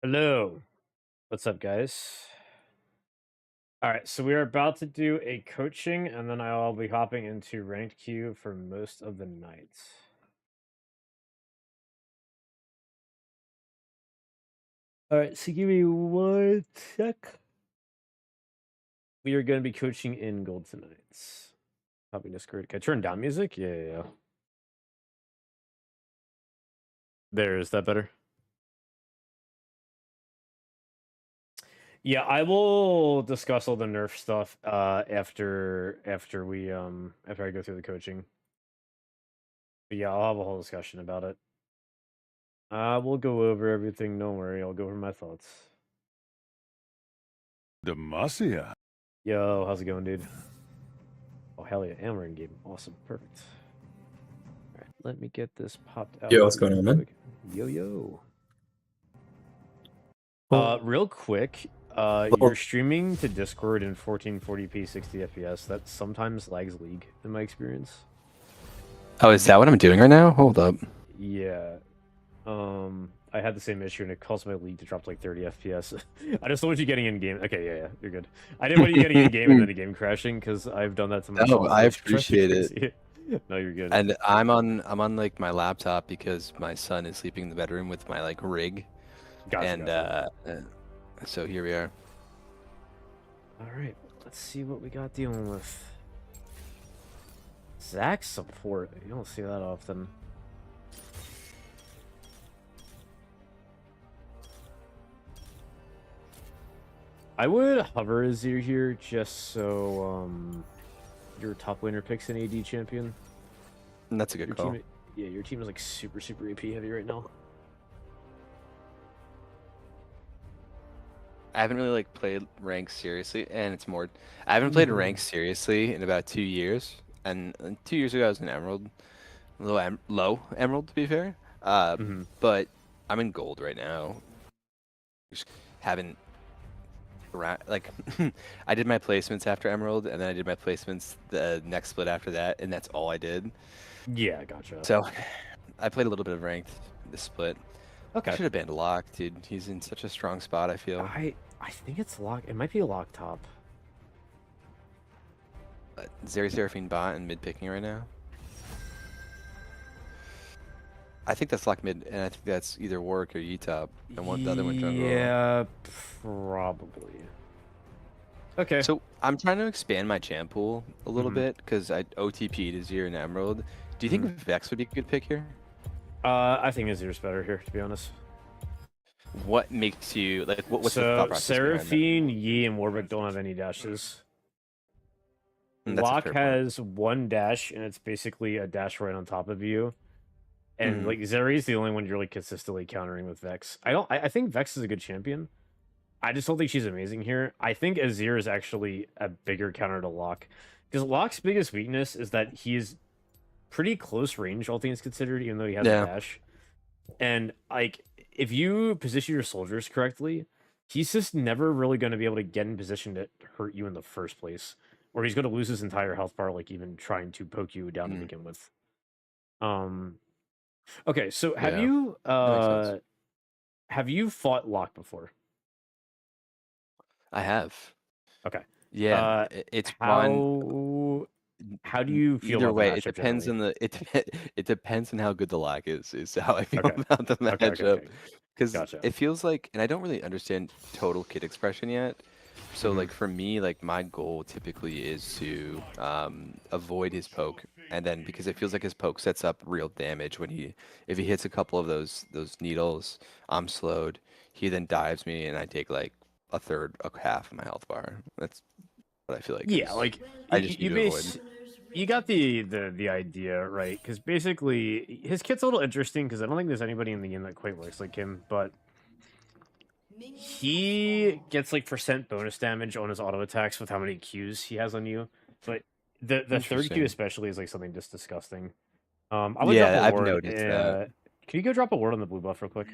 Hello. What's up, guys? All right, so we are about to do a coaching, and then I'll be hopping into ranked queue for most of the night. All right, so give me one sec. We are going to be coaching in gold tonight. Copy Discord. Can I turn down music? Yeah. There, is that better? Yeah, I will discuss all the nerf stuff after I go through the coaching. But yeah, I'll have a whole discussion about it. We'll go over everything. Don't worry, I'll go over my thoughts. Demacia. Yo, how's it going, dude? Oh, hell yeah, and we're in game. Awesome, perfect. All right, let me get this popped out. Yo, what's going on, man? Yo. Well, Real quick, you're streaming to Discord in 1440p 60 FPS. That sometimes lags League, in my experience. Oh, is that what I'm doing right now? Hold up. Yeah. I had the same issue, and it caused my League to drop to like 30 FPS. I just don't want you getting in game. Okay, yeah, you're good. I didn't want you getting in game and then the game crashing because I've done that to myself. No, I It's appreciate it. crazy. No, you're good. And I'm on like my laptop because my son is sleeping in the bedroom with my like rig. Gotcha. So here we are. All right, let's see what we got dealing with. Zach support. You don't see that often. I would hover Azir here just so your top laner picks an AD champion. And that's a good call. Your team is like super AP heavy right now. I haven't really like played rank seriously, and it's more. I haven't played rank seriously in about 2 years, and 2 years ago I was in Emerald, low Emerald to be fair. But I'm in Gold right now. Just haven't like I did my placements after Emerald, and then I did my placements the next split after that, and that's all I did. Yeah, gotcha. So I played a little bit of ranked this split. Okay. I should have banned Lock, dude. He's in such a strong spot, I feel. I think it's lock. It might be a lock top. Zeri Seraphine bot and mid picking right now. I think that's lock mid, and I think that's either Warwick or Utop, and the other one jungle. Yeah, probably. Okay. So I'm trying to expand my champ pool a little bit because I OTP'd Azir and Emerald. Do you think Vex would be a good pick here? I think Azir's better here, to be honest. What makes you like? What's the thought process? Seraphine, Yi, and Warwick don't have any dashes. Locke has one dash, and it's basically a dash right on top of you. And like Zeri's the only one you're like consistently countering with Vex. I think Vex is a good champion. I just don't think she's amazing here. I think Azir is actually a bigger counter to Locke. Because Locke's biggest weakness is that he's pretty close range, all things considered, even though he has a dash. And like if you position your soldiers correctly, he's just never really going to be able to get in position to hurt you in the first place. Or he's going to lose his entire health bar, like even trying to poke you down to begin with. Okay, so have you fought Locke before? I have. Okay. Yeah, it's how do you feel either about way? The It depends generally? it depends on how good the lock is. Is how I feel about the matchup. Because it feels like, and I don't really understand total kit expression yet. So like for me, like my goal typically is to avoid his poke, and then because it feels like his poke sets up real damage when if he hits a couple of those needles, I'm slowed. He then dives me, and I take like a half of my health bar. That's what I feel like. Yeah, like I just need to avoid. You got the idea, right? Because basically his kit's a little interesting because I don't think there's anybody in the game that quite works like him, but he gets like % bonus damage on his auto attacks with how many Qs he has on you. But the third Q especially is like something just disgusting. I'm gonna drop a ward. I've noticed that. Can you go drop a ward on the blue buff real quick?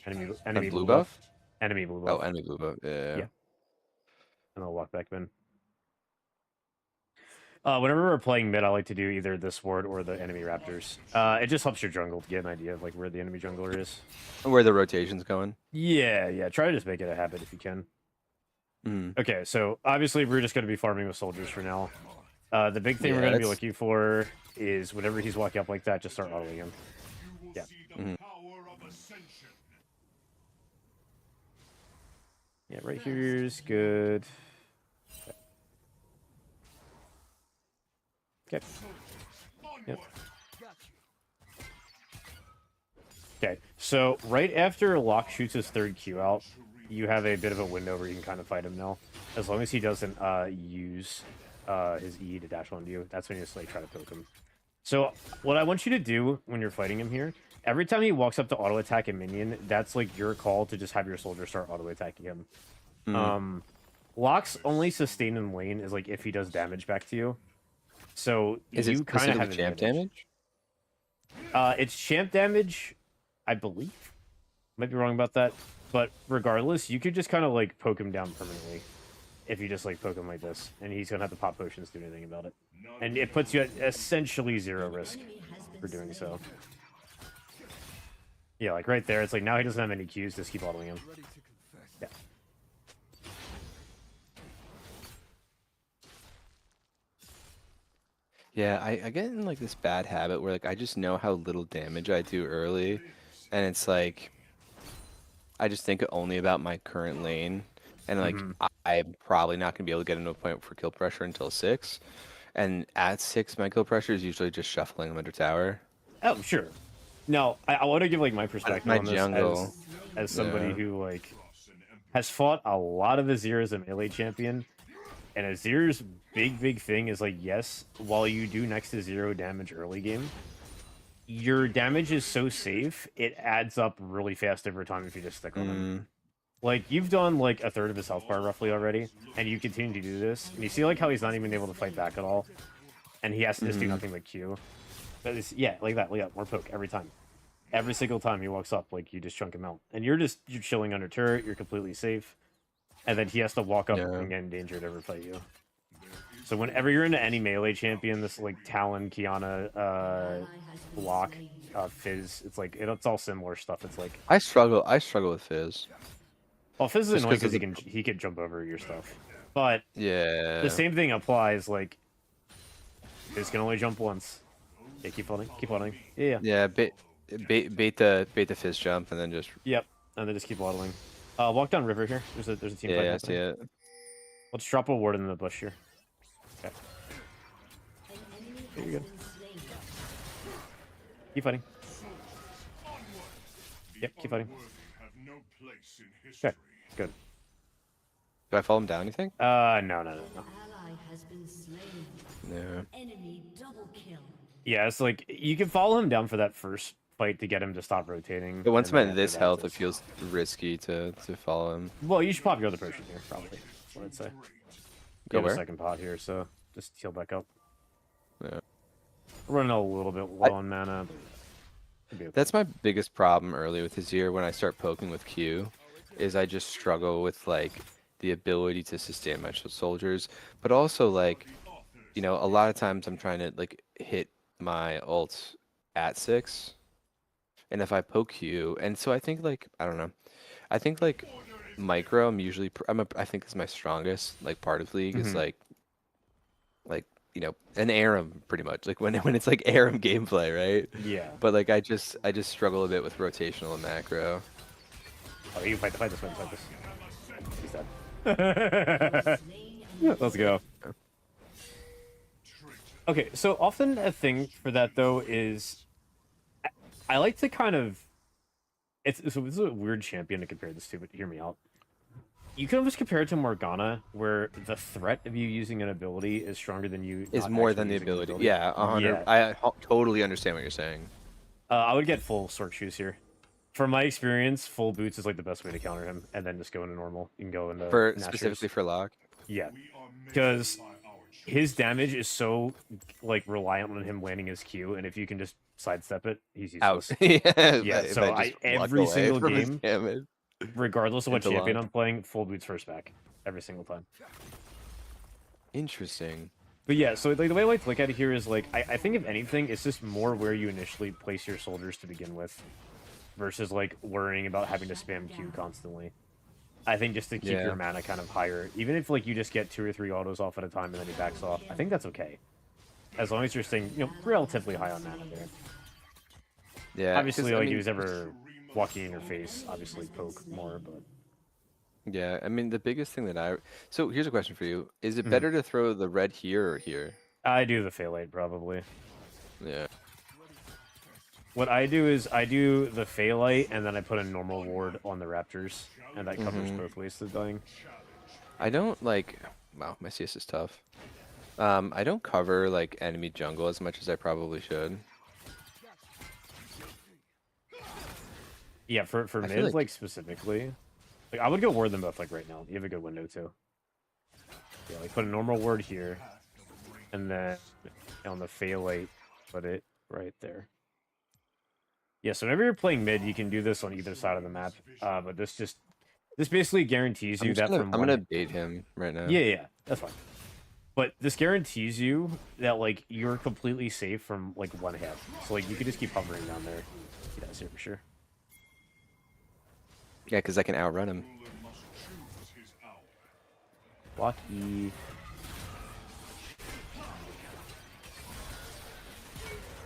Enemy blue buff? Enemy blue buff. Oh, enemy blue buff. Yeah. And I'll walk back in. Whenever we're playing mid, I like to do either this ward or the enemy raptors. It just helps your jungle to get an idea of like where the enemy jungler is. Where the rotation's going. Yeah. Try to just make it a habit if you can. Okay, so obviously we're just going to be farming with soldiers for now. The big thing we're going to be looking for is whenever he's walking up like that, just start autoing him. Yeah. Yeah, right here's good. Okay. Yep. Okay, so right after Locke shoots his third Q out, you have a bit of a window where you can kind of fight him now. As long as he doesn't use his E to dash onto you, that's when you just like try to poke him. So what I want you to do when you're fighting him here, every time he walks up to auto attack a minion, that's like your call to just have your soldier start auto attacking him. Locke's only sustain in lane is like if he does damage back to you. So is you kind of have champ damage? It's champ damage, I believe. Might be wrong about that, but regardless, you could just kind of like poke him down permanently if you just like poke him like this, and he's gonna have to pop potions to do anything about it, and it puts you at essentially 0 risk for doing so. Yeah, like right there, it's like now he doesn't have any Qs, just keep autoing him. Yeah. Yeah, I get in like this bad habit where like I just know how little damage I do early, and it's like I just think only about my current lane, and like I'm probably not gonna be able to get into a point for kill pressure until 6, and at 6 my kill pressure is usually just shuffling him under tower. Oh sure. No, I want to give like my perspective on this jungle, as somebody who like has fought a lot of Azir as a melee champion. And Azir's big thing is like, yes, while you do next to 0 damage early game, your damage is so safe, it adds up really fast over time if you just stick on him. Like, you've done like a third of his health bar roughly already, and you continue to do this, and you see like how he's not even able to fight back at all, and he has to just do nothing but Q. But it's, yeah, like that, more poke every time. Every single time he walks up, like, you just chunk him out. And you're chilling under turret, you're completely safe. And then he has to walk up and get in danger to ever fight you. So whenever you're into any melee champion, this like Talon, Kiana, Locke, Fizz, it's like it's all similar stuff. It's like I struggle with Fizz. Well, Fizz is annoying because he can jump over your stuff. But yeah, the same thing applies. Like Fizz can only jump once. Yeah, keep holding. Yeah. Bait the Fizz jump and then just and then just keep waddling. Walk down river here. There's a team fight. Yeah, I see it. Let's drop a ward in the bush here. Okay. There you go. Keep fighting. Yep, keep fighting. Okay, good. Do I fall him down, you think? No. No. Yeah, it's like you can follow him down for that first fight to get him to stop rotating. But once I'm at this health, it feels risky to follow him. Well, you should pop your other potion here, probably. That's what I'd say. Go where? A second pot here, so just heal back up. Yeah. We're running a little bit low on mana. Okay. That's my biggest problem early with Azir when I start poking with Q, is I just struggle with like the ability to sustain my soldiers, but also like, you know, a lot of times I'm trying to like hit my ult at 6, and if I poke Q, and so I think like I don't know, I think like micro I'm usually I think is my strongest like part of League is like you know, an Aram pretty much, like when it's like Aram gameplay, right? Yeah. But like I just struggle a bit with rotational and macro. Oh, you fight this. He's dead. Let's go. Okay, so often a thing for that though is I like to kind of so this is a weird champion to compare this to, but hear me out. You can almost compare it to Morgana, where the threat of you using an ability is stronger than you. Is more than the ability. Yeah, 100. Yeah. I totally understand what you're saying. I would get full Sork Shoes here. From my experience, full boots is like the best way to counter him, and then just go into normal. You can go into specifically for Locke. Yeah, because his damage is so like reliant on him landing his Q, and if you can just sidestep it, he's useless. Yeah. So every single game. Regardless of what champion I'm playing, full boots first back every single time. Interesting. But yeah, so like the way I like to look at it here is like I think if anything, it's just more where you initially place your soldiers to begin with, versus like worrying about having to spam Q constantly. I think just to keep your mana kind of higher, even if like you just get 2 or 3 autos off at a time and then he backs off, I think that's okay. As long as you're staying, relatively high on mana there. Yeah. Obviously, like, he was ever walking in your face, obviously poke more, but... Yeah, I mean, the biggest thing that So, here's a question for you. Is it better to throw the red here or here? I do the Phalite, probably. Yeah. What I do is, I do the Phalite, and then I put a normal ward on the Raptors, and that covers both ways of dying. I don't, like... Wow, my CS is tough. I don't cover, like, enemy jungle as much as I probably should. Yeah, for mid, like, specifically... Like, I would go ward them both, like, right now. You have a good window, too. Yeah, like, put a normal ward here, and then on the Phalite, put it right there. Yeah, so whenever you're playing mid, you can do this on either side of the map, but this basically guarantees you that I'm gonna bait him right now. Yeah, that's fine. But this guarantees you that, like, you're completely safe from, like, one hit. So, like, you could just keep hovering down there. Yeah, that's here for sure. Yeah, because I can outrun him. Lucky.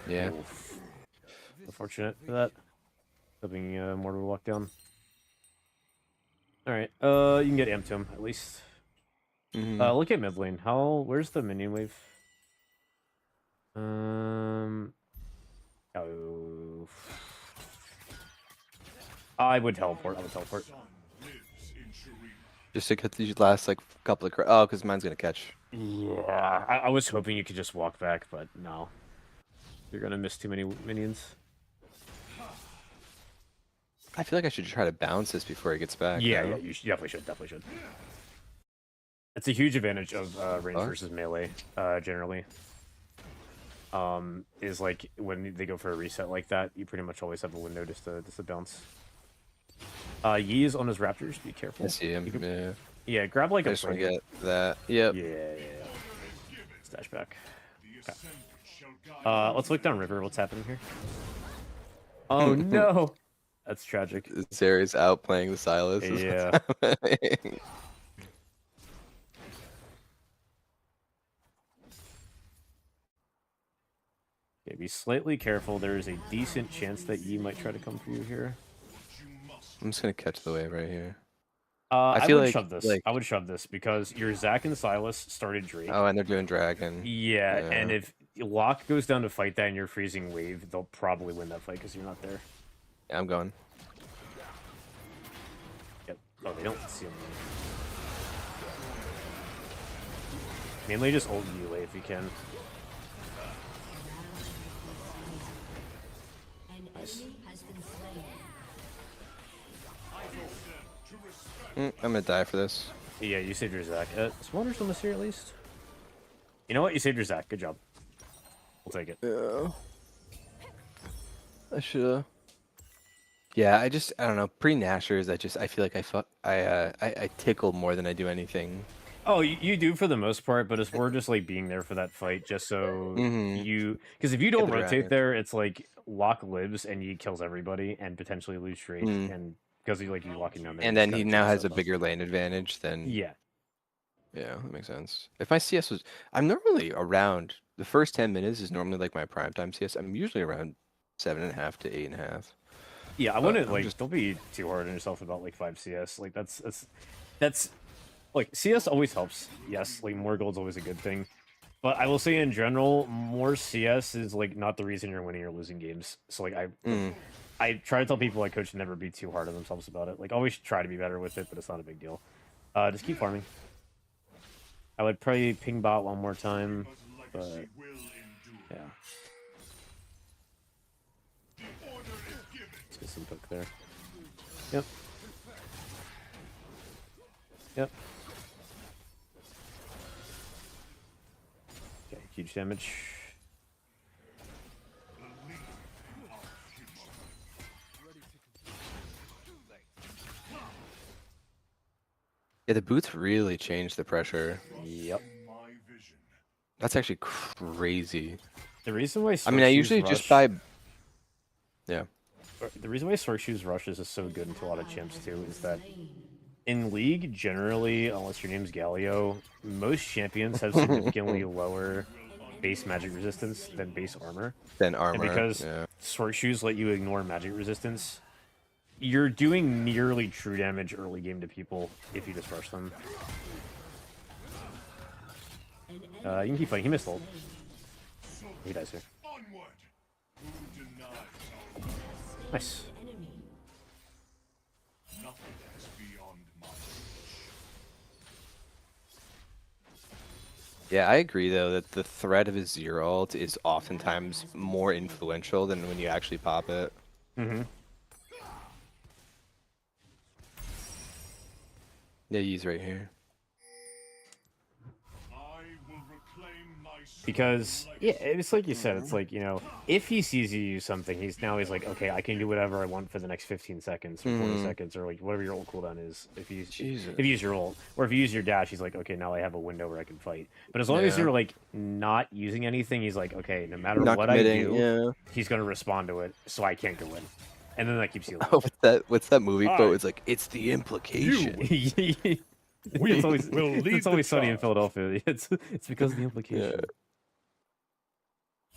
Yeah. Oof. Unfortunate for that. Hoping more to walk down. Alright, you can get Amp to him, at least. Look at mid lane. Where's the minion wave? Oh. I would teleport. Just to get these last, like, couple of... Oh, because mine's gonna catch. Yeah, I was hoping you could just walk back, but no. You're gonna miss too many minions. I feel like I should try to bounce this before he gets back. Yeah, you definitely should. It's a huge advantage of range versus melee, generally. Is like when they go for a reset like that, you pretty much always have a window just to bounce. Yi is on his Raptors. Be careful. I see him. Yeah, grab like I just want to get that. Yep. Yeah. Stash back. Okay. Let's look down river. What's happening here? Oh no, that's tragic. Zeri's outplaying the Silas. Yeah. Okay, be slightly careful. There is a decent chance that Yi might try to come for you here. I'm just gonna catch the wave right here. I would shove this. I would shove this because your Zac and Silas started Drake. Oh, and they're doing Dragon. Yeah, and if Locke goes down to fight that and you're freezing wave, they'll probably win that fight because you're not there. Yeah, I'm going. Yep. Oh, they don't see him. Mainly just ult Yule if you can. Nice. I'm gonna die for this. Yeah, you saved your Zac. Spawners on this here at least. You know what? You saved your Zac. Good job. We'll take it. Yeah. I should've. Yeah, I don't know. Pre-Nashers, I feel like I tickle more than I do anything. Oh, you do for the most part, but it's more just like being there for that fight, just so because if you don't rotate there, it's like Locke lives and he kills everybody and potentially lose Drake, and because you locking down there. And then he now has a bigger lane advantage than. Yeah, that makes sense. If my CS was, I'm normally around the first 10 minutes is normally like my primetime CS. I'm usually around 7.5 to 8.5. Yeah, I wouldn't don't be too hard on yourself about like 5 CS. Like that's like CS always helps. Yes, like more gold's always a good thing. But I will say in general, more CS is like not the reason you're winning or losing games. So like I try to tell people like coach never be too hard on themselves about it. Like always try to be better with it, but it's not a big deal. Just keep farming. I would probably ping bot one more time, but yeah. Let's get some poke there. Yep. Okay, huge damage. Yeah, the boots really changed the pressure. Yep. That's actually crazy. The reason why I mean, I usually just buy. Yeah. The reason why Sword Shoes Rushes is so good into a lot of champs too is that in League, generally, unless your name's Galio, most champions have significantly lower base magic resistance than base armor. Than armor. And because yeah. Sword Shoes let you ignore magic resistance, you're doing nearly true damage early game to people if you just rush them. You can keep fighting. He missed ult. He dies here. Nice. Yeah, I agree though that the threat of his zero ult is oftentimes more influential than when you actually pop it. Mm-hmm. Yeah, he's right here. Because, yeah, it's like you said, it's like, you know, if he sees you use something, he's like, okay, I can do whatever I want for the next 15 seconds or 40 seconds or like whatever your ult cooldown is. If you use your ult, or if you use your dash, he's like, okay, now I have a window where I can fight. But as long as you're like not using anything, he's like, okay, no matter what I do, he's gonna respond to it, so I can't go in. And then that keeps you. Oh, what's that movie quote? It's like, it's the implication. It's always sunny in Philadelphia. It's because of the implication. Yeah.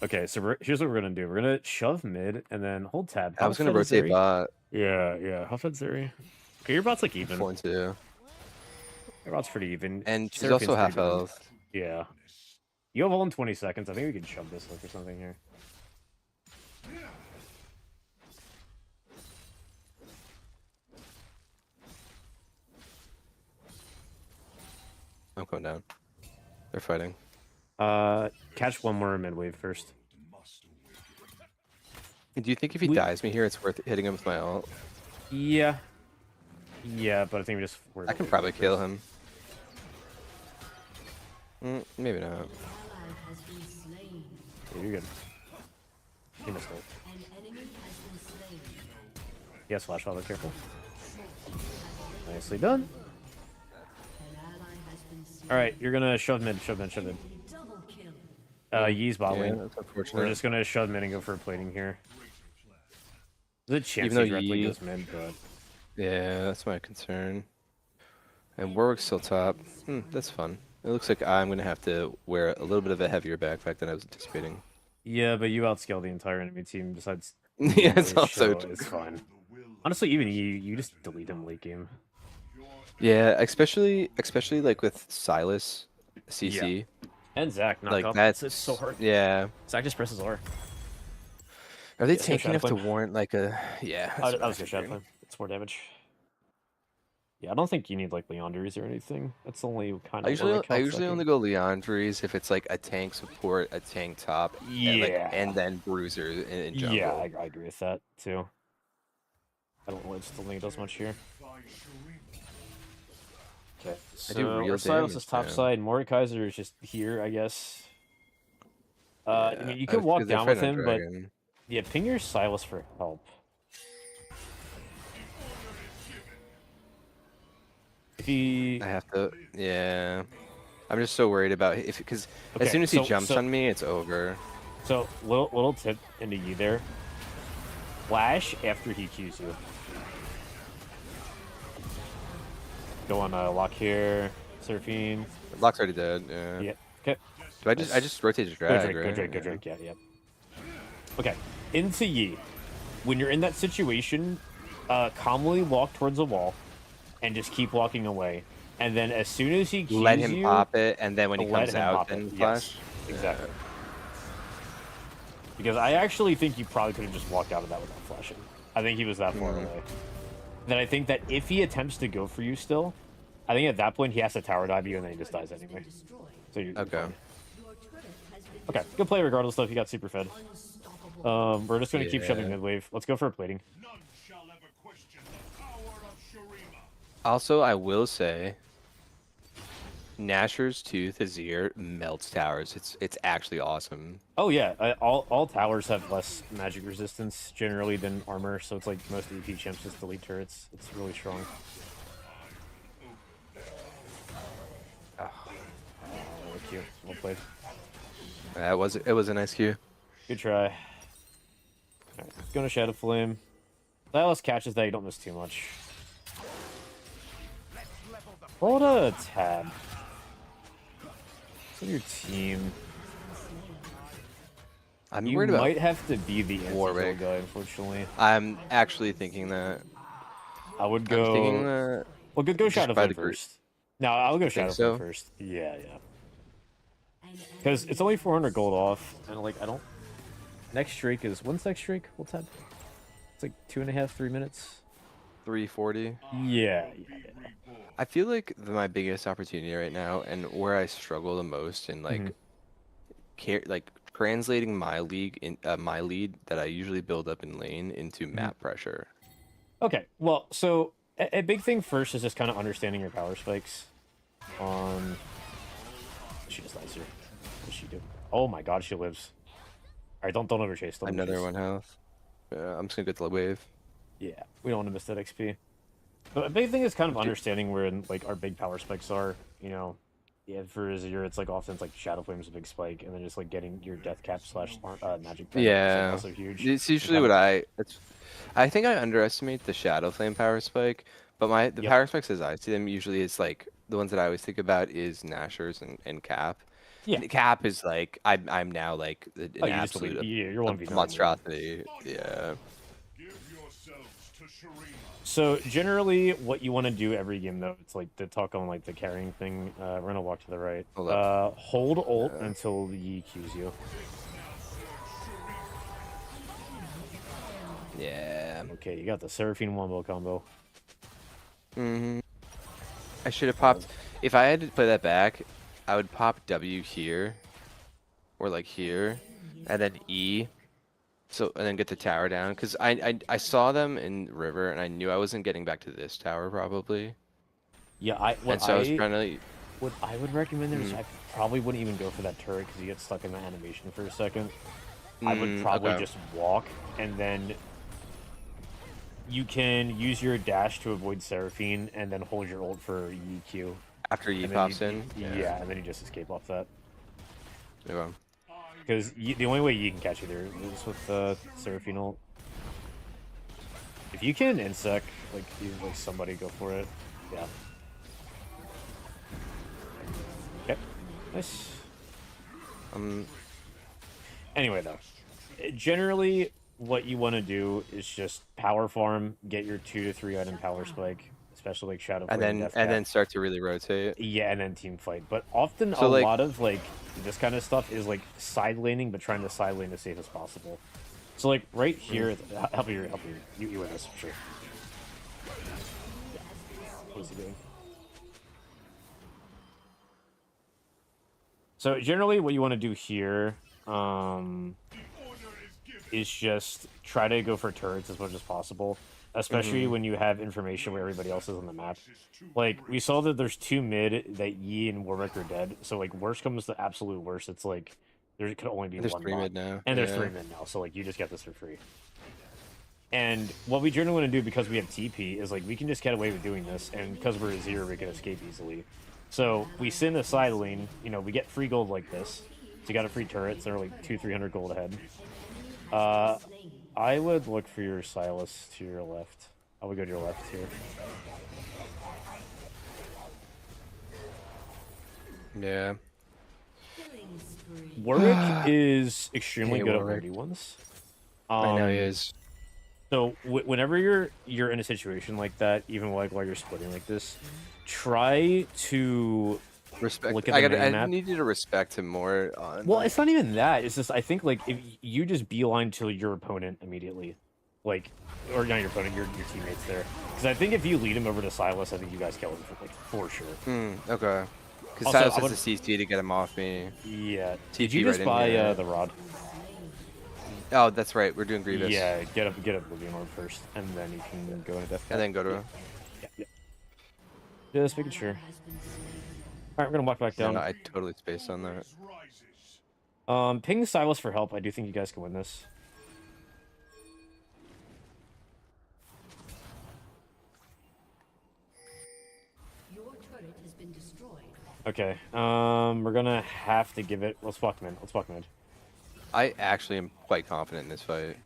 Okay, so here's what we're gonna do. We're gonna shove mid and then hold tab. I was gonna rotate bot. Yeah. How fed's Zeri? Okay, your bot's like even. 4-2. Your bot's pretty even. And she's also half health. Yeah. You have all in 20 seconds. I think we can shove this look or something here. I'm going down. They're fighting. Catch one more mid wave first. Do you think if he dies me here, it's worth hitting him with my ult? Yeah. Yeah, but I think we just... I can probably kill him. Maybe not. Yeah, you're good. He missed ult. Yes, flash follow, careful. Nicely done. Alright, you're gonna shove mid. Yee's bot lane. That's unfortunate. We're just gonna shove mid and go for a plating here. There's a chance he directly goes mid, but... Yeah, that's my concern. And Warwick's still top. That's fun. It looks like I'm gonna have to wear a little bit of a heavier backpack than I was anticipating. Yeah, but you outscale the entire enemy team besides... Yeah, it's also true. It's fine. Honestly, even you just delete him late game. Yeah, especially like with Silas, CC. Yeah. And Zach, like that's it's so hard. Yeah. Zach just presses R. Are they tanky enough to warrant like a... Yeah. I was gonna shadow flame. It's more damage. Yeah, I don't think you need like Leandries or anything. That's only kind of... I usually only go Leandries if it's like a tank support, a tank top, and then bruiser in jungle. Yeah, I agree with that too. I don't really still think it does much here. Okay, so Silas is top side. Mordekaiser is just here, I guess. I mean, you could walk down with him, but yeah, ping your Silas for help. If he... I have to... Yeah. I'm just so worried about... Because as soon as he jumps on me, it's over. So, little tip into you there. Flash after he Qs you. Go on lock here. Surfing. Lock's already dead, yeah. Yeah, okay. Do I just rotate to drag, Go drag, yeah. Okay, into Yi. When you're in that situation, calmly walk towards the wall and just keep walking away. And then as soon as he Qs let him pop it, and then when he comes out, then flash? Yes, exactly. Because I actually think you probably could have just walked out of that without flashing. I think he was that far away. Then I think that if he attempts to go for you still, I think at that point he has to tower dive you and then he just dies anyway. So you're fine. Okay, good play regardless though if you got super fed. We're just going to keep shoving mid wave. Let's go for a plating. Also, I will say, Nashor's Tooth Azir melts towers. It's actually awesome. Oh yeah, all towers have less magic resistance generally than armor, so it's like most EP champs just delete turrets. It's really strong. Oh, cute. Well played. It was a nice cue. Good try. Alright, going to Shadow Flame. Silas catches that, you don't miss too much. Hold a tab. What's on your team? I'm you worried about might have to be the anti-heal guy, unfortunately. I'm actually thinking that. I would go. I'm thinking that. Well, go Shadow Flame first. No, I'll go Shadow Flame first. Yeah. Because it's only 400 gold off, and like I don't. Next streak is when's next streak? What's that? It's like 2.5, 3 minutes. 340. Yeah. I feel like my biggest opportunity right now, and where I struggle the most in like, translating my lead that I usually build up in lane into map pressure. Okay, well, so a big thing first is just kind of understanding your power spikes. She just lies here. What does she do? Oh my god, she lives. Alright, don't overchase. Another 1 health. I'm just gonna get the wave. Yeah, we don't want to miss that XP. But a big thing is kind of understanding where like our big power spikes are. You know, yeah, for Azir, it's like often it's like Shadow Flame's a big spike, and then just like getting your Death Cap / Magic Pen is like also huge. It's usually what I think I underestimate the Shadow Flame power spike, but the power spikes as I see them usually is like the ones that I always think about is Nashor's and Cap. Yeah, Cap is like I'm now like an absolute you're 1v9 monstrosity. Yeah. So generally, what you want to do every game, though, it's like to talk on like the carrying thing. We're gonna walk to the right. Hold ult until he Qs you. Yeah. Okay, you got the Seraphine wombo combo. I should have popped. If I had to play that back, I would pop W here, or like here, and then E. So and then get the tower down, because I saw them in river and I knew I wasn't getting back to this tower probably. Yeah, I was trying to. What I would recommend is I probably wouldn't even go for that turret because you get stuck in the animation for a second. I would probably just walk, and then you can use your dash to avoid Seraphine, and then hold your ult for EQ. After E pops in? Yeah, and then you just escape off that. Yeah. Because the only way you can catch you there is with Seraphine ult. If you can insect, like, somebody go for it. Yeah. Okay. Nice. Anyway, though. Generally, what you want to do is just power farm, get your 2 to 3 item power spike, especially like Shadow Flame, and then start to really rotate. Yeah, and then team fight. But often lot of like this kind of stuff is like side laning, but trying to side lane as safe as possible. So like right here, help you with this for sure. Yeah. What's he doing? So generally, what you want to do here is just try to go for turrets as much as possible. Especially when you have information where everybody else is on the map. Like, we saw that there's 2 mid that Yi and Warwick are dead. So, like, worst comes to absolute worst. It's like, there could only be one 3 mid now. And there's 3 mid now. So, like, you just get this for free. And what we generally want to do, because we have TP, is, like, we can just get away with doing this. And because we're a 0, we can escape easily. So, we sit in the side lane. You know, we get free gold like this. So, you got a free turret. So, they're, like, 200-300 gold ahead. I would look for your Silas to your left. I would go to your left here. Yeah. Warwick is extremely good at 1v1s. I know he is. So whenever you're in a situation like that, even like while you're splitting like this, try to respect. Look at the I need you to respect him more. Well, it's not even that. It's just I think like if you just beeline to your opponent immediately, like, or not your opponent, your teammates there. Because I think if you lead him over to Silas, I think you guys kill him for sure. Okay. Because Silas has the CC to get him off me. Yeah. TP Did you just buy the rod? Oh, that's right. We're doing Grievous. Yeah, get up Oblivion Orb first, and then you can go into Death Cap. And then go to. Yeah. Just making sure. Alright, we're gonna walk back down. No, I totally spaced on that. Ping Silas for help. I do think you guys can win this. Okay, we're gonna have to give it. Let's walk mid. Let's walk mid. I actually am quite confident in this fight.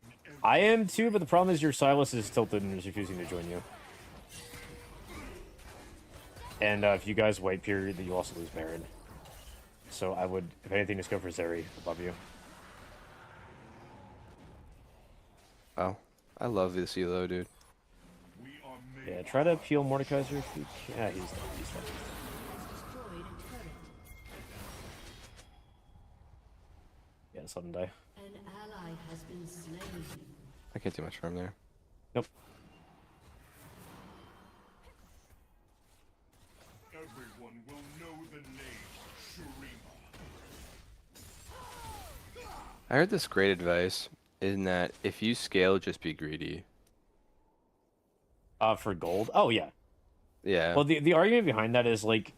I am too, but the problem is your Silas is tilted and is refusing to join you. And if you guys wait period, then you also lose Baron. So I would, if anything, just go for Zeri above you. Oh, I love this elo, dude. Yeah, try to peel Mordekaiser if you can. Yeah, he's fine. Yeah, just let him die. An ally has been slain. I can't do much harm there. Nope. Everyone will know the name Shurima. I heard this great advice in that if you scale, just be greedy. For gold? Oh, yeah. Yeah. Well, the argument behind that is, like,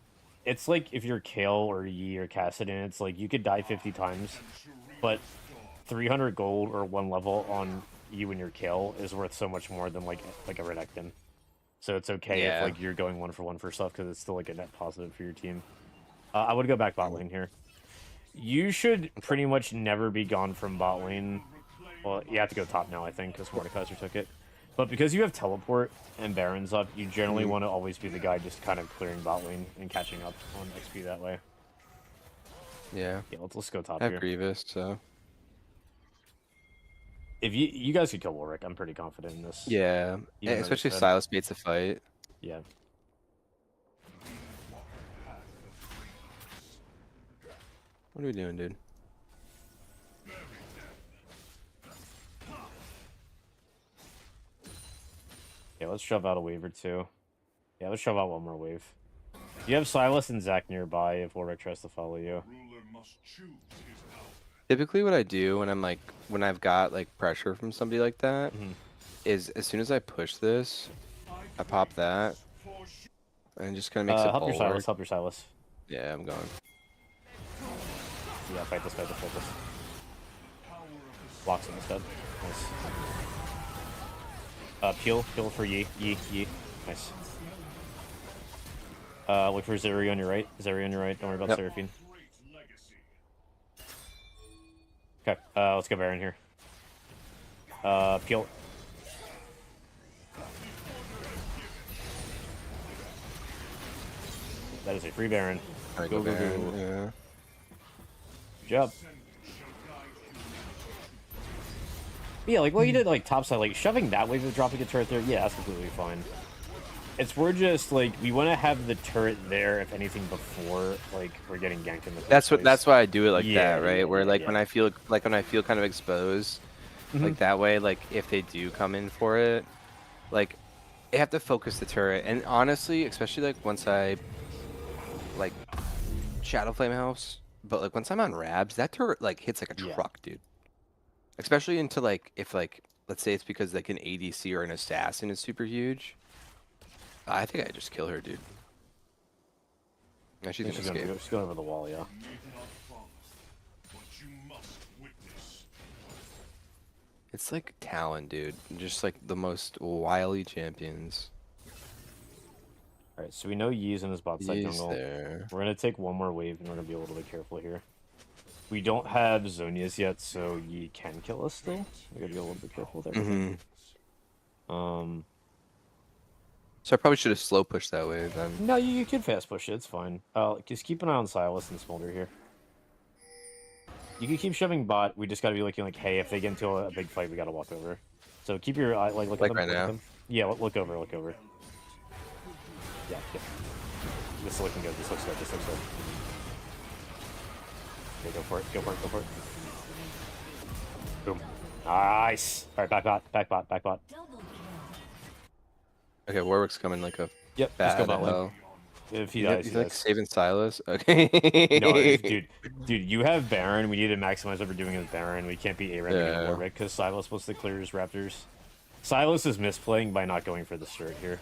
it's like if you're Kale or Yi or Kassadin, it's like you could die 50 times, but 300 gold or 1 level on you and your Kale is worth so much more than, like a Redactin. So it's okay if, like, you're going 1 for stuff, because it's still, like, a net positive for your team. I would go back bot lane here. You should pretty much never be gone from bot lane. Well, you have to go top now, I think, because Mordekaiser took it. But because you have teleport and Baron's up, you generally want to always be the guy just kind of clearing bot lane and catching up on XP that way. Yeah. Yeah, let's go top I have here. Grievous, so. If you guys could kill Warwick, I'm pretty confident in this. Yeah, especially if Silas baits a fight. Yeah. What are we doing, dude? Yeah, let's shove out a wave or two. Yeah, let's shove out 1 more wave. You have Silas and Zac nearby if Warwick tries to follow you. Typically what I do when I'm like, when I've got like pressure from somebody like that, is as soon as I push this, I pop that, and just kind of makes it help your Silas, help your Silas. Yeah, I'm going. Yeah, fight this, fight this, fight this. Blocks him instead. Nice. Peel for Yi. Nice. Look for Zeri on your right. Zeri on your right. Don't worry about Seraphine. Okay, let's go Baron here. Peel. That is a free Baron. Go, Baron. Yeah. Good job. Yeah, like what you did, like topside, like shoving that wave of dropping a turret there. Yeah, that's completely fine. We're just like we want to have the turret there, if anything, before like we're getting ganked in the. That's why I do it like that, right? Where like when I feel kind of exposed, like that way, like if they do come in for it, like they have to focus the turret. And honestly, especially like once I like Shadow Flame House, but like once I'm on Rabs, that turret like hits like a truck, dude. Especially into like if like let's say it's because like an ADC or an assassin is super huge. I think I just kill her, dude. Yeah, she's gonna escape. She's going over the wall, yeah. It's like Talon, dude. Just like the most wily champions. Alright, so we know Yi's in his bot side jungle. There. We're gonna take 1 more wave and we're gonna be a little bit careful here. We don't have Zonias yet, so Yi can kill us still. We gotta be a little bit careful there. So I probably should have slow pushed that way then. No, you could fast push it. It's fine. Just keep an eye on Silas and Smolder here. You can keep shoving bot. We just gotta be looking like, hey, if they get into a big fight, we gotta walk over. So keep your eye, look at them. Right now. Yeah, look over. Yeah. This is looking good. This looks good. Okay, go for it. Boom. Nice. All right, back bot. Okay, Warwick's coming like a just go bot lane. If he dies, he's like saving Silas. Okay. No, dude, you have Baron. We need to maximize what we're doing with Baron. We can't be A-ramming Warwick because Silas wants to clear his Raptors. Silas is misplaying by not going for the turret here.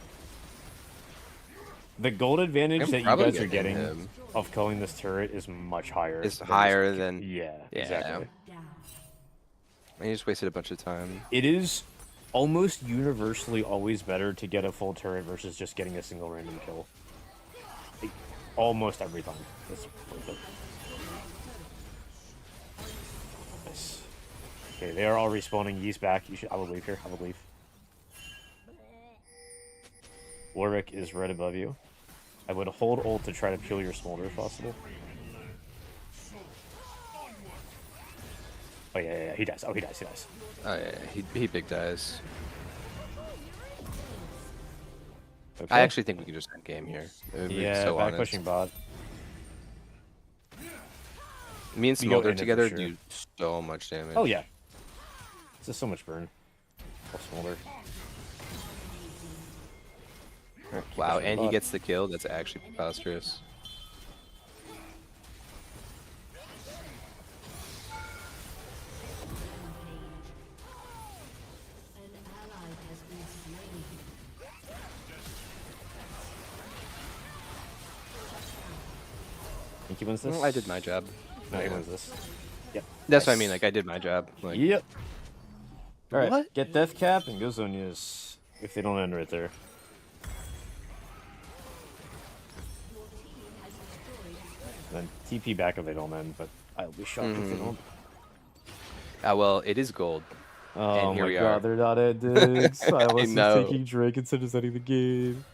The gold advantage that you guys are getting of killing this turret is much higher. It's higher than... Yeah, exactly. I just wasted a bunch of time. It is almost universally always better to get a full turret versus just getting a single random kill. almost every time. That's worth it. Nice. Okay, they are all respawning. Yeast back. You should. I would leave here. I would leave. Warwick is right above you. I would hold ult to try to peel your smolder if possible. Oh yeah, he dies. Oh, he dies. Oh yeah, he big dies. Okay. I actually think we can just end game here. Yeah, so back pushing bot. Me and Smolder together do so much damage. Oh yeah. This is so much burn. Oh, Smolder. Wow, and he gets the kill. That's actually preposterous. Think he wins this? I did my job. No, he wins this. Yep. That's what I mean. Like, I did my job. Like, yep. All right. What? Get death cap and go Zonia's if they don't end right there. And then TP back if they don't end, but I'll be shocked if they don't. Ah, well, it is gold. Oh and here my we god, are. they're not ending. Silas is know. taking Drake instead of ending the game.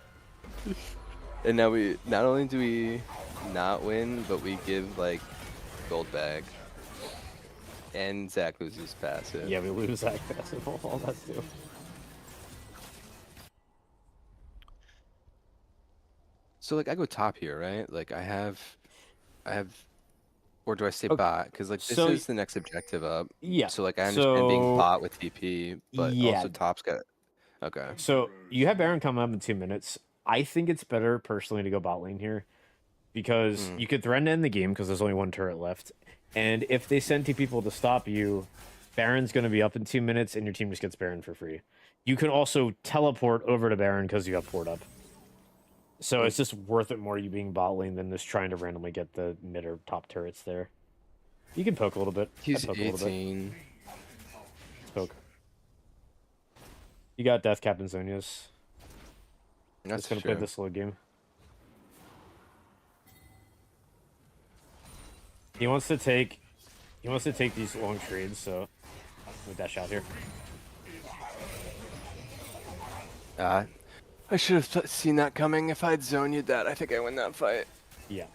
And now we not only do we not win, but we give like gold back. And Zach loses passive. Yeah, we lose Zach passive. All that too. So like I go top here, right? Like I have, or do I say bot? Because like this is the next objective up. Yeah. So like I understand being bot with TP, but also top's got. Okay. So you have Baron coming up in 2 minutes. I think it's better personally to go bot lane here, because you could threaten to end the game because there's only one turret left, and if they send 2 people to stop you, Baron's going to be up in 2 minutes, and your team just gets Baron for free. You can also teleport over to Baron because you have port up. So it's just worth it more you being bot lane than just trying to randomly get the mid or top turrets there. You can poke a little bit. He's poke 18. A little bit. Poke. You got Death Cap and Zonia's. That's just gonna play this slow game. He wants to take these long trades, so we'll dash out here. I should have seen that coming. If I'd Zonia'd that, I think I win that fight. Yeah.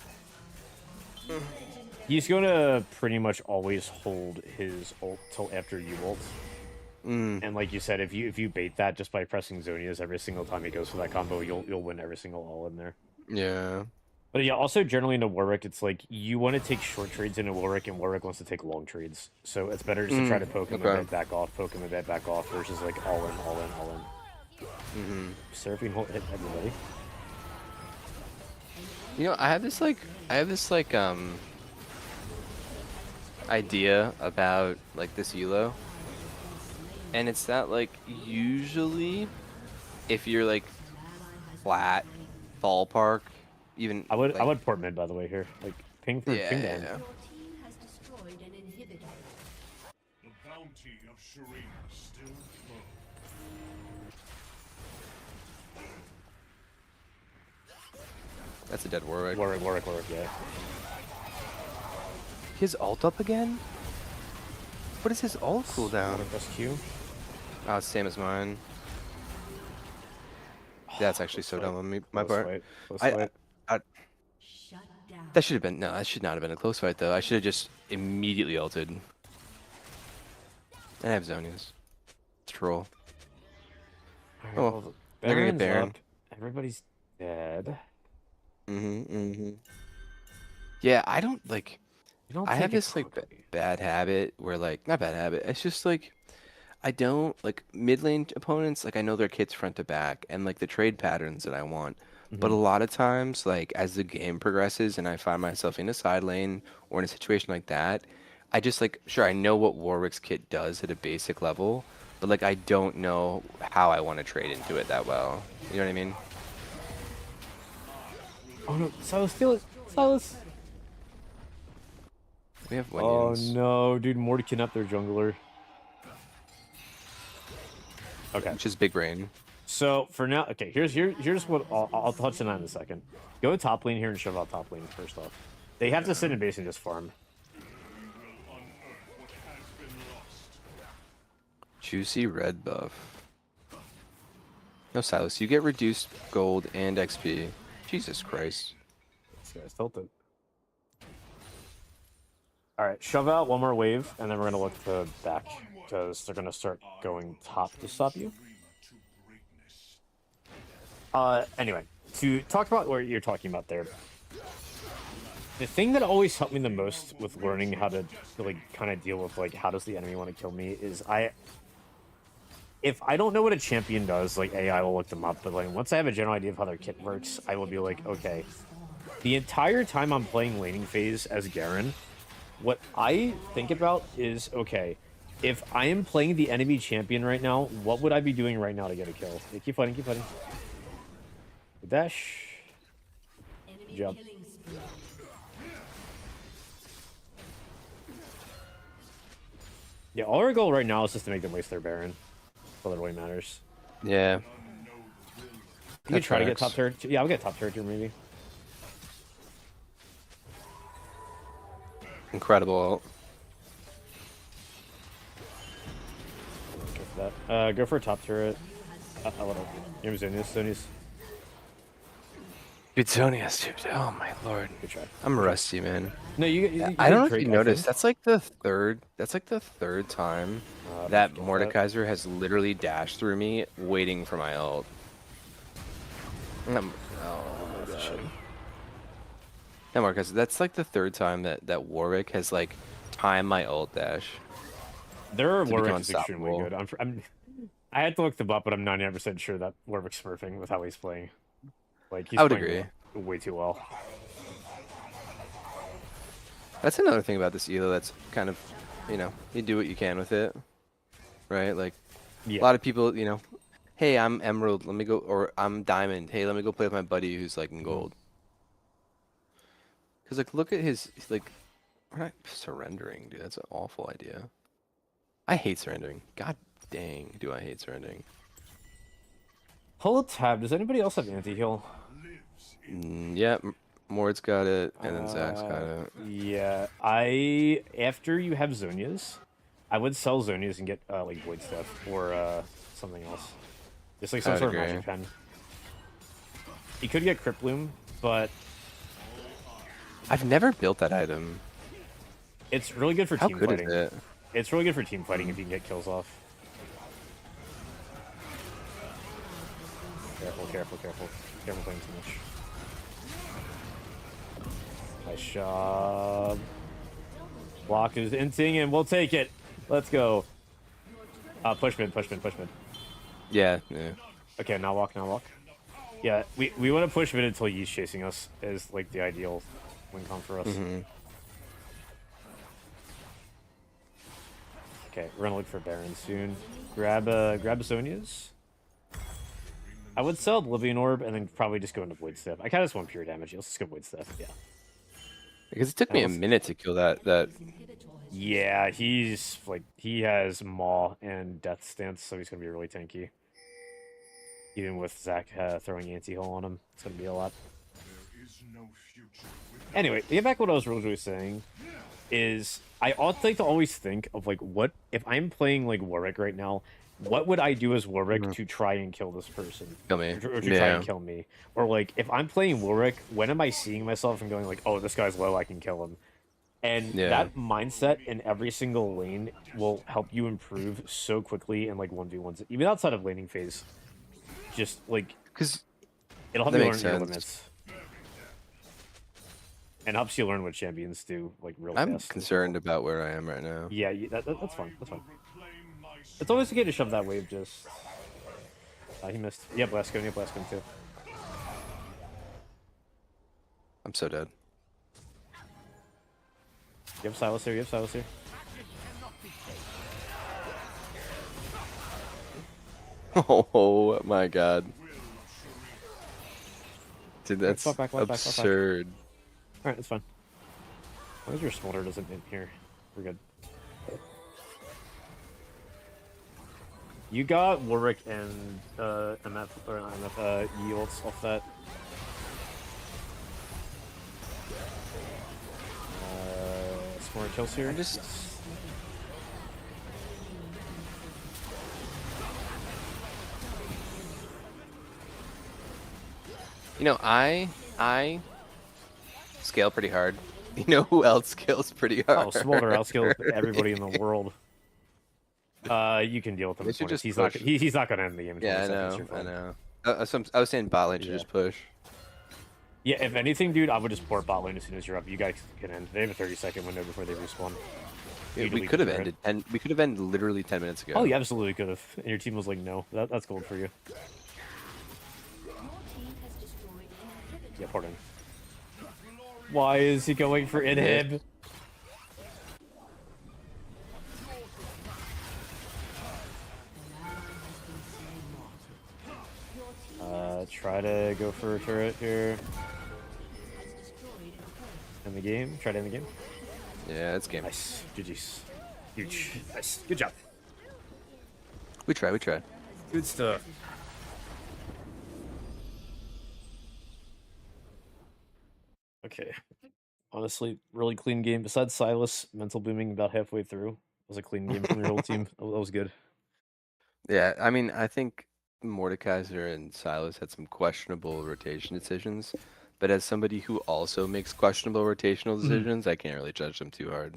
He's gonna pretty much always hold his ult till after you ult. And like you said, if you bait that just by pressing Zonia's every single time he goes for that combo, you'll win every single all in there. Yeah. But yeah, also generally into Warwick, it's like you want to take short trades into Warwick, and Warwick wants to take long trades. So it's better just to try to poke him a bit, back off, poke him a bit, back off, versus like all in, all in, all in. Surfing hit everybody. You know, I have this idea about like this elo, and it's that like usually if you're like flat ballpark, even I would port mid, by the way, here, like ping for ping down. Your team has destroyed an inhibitor. The bounty of Shireen still flows. That's a dead Warwick. Warwick, yeah. His ult up again? What is his ult cooldown? Press Q. Oh, it's same as mine. That's actually so dumb on me, my part. Shut down. That should have been that should not have been a close fight though. I should have just immediately ulted. And I have Zonia's. Troll. Right, Oh, well, they're gonna get Baron. Up. Everybody's dead. Yeah, I don't like. You don't I have take it this like quickly. bad habit where like not bad habit. It's just like I don't like mid lane opponents. Like I know their kits front to back and like the trade patterns that I want. But a lot of times, like as the game progresses and I find myself in a side lane or in a situation like that, I just like sure I know what Warwick's kit does at a basic level, but like I don't know how I want to trade into it that well. You know what I mean? Oh no, Silas, steal it! Silas! We have Oh Winions. no, dude, Morty kidnapped their jungler. Okay. Which is big brain. So for now, okay. Here's what I'll touch on that in a second. Go top lane here and shove out top lane first off. They have to sit in base and just farm. Juicy red buff. No, Silas, you get reduced gold and XP. Jesus Christ. This guy's tilted. All right, shove out one more wave, and then we're gonna look to back because they're gonna start going top to stop you. Anyway, to talk about what you're talking about there, the thing that always helped me the most with learning how to like kind of deal with like how does the enemy want to kill me is if I don't know what a champion does, like AI will look them up, but like once I have a general idea of how their kit works, I will be like, okay, the entire time I'm playing laning phase as Garen, what I think about is, okay, if I am playing the enemy champion right now, what would I be doing right now to get a kill? Yeah, keep fighting, keep fighting. Dash. Good job. Yeah, all our goal right now is just to make them waste their Baron. That's all that really matters. Yeah. You could try to get top turret. Yeah, I'll get top turret here maybe. Incredible ult. Go for that. Go for a top turret. Here's Zonius. Dude, Zonius, dude. Oh my lord. Good try. I'm rusty, man. No, you I don't know if you noticed. That's like the third. That's like the third time that Mordekaiser has literally dashed through me, waiting for my ult. Oh my god. Yeah, Marcus, that's like the third time that Warwick has like timed my ult dash. Their Warwick is extremely good. I had to look them up, but I'm 99% sure that Warwick's smurfing with how he's playing. Like he's I would playing agree. way too well. That's another thing about this elo that's kind of, you know, you do what you can with it, right? Like a lot of people, you know, hey, I'm Emerald, let me go, or I'm Diamond, hey, let me go play with my buddy who's like in gold. Because like, look at his, like, we're not surrendering, dude. That's an awful idea. I hate surrendering. God dang, do I hate surrendering. Hold tab. Does anybody else have anti-heal? Yeah, Mord's got it, and then Zach's got it. Yeah, after you have Zonias, I would sell Zonias and get like Void Step or something else. Just like some sort of magic pen. You could get Crypt Bloom, but I've never built that item. It's really good for team fighting. Is it? It's really good for team fighting if you can get kills off. Careful, careful, careful. Careful playing too much. Nice job. Block is inting and we'll take it. Let's go. Push mid, push mid, push mid. Yeah, yeah. Okay, now walk, now walk. Yeah, we want to push mid until Yee's chasing us is like the ideal win con for us. Okay, we're gonna look for Baron soon. Grab Zonias. I would sell Oblivion Orb and then probably just go into Void Step. I kind of just want pure damage. Let's just go Void Step. Yeah. Because it took me a minute to kill that. Yeah, he's like he has Maw and Death Stance, so he's gonna be really tanky. Even with Zach throwing anti-heal on him, it's gonna be a lot. Anyway, to get back to what I was really saying is I like to always think of like what if I'm playing like Warwick right now. What would I do as Warwick to try and kill this person? Kill me. Or to try and kill me? Or like, if I'm playing Warwick, when am I seeing myself and going like, oh, this guy's low, I can kill him? And that mindset in every single lane will help you improve so quickly in like 1v1s, even outside of laning phase. Just like, because it'll help you learn your limits. And helps you learn what champions do like real fast. I'm concerned about where I am right now. Yeah, that's fine. That's fine. It's always okay to shove that wave, just... he missed. Yeah, Blasco, too. I'm so dead. You have Silas here, Oh my god. Dude, that's absurd. Alright, that's fine. As long as your Smolder doesn't hit here, we're good. You got Warwick and MF or not MF E ults off that. Some more kills here. Just. You know, I scale pretty hard. You know who else scales pretty hard? Oh, Smolder outscales everybody in the world. You can deal with him. He's not gonna end the game. Yeah, I know. I was saying bot lane should just push. Yeah, if anything, dude, I would just port bot lane as soon as you're up. You guys can end. They have a 30-second window before they respawn. Yeah, we could have ended, and we could have ended literally 10 minutes ago. Oh, you absolutely could have. And your team was like, no, that's gold for you. Yeah, port in. Why is he going for inhib? Try to go for a turret here. In the game. Try to end the game. Yeah, it's game. Nice. GG's. Huge. Nice. Good job. We try. Good stuff. Okay. Honestly, really clean game. Besides Silas mental booming about halfway through, it was a clean game from your whole team. That was good. Yeah, I mean, I think Mordekaiser and Silas had some questionable rotation decisions, but as somebody who also makes questionable rotational decisions, I can't really judge them too hard.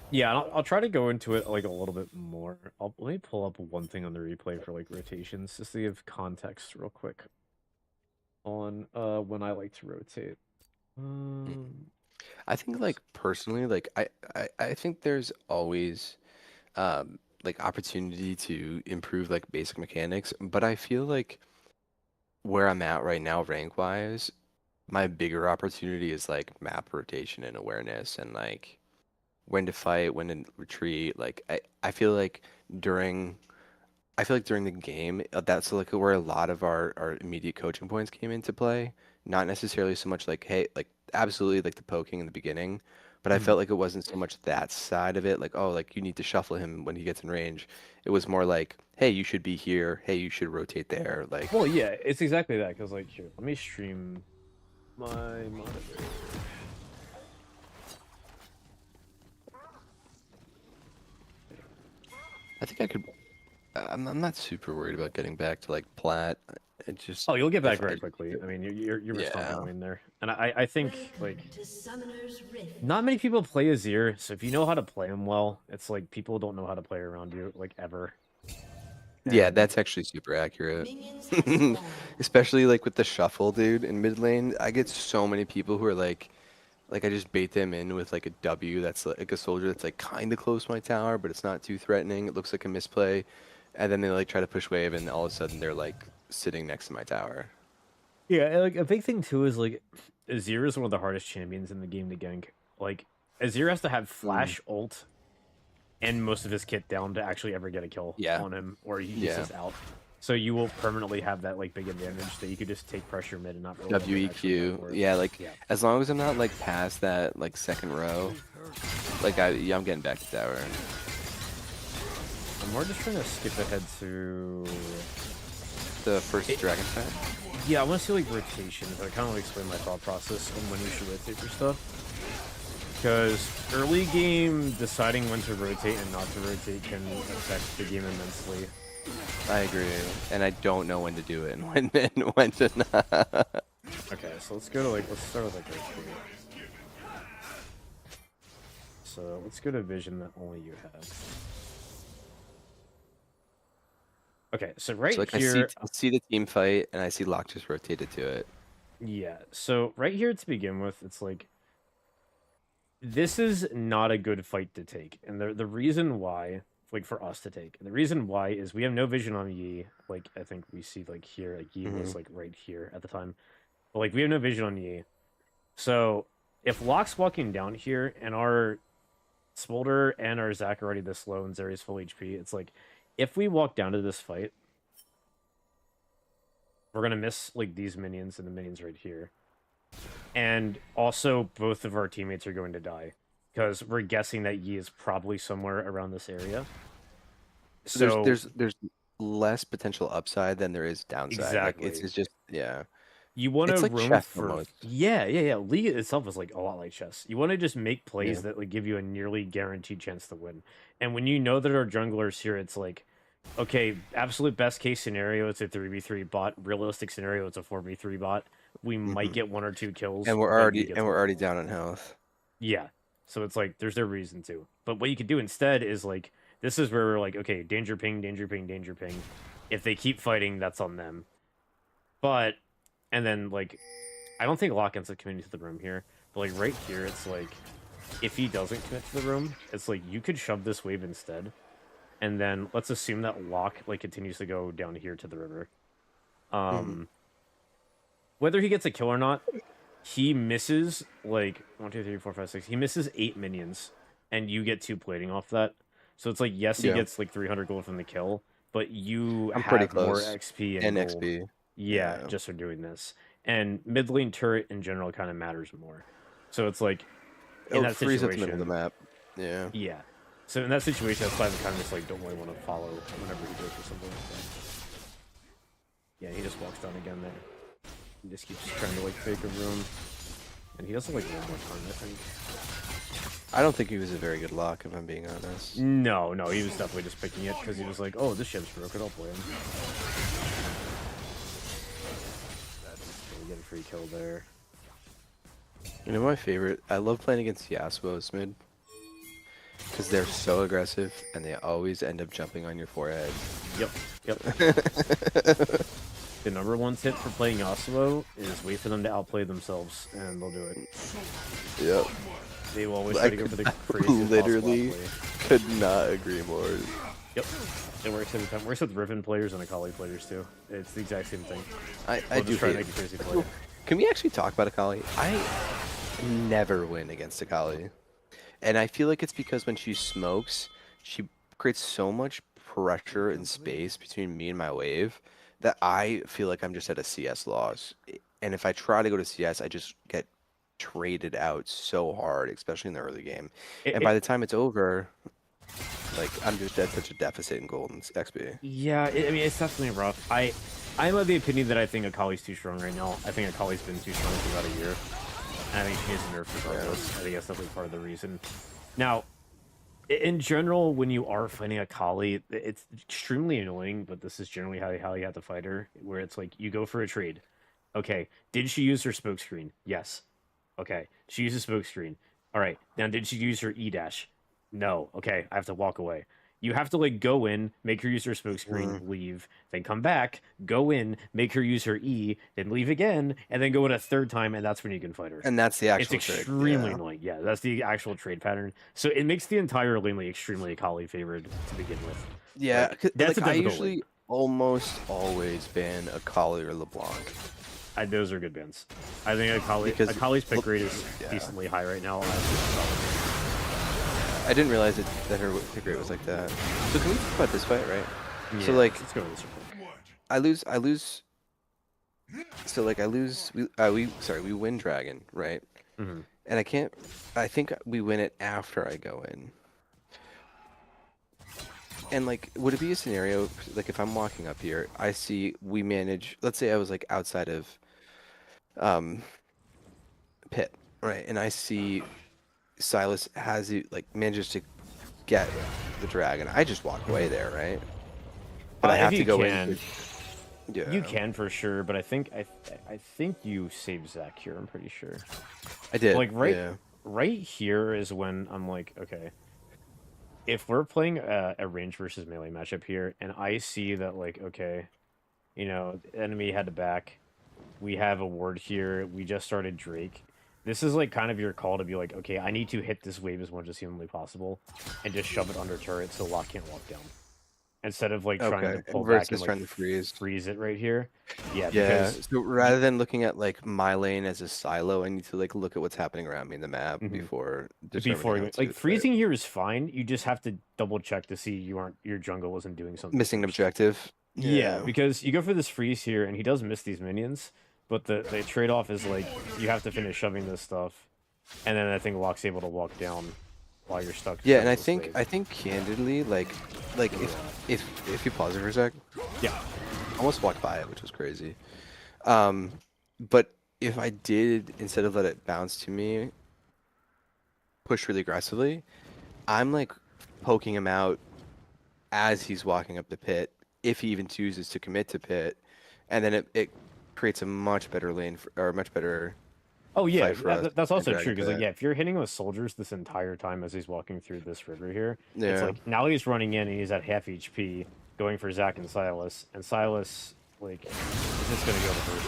Yeah, I'll try to go into it like a little bit more. Let me pull up one thing on the replay for like rotations just to give context real quick on when I like to rotate. I think like personally, like I think there's always like opportunity to improve like basic mechanics, but I feel like where I'm at right now rank wise, my bigger opportunity is like map rotation and awareness and like when to fight, when to retreat. Like I feel like during the game, that's like where a lot of our immediate coaching points came into play. Not necessarily so much like, hey, like absolutely like the poking in the beginning, but I felt like it wasn't so much that side of it, like, oh, like you need to shuffle him when he gets in range. It was more like, hey, you should be here. Hey, you should rotate there. Like, well, yeah, it's exactly that. Because like, here, let me stream my monitor. I think I could. I'm not super worried about getting back to like plat. It just. Oh, you'll get back very quickly. I mean, you're responding there, and I think like not many people play Azir, so if you know how to play him well, it's like people don't know how to play around you like ever. Yeah, that's actually super accurate. Especially like with the shuffle, dude, in mid lane. I get so many people who are like I just bait them in with like a W that's like a soldier that's like kind of close to my tower, but it's not too threatening. It looks like a misplay. And then they like try to push wave, and all of a sudden they're like sitting next to my tower. Yeah, like a big thing too is like Azir is one of the hardest champions in the game to gank. Like Azir has to have flash ult and most of his kit down to actually ever get a kill on him, or he's just out. So you will permanently have that like big advantage that you could just take pressure mid and not really WEQ. Yeah, like as long as I'm not like past that like second row, like I'm getting back to tower. And we're just trying to skip ahead to the first dragon fight. Yeah, I want to see like rotations. I kind of explain my thought process on when you should rotate for stuff. Because early game, deciding when to rotate and not to rotate can affect the game immensely. I agree, and I don't know when to do it and when to not. Okay, so let's go to like let's start with like rotating. So let's go to vision that only you have. Okay, so right like here... I see the team fight, and I see Locke just rotated to it. Yeah, so right here to begin with, it's like... This is not a good fight to take. And the reason why, like for us to take, the reason why is we have no vision on Yi. Like, I think we see like here, like Yi was like right here at the time. But like, we have no vision on Yi. So, if Locke's walking down here, and our Smolder and our Zac are already this low, and Zeri's full HP, it's like... If we walk down to this fight, we're going to miss, like, these minions and the minions right here. And also, both of our teammates are going to die. Because we're guessing that Yi is probably somewhere around this area. So there's less potential upside than there is downside. Like exactly. it's just yeah. You want It's to like roam chess for almost. yeah. League itself is like a lot like chess. You want to just make plays Yeah. that like give you a nearly guaranteed chance to win. And when you know that our junglers here, it's like, okay, absolute best case scenario, it's a 3v3 bot. Realistic scenario, it's a 4v3 bot. We might get 1 or 2 kills, And we're but we get already down in health. yeah. So it's like there's no reason to. But what you could do instead is like this is where we're like, okay, danger ping, danger ping, danger ping. If they keep fighting, that's on them. But and then like I don't think Locke ends up committing to the room here. But like right here, it's like if he doesn't commit to the room, it's like you could shove this wave instead. And then let's assume that Locke like continues to go down here to the river. Whether he gets a kill or not, he misses like 1, 2, 3, 4, 5, 6. He misses 8 minions, and you get 2 plating off that. So it's like yes, he gets like 300 gold from the kill, but you I'm have pretty more close. XP And and gold. XP. Yeah, just for doing this. And mid lane turret in general kind of matters more. So it's like in that frees up the situation, middle of the map. Yeah. yeah. So in that situation, that's why I kind of just like don't really want to follow whenever he goes for something like that. Yeah, he just walks down again there. He just keeps trying to like fake a room. And he doesn't like one more time, I think. I don't think he was a very good lock, if I'm being honest. No, he was definitely just picking it because he was like, oh, this ship's broken, I'll play him. Get a free kill there. You know my favorite? I love playing against Yasuo's mid. Because they're so aggressive, and they always end up jumping on your forehead. Yep. The number 1 tip for playing Yasuo is wait for them to outplay themselves, and they'll do it. Yep. They will always try to go for the craziest literally could not agree more. Yep. It works every time. It works with Riven players and Akali players too. It's the exact same thing. I do try to hate make a crazy play. Can we actually talk about Akali? I never win against Akali. And I feel like it's because when she smokes, she creates so much pressure and space between me and my wave that I feel like I'm just at a CS loss. And if I try to go to CS, I just get traded out so hard, especially in the early game. And by the time it's over, like I'm just at such a deficit in gold and XP. Yeah, I mean it's definitely rough. I'm of the opinion that I think Akali's too strong right now. I think Akali's been too strong for about a year. And I think she needs a nerf regardless. I think that's definitely part of the reason. Now, in general, when you are fighting Akali, it's extremely annoying, but this is generally how you have to fight her, where it's like you go for a trade. Okay, did she use her smoke screen? Yes. Okay, she uses smoke screen. All right, now did she use her E-dash? No. Okay, I have to walk away. You have to like go in, make her use her smoke screen, leave, then come back, go in, make her use her E, then leave again, and then go in a 3rd time, and that's when you can fight her. And that's the actual trade. It's extremely annoying. Yeah, that's the actual trade pattern. So it makes the entire lane like extremely Akali favored to begin with. Yeah, like, that's like, a I usually lane. almost always ban Akali or LeBlanc. Those are good bans. I think Akali's pick rate is decently high right now. I didn't realize that her pick rate was like that. So can we talk about this fight, right? Yeah, so like, let's go with this real quick. I lose. So like I lose. We win Dragon, right? Mm-hmm. And I can't. I think we win it after I go in. And like, would it be a scenario like if I'm walking up here, I see we manage. Let's say I was like outside of, pit, right? And I see Silas manages to get the dragon. I just walk away there, right? But I have to go in. Yeah. You can for sure, but I think you saved Zach here. I'm pretty sure. I did. Like right here is when I'm like, okay, if we're playing a range versus melee matchup here, and I see that like, okay, you know, enemy had to back, we have a ward here, we just started Drake. This is like kind of your call to be like, okay, I need to hit this wave as much as humanly possible, and just shove it under turret so Locke can't walk down. Instead of like trying to pull back and like trying to freeze it right here. Yeah. Because so rather than looking at like my lane as a silo, I need to like look at what's happening around me in the map before like freezing here is fine. You just have to double check to see your jungle wasn't doing something. Missing an objective. Yeah, because you go for this freeze here, and he does miss these minions, but the trade-off is like you have to finish shoving this stuff, and then I think Locke's able to walk down while you're stuck. Yeah, and I think candidly, like if you pause it for a sec, yeah, I almost walked by it, which was crazy. But if I did, instead of let it bounce to me, push really aggressively, I'm like poking him out as he's walking up the pit, if he even chooses to commit to pit, and then it creates a much better lane or a much better. Oh yeah, that's also true because like yeah, if you're hitting with soldiers this entire time as he's walking through this river here, it's like now he's running in and he's at half HP, going for Zac and Silas like is just gonna go the first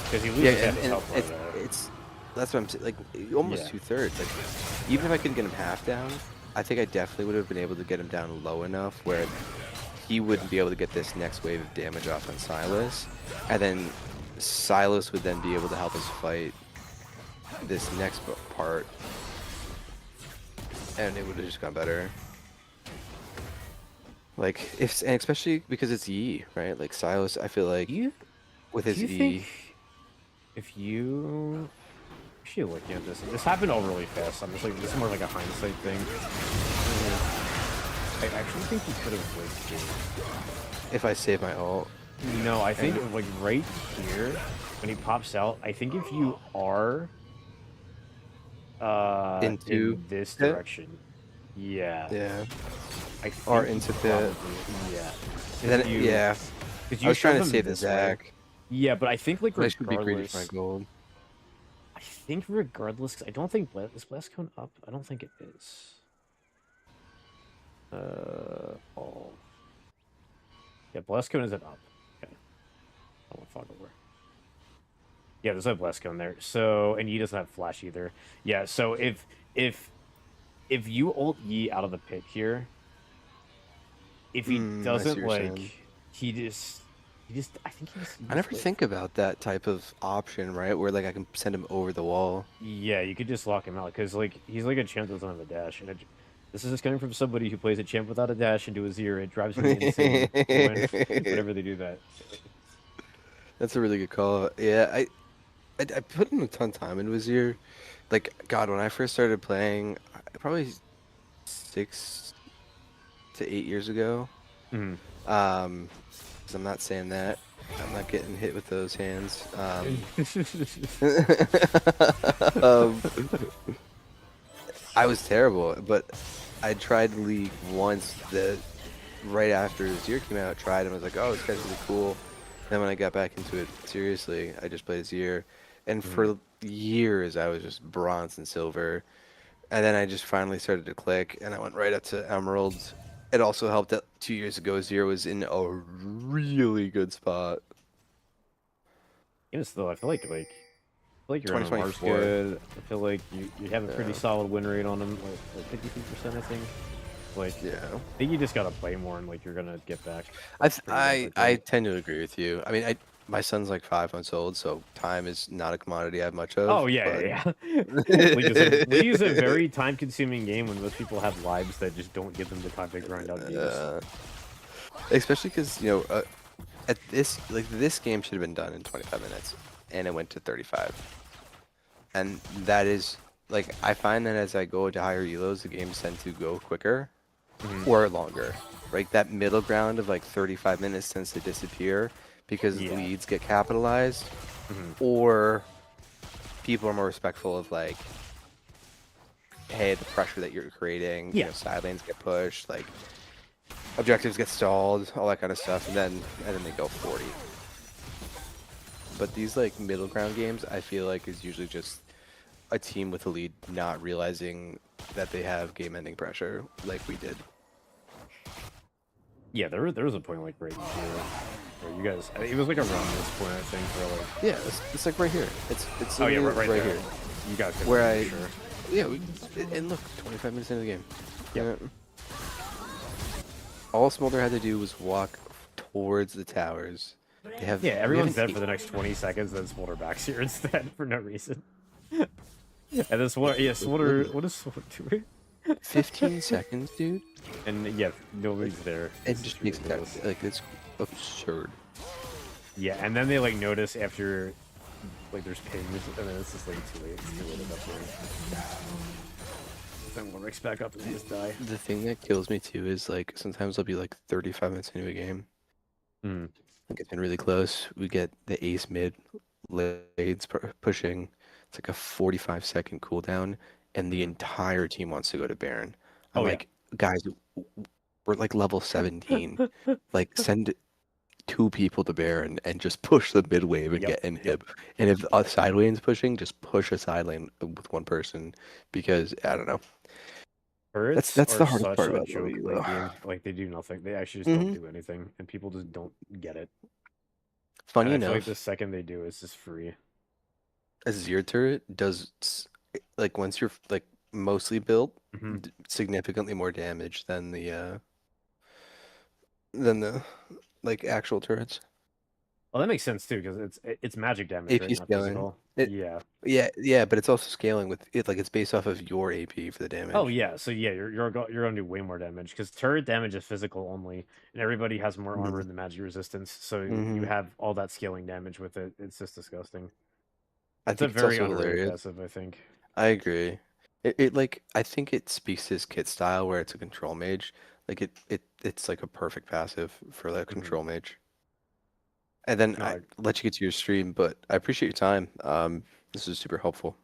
because he loses half his health. That's what I'm saying. Like almost 2/3. Like even if I couldn't get him half down, I think I definitely would have been able to get him down low enough where he wouldn't be able to get this next wave of damage off on Silas, and then Silas would then be able to help us fight this next part, and it would have just gone better. Like and especially because it's E, right? Like Silas, I feel like with his E. If you actually looking at this happened all really fast. I'm just like this is more like a hindsight thing. I actually think you could have waited game. If I save my ult. No, I think like right here when he pops out, I think if you are in this direction, yeah, or into pit, then I was trying to save the Zac. Yeah, but I think like I should be greedy for my gold. I think regardless, because I don't think is Blast Cone up. I don't think it is. Yeah, Blast Cone isn't up. Okay. I want to fog over. Yeah, there's no Blast Cone there. So, and Yi doesn't have Flash either. Yeah, so if you ult Yi out of the pit here, if he doesn't he just I think I never think about that type of option, right? Where like I can send him over the wall. Yeah, you could just lock him out because like he's like a champ that doesn't have a dash, and this is just coming from somebody who plays a champ without a dash into a zero. It drives me insane whenever they do that. That's a really good call. Yeah, I put in a ton of time in Wazir. Like God, when I first started playing, probably 6 to 8 years ago. Because I'm not saying that. I'm not getting hit with those hands. I was terrible, but I tried League once right after Azir came out, tried and was like, oh, this guy's really cool. Then when I got back into it seriously, I just played Azir. And for years, I was just bronze and silver. And then I just finally started to click, and I went right up to Emerald. It also helped that 2 years ago, Azir was in a really good spot. Even still, I feel like your MMR's good. I feel like you have a pretty solid win rate on him, like 53%, I think. Like, I think you just gotta play more, and like you're gonna get back. I tend to agree with you. I mean, my son's like 5 months old, so time is not a commodity I have much of. Oh yeah. League is a very time-consuming game when most people have lives that just don't give them the time to grind out games. Especially because at this game should have been done in 25 minutes, and it went to 35. And that is like I find that as I go to higher elos, the games tend to go quicker or longer. Right, that middle ground of like 35 minutes tends to disappear because leads get capitalized, or people are more respectful of like, hey, the pressure that you're creating, you know, side lanes get pushed, like objectives get stalled, all that kind of stuff, and then they go 40. But these like middle ground games, I feel like is usually just a team with a lead not realizing that they have game-ending pressure, like we did. Yeah, there was a point like right here where you guys, it was like around this point, I think, where like it's like right here. It's right here. You guys can where and look, 25 minutes into the game. Yeah. All Smolder had to do was walk towards the towers. Everyone's dead for the next 20 seconds, then Smolder backs here instead for no reason. And then Smolder, what is Smolder doing? 15 seconds, dude. And nobody's there. It just makes it like it's absurd. Yeah, and then they like notice after like there's pings, and then it's just like too late. It's too late at that point. Then Warwick's back up and just die. The thing that kills me too is like sometimes I'll be like 35 minutes into a game. Mm. Like it's been really close. We get the ace mid blades pushing. It's like a 45-second cooldown, and the entire team wants to go to Baron. I'm like, guys, we're like level 17. Like send 2 people to Baron and just push the mid wave and get inhib. And if a side lane's pushing, just push a side lane with 1 person because I don't know. Turrets That's are the hardest such part a about joke WoW, late though. game. Like they do nothing. They actually just don't do anything, and people just don't get it. Funny and I feel like enough, the second they do, it's just free. a Zir turret does like once you're like mostly built, significantly more damage than the like actual turrets. Well, that makes sense too because it's magic damage, AP right? Not scaling. physical. Yeah, yeah, but it's also scaling with it. Like it's based off of your AP for the damage. Oh yeah, so yeah, you're gonna do way more damage because turret damage is physical only, and everybody has more armor than magic resistance. So you have all that scaling damage with it. It's just disgusting. I It's a think it's very also underrated hilarious. passive, I think. I agree. It like I think it speaks to his kit style where it's a control mage. Like it's like a perfect passive for that control mage. And then I let you get to your stream, but I appreciate your time. This is super helpful.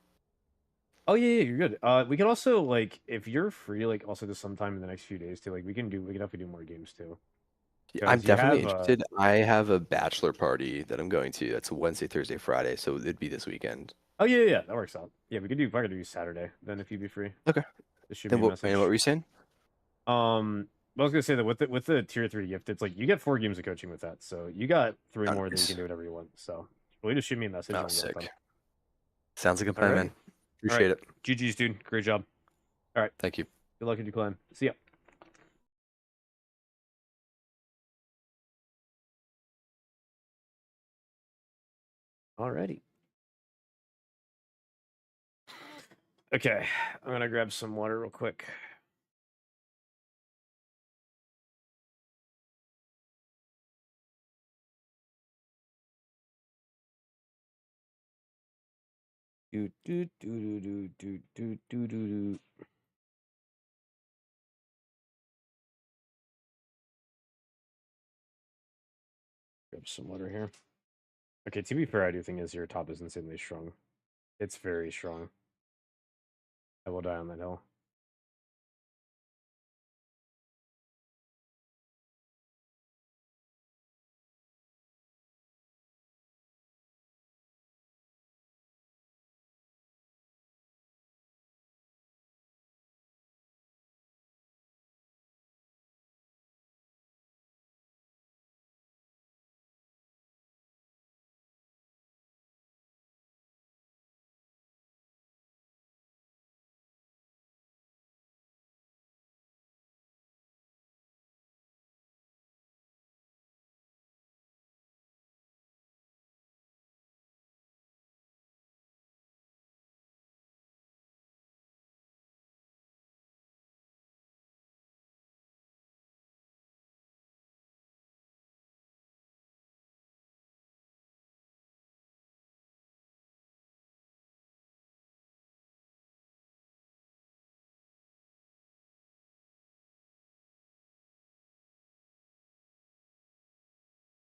Oh yeah, you're good. We can also like if you're free, like also just sometime in the next few days too. Like we can definitely do more games too. I'm Because you definitely have interested. I have a bachelor party that I'm going to. That's a Wednesday, Thursday, Friday, so it'd be this weekend. Oh yeah, that works out. Yeah, we could do. If I could do Saturday, then if you'd be free, Okay. just shoot Then me a what? And what message. were you saying? I was gonna say that with the tier 3 gift, it's like you get 4 games of coaching with that, so you got 3 Oh, more that you nice. can do whatever you want. So really, just shoot me a message Oh, and we'll get it done. sick. Sounds like a plan, man. All right. Appreciate it. GG's, dude. Great job. All right. Thank you. Good luck in your climb. See ya. Alrighty. Okay, I'm gonna grab some water real quick. Do do do do do do do do do. Grab some water here. Okay, to be fair, I do think your top is insanely strong. It's very strong. I will die on that hill.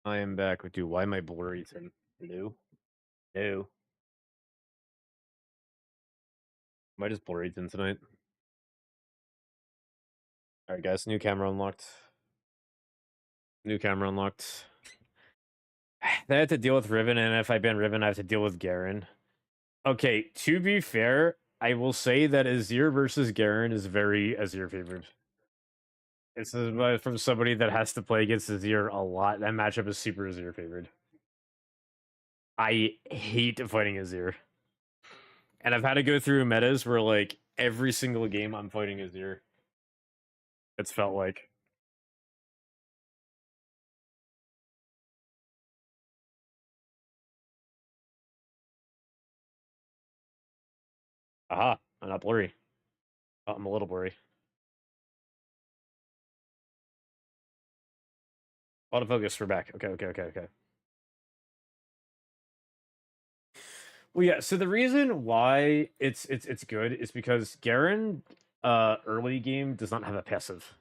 I am back with you. Why am I blurry to blue? No. Am I just blurry tonight? Alright, guys. New camera unlocked. New camera unlocked. I had to deal with Riven, and if I ban Riven, I have to deal with Garen. Okay, to be fair, I will say that Azir versus Garen is very Azir favored. It's from somebody that has to play against Azir a lot. That matchup is super Azir favored. I hate fighting Azir. And I've had to go through metas where, like, every single game I'm fighting Azir. It's felt like. Aha, I'm not blurry. Oh, I'm a little blurry. Autofocus, we're back. Okay. Well, yeah. So the reason why it's good is because Garen early game does not have a passive.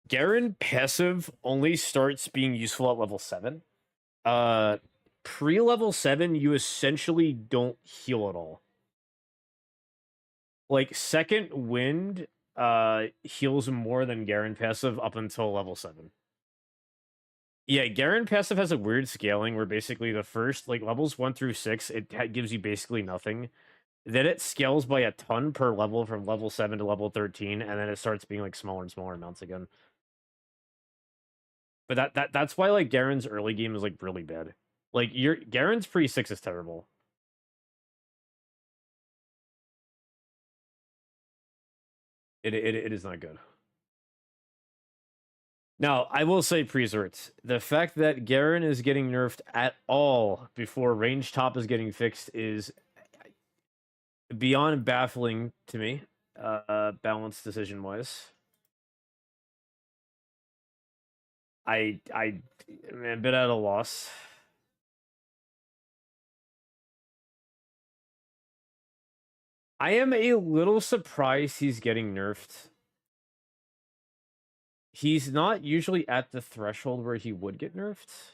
Garen passive only starts being useful at level 7. Pre-level 7, you essentially don't heal at all. Like, second wind heals more than Garen passive up until level 7. Yeah, Garen passive has a weird scaling where basically the first, like, levels 1 through 6, it gives you basically nothing. Then it scales by a ton per level from level 7 to level 13, and then it starts being, like, smaller and smaller amounts again. But that's why, like, Garen's early game is, like, really bad. Like, Garen's pre-6 is terrible. It is not good. Now, I will say pre-Zert. The fact that Garen is getting nerfed at all before range top is getting fixed is beyond baffling to me, balanced decision-wise. I'm a bit at a loss. I am a little surprised he's getting nerfed. He's not usually at the threshold where he would get nerfed.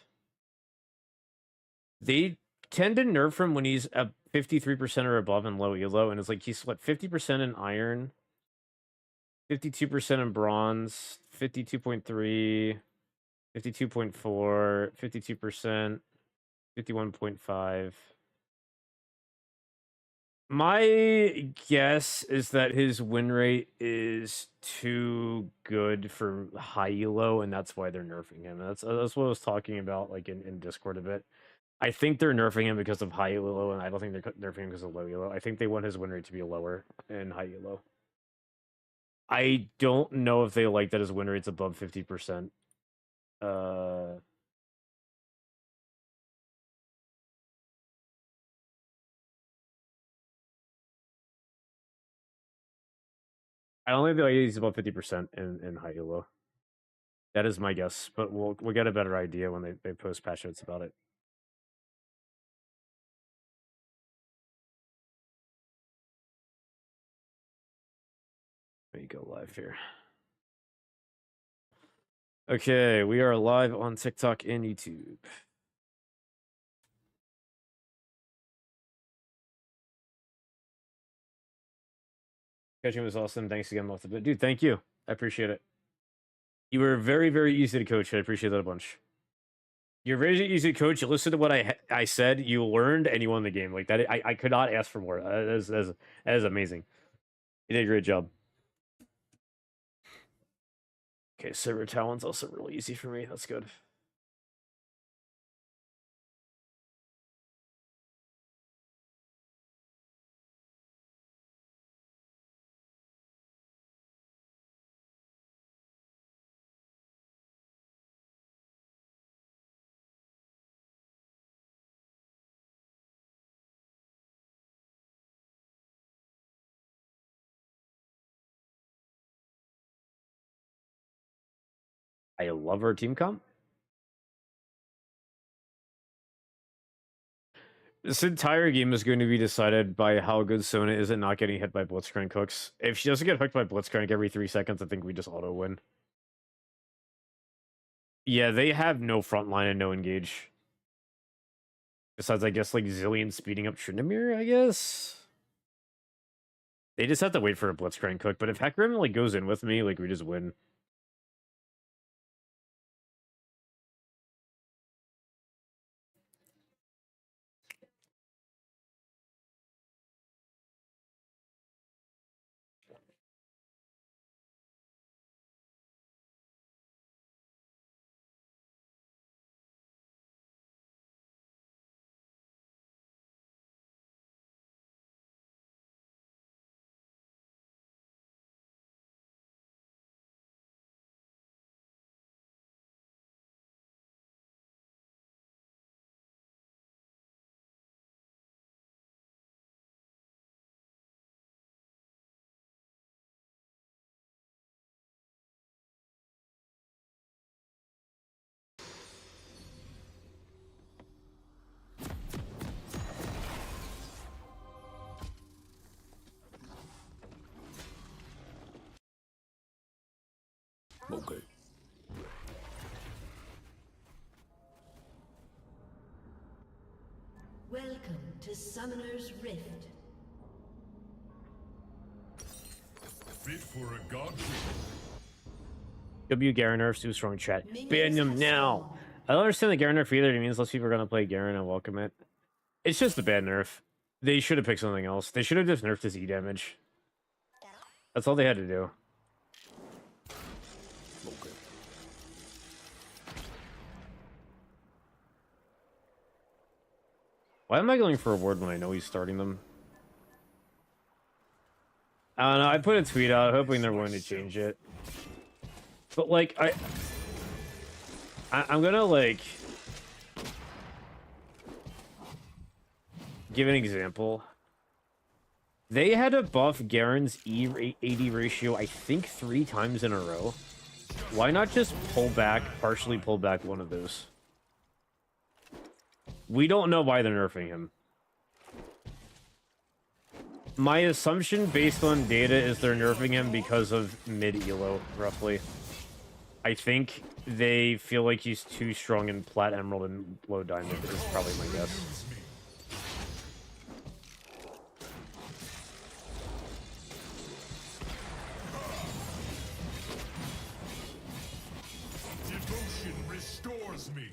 They tend to nerf him when he's at 53% or above in low elo, and it's like he's what, 50% in iron, 52% in bronze, 52.3, 52.4, 52%, 51.5. My guess is that his win rate is too good for high elo, and that's why they're nerfing him. That's what I was talking about, like in Discord a bit. I think they're nerfing him because of high elo, and I don't think they're nerfing him because of low elo. I think they want his win rate to be lower in high elo. I don't know if they like that his win rate's above 50%. I don't think they like he's above 50% in high elo. That is my guess, but we'll get a better idea when they post patch notes about it. Let me go live here. Okay, we are live on TikTok and YouTube. Coaching was awesome. Thanks again, dude. Thank you. I appreciate it. You were very, very easy to coach. I appreciate that a bunch. You're very easy to coach. You listened to what I said. You learned, and you won the game. Like that, I could not ask for more. That is amazing. You did a great job. Okay, server talent's also really easy for me. That's good. I love our team comp. This entire game is going to be decided by how good Sona is at not getting hit by Blitzcrank hooks. If she doesn't get hooked by Blitzcrank every 3 seconds, I think we just auto win. Yeah, they have no front line and no engage. Besides, I guess, like, Zillion speeding up Tryndamere, I guess? They just have to wait for a Blitzcrank hook, but if Hecarim, like, goes in with me, like, we just win. Okay. Welcome to Summoner's Rift. Fit for a god. W Garen nerfs too strong chat. Ban them now. I don't understand the Garen nerf either. It means less people are gonna play Garen and welcome it. It's just a bad nerf. They should have picked something else. They should have just nerfed his E damage. That's all they had to do. Okay. Why am I going for a ward when I know he's starting them? I don't know. I put a tweet out hoping they're going to change it. But like I'm gonna like give an example. They had to buff Garen's E-AD ratio, I think 3 times in a row. Why not just partially pull back one of those? We don't know why they're nerfing him. My assumption based on data is they're nerfing him because of mid-elo, roughly. I think they feel like he's too strong in Plat, Emerald, and Low Diamond is probably my guess. Devotion restores me.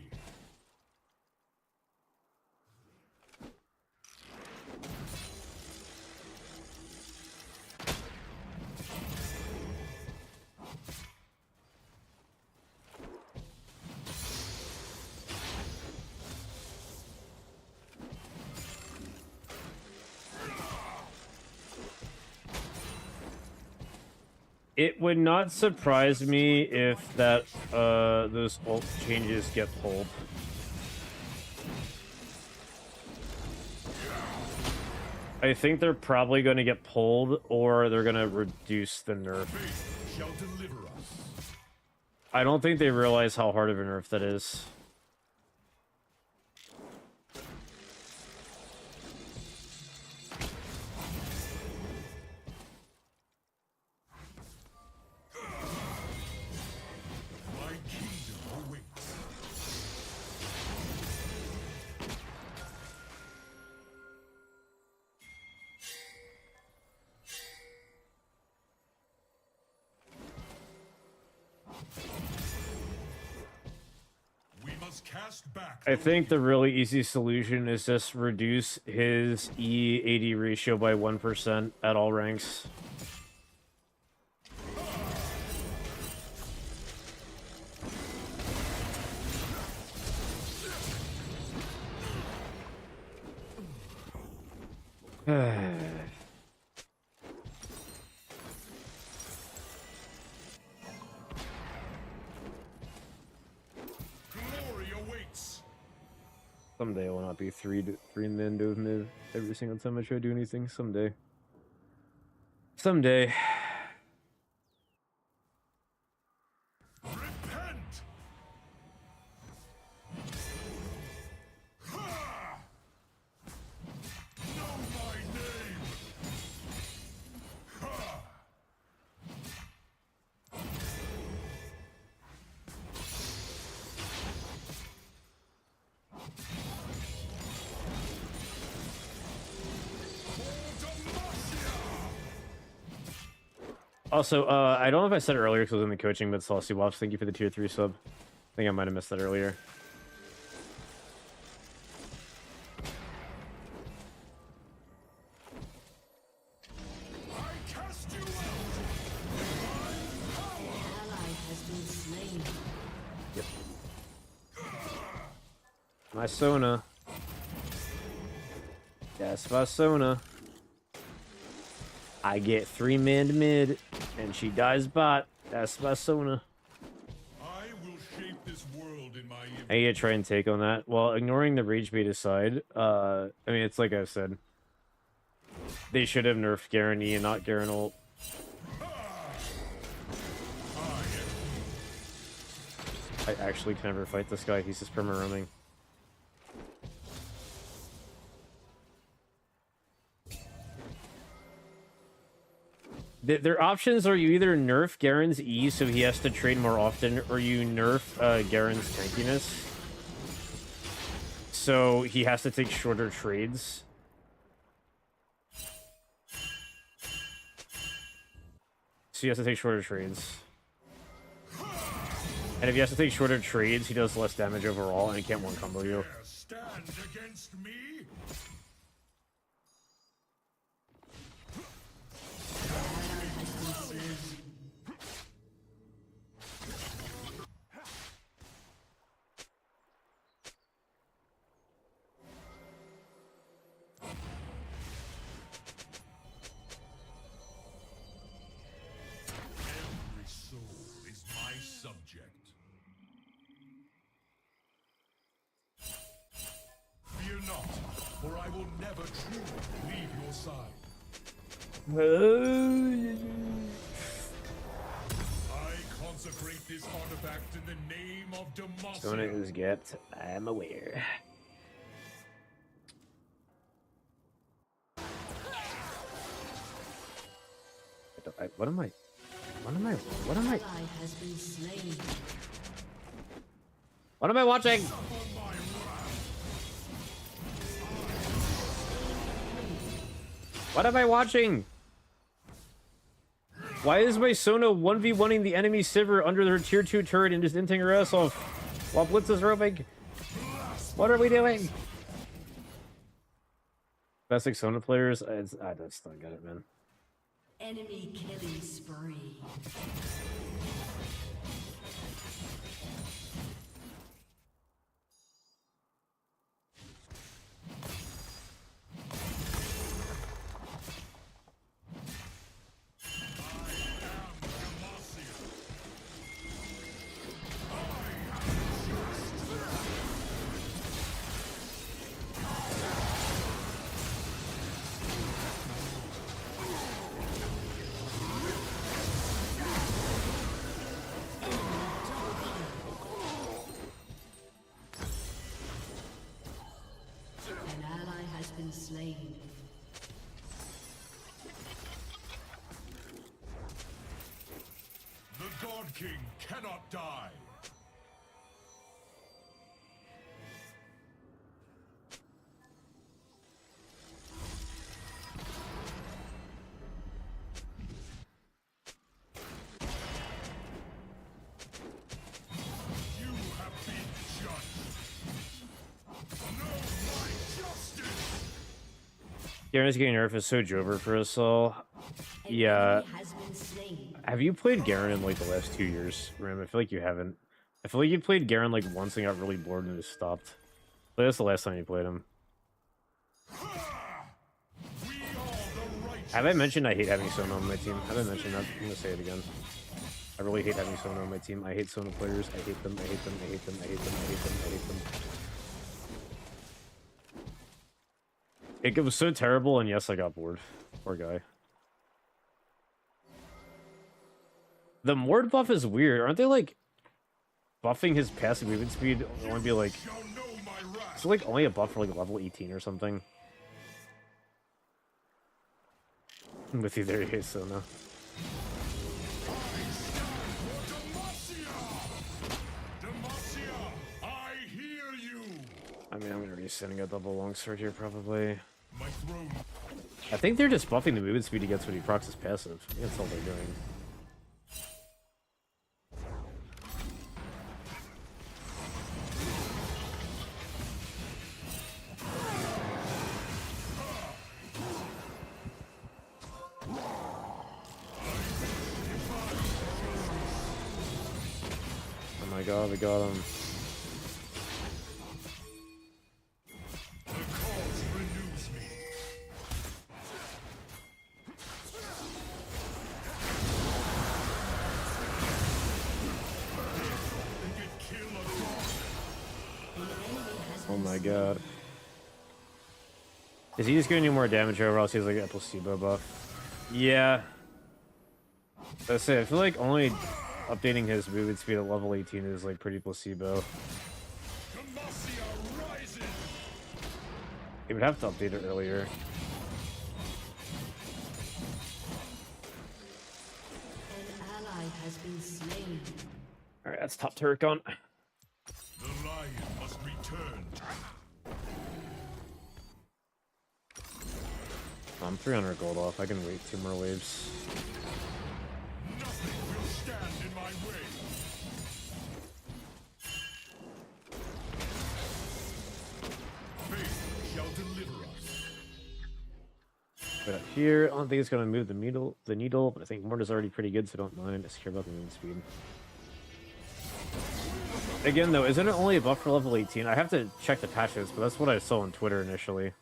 It would not surprise me if those ult changes get pulled. I think they're probably going to get pulled, or they're going to reduce the nerf. Shall deliver us. I don't think they realize how hard of a nerf that is. I think the really easy solution is just reduce his E-AD ratio by 1% at all ranks. Someday I will not be three men to mid every single time I try to do anything. Someday. Someday. Repent! Know my name! Also, I don't know if I said it earlier because I was in the coaching, but Saucy Wops, thank you for the tier 3 sub. I think I might have missed that earlier. I cast you out! An ally has been slain. Yep. My Sona. That's my Sona. I get 3 man to mid, and she dies bot. That's my Sona. I will shape this world in my image. I need to try and take on that. Well, ignoring the rage bait aside, I mean, it's like I said. They should have nerfed Garen E and not Garen ult. I actually can never fight this guy. He's just perma roaming. Their options are you either nerf Garen's E so he has to trade more often, or you nerf Garen's tankiness so he has to take shorter trades. So he has to take shorter trades. And if he has to take shorter trades, he does less damage overall, and he can't one-combo you. Stand against me? I consecrate this artifact in the name of Demacia. Sona is gapped. I'm aware. What am I? What am I watching? What am I watching? Why is my Sona 1v1ing the enemy Sivir under their tier 2 turret and just inting her ass off while Blitz is roping? What are we doing? Classic Sona players? I just don't get it, man. Enemy killing spree. Slain. The God King cannot die. Garen's getting nerfed is so Jover for us all. Yeah. Have you played Garen in like the last 2 years, Rim? I feel like you haven't. I feel like you played Garen like once and got really bored and just stopped. But that's the last time you played him. Have I mentioned I hate having Sona on my team? Have I mentioned that? I'm gonna say it again. I really hate having Sona on my team. I hate Sona players. I hate them. I hate them. I hate them. I hate them. I hate them. I hate them. It was so terrible, and yes, I got bored. Poor guy. The Mord buff is weird. Aren't they, like, buffing his passive movement speed? Only be, like... It's, like, only a buff for, like, level 18 or something. I'm with you there, you so no. I mean, I'm gonna be sending a double longsword here, probably. I think they're just buffing the movement speed he gets when he procs his passive. I think that's all they're doing. Oh my god, we got him. Oh my god. Is he just giving you more damage overall? He has like a placebo buff. Yeah. That's it. I feel like only updating his movement speed at level 18 is like pretty placebo. He would have to update it earlier. has been slain. Alright, that's top turret gone. The lion must return. I'm 300 gold off. I can wait 2 more waves. Nothing will stand in my way. Faith shall deliver us. But up here, I don't think it's going to move the needle, but I think Mortar's already pretty good, so I don't mind. I just care about the movement speed. Again, though, isn't it only a buff for level 18? I have to check the patches, but that's what I saw on Twitter initially.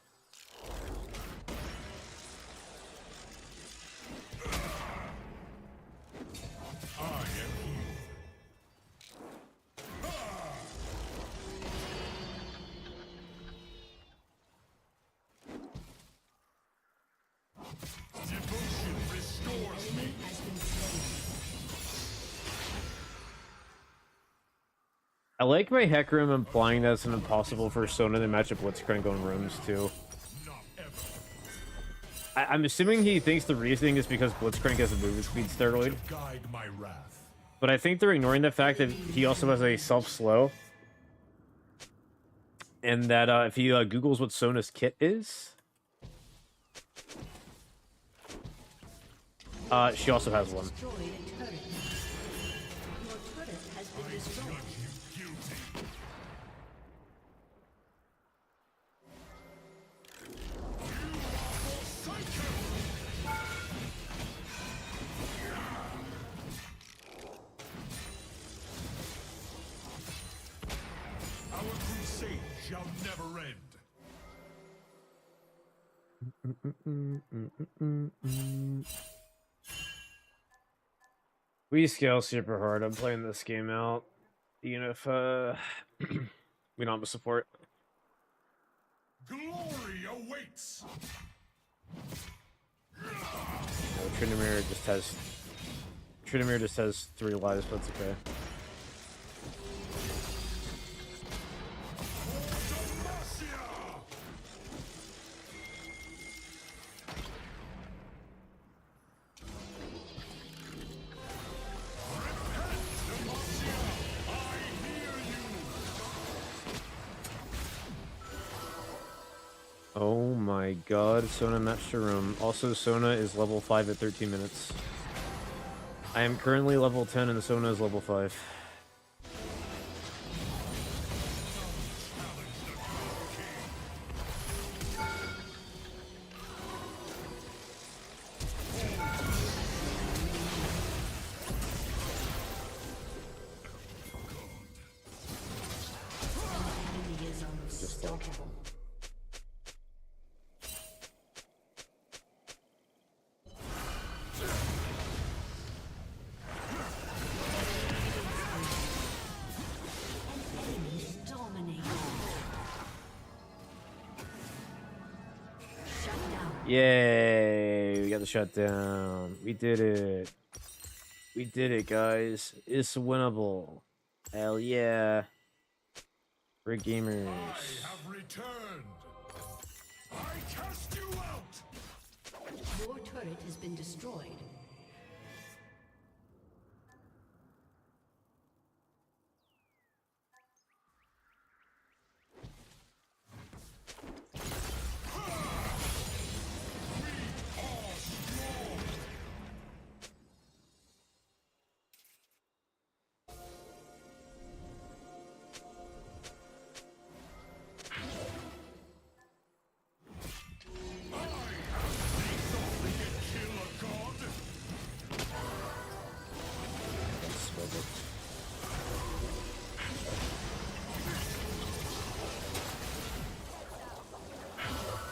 I like my Heck Room implying that it's an impossible for Sona to match up Blitzcrank on rooms, too. I'm assuming he thinks the reasoning is because Blitzcrank has a movement speed steroid. But I think they're ignoring the fact that he also has a self-slow. And that if he Googles what Sona's kit is... she also has one. Shall never end. We scale super hard. I'm playing this game out, even if we don't have a support. Glory awaits. Triton just has 3 lives, but it's okay. Oh my god, Sona matched a room. Also, Sona is level 5 at 13 minutes. I am currently level 10 and Sona is level 5. Yay, we got the shutdown. We did it. We did it, guys. It's winnable. Hell yeah. We're gamers. I have returned. I cast you out. Your turret has been destroyed.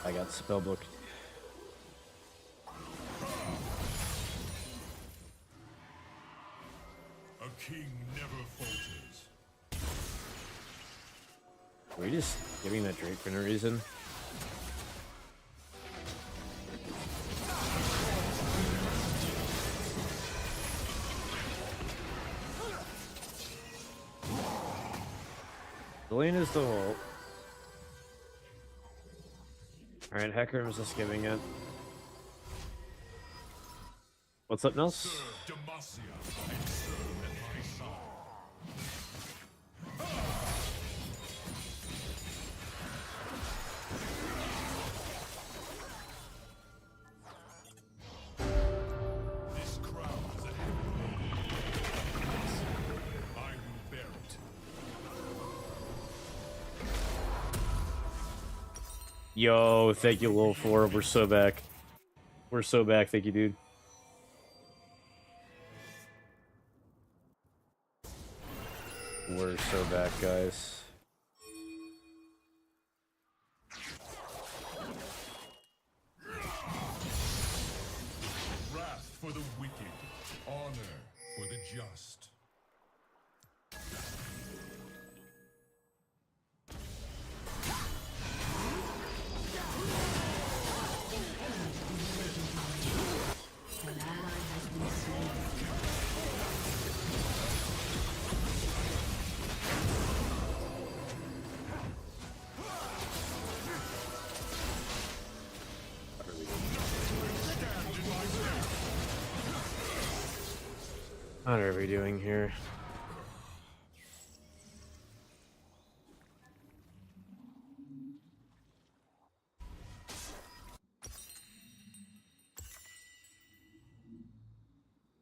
I got spellbook. A king never falters. Are we just giving that Drake for no reason? The lane is the ult. Alright, Hecarim is just giving it. What's up, Nels? Yo, thank you, Lil 4. We're so back. We're so back. Thank you, dude. We're so back, guys. Wrath for the wicked, honor for the just. What are we doing here?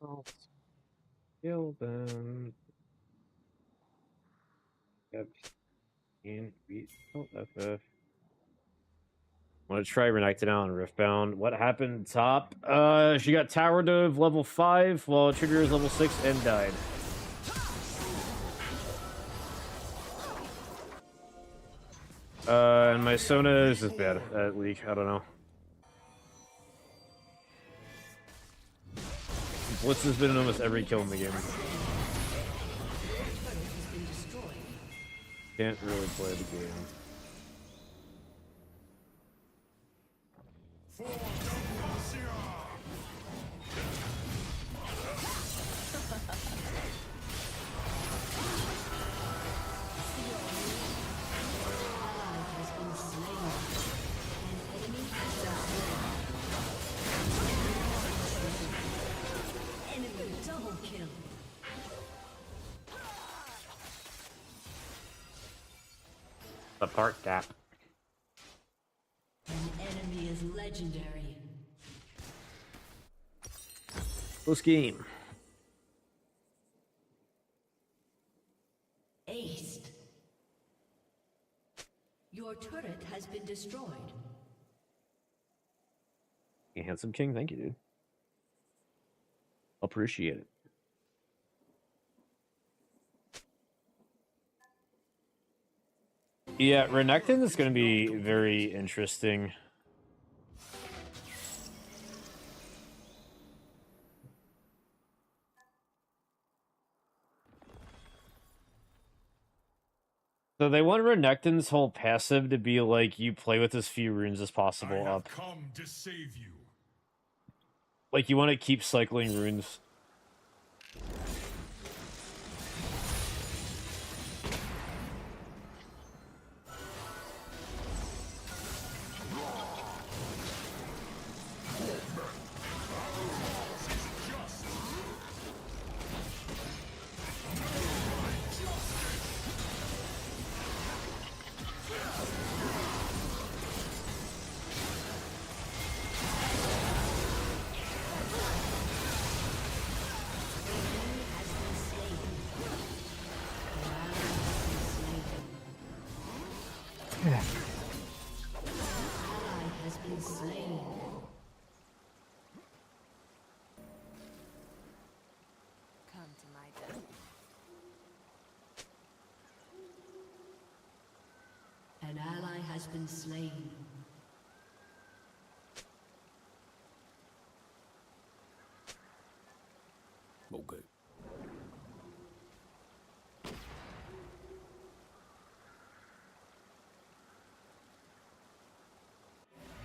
I'll kill them. Yep. And beat. Oh, FF. Want to try Renekton out on Riftbound. What happened top? She got towered to level 5 while Trigger is level 6 and died. And my Sona is just bad at League. I don't know. Blitz has been in almost every kill in the game. Can't really play the game. The park gap. An enemy is legendary. Close game. Aced. Your turret has been destroyed. Hey, handsome king, thank you, dude. Appreciate it. Yeah, Renekton is going to be very interesting. So they want Renekton's whole passive to be like you play with as few runes as possible up. Come to save you. Like you want to keep cycling runes. An ally has been slain. Okay.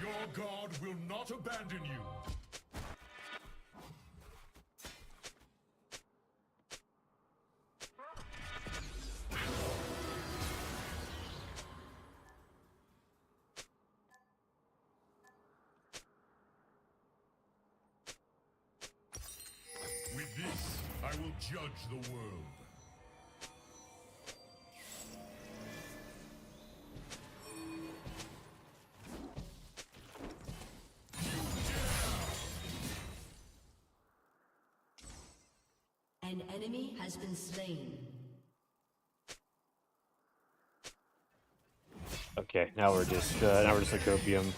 Your God will not abandon you. judge the world. An enemy has been slain. Okay, now we're just like opium.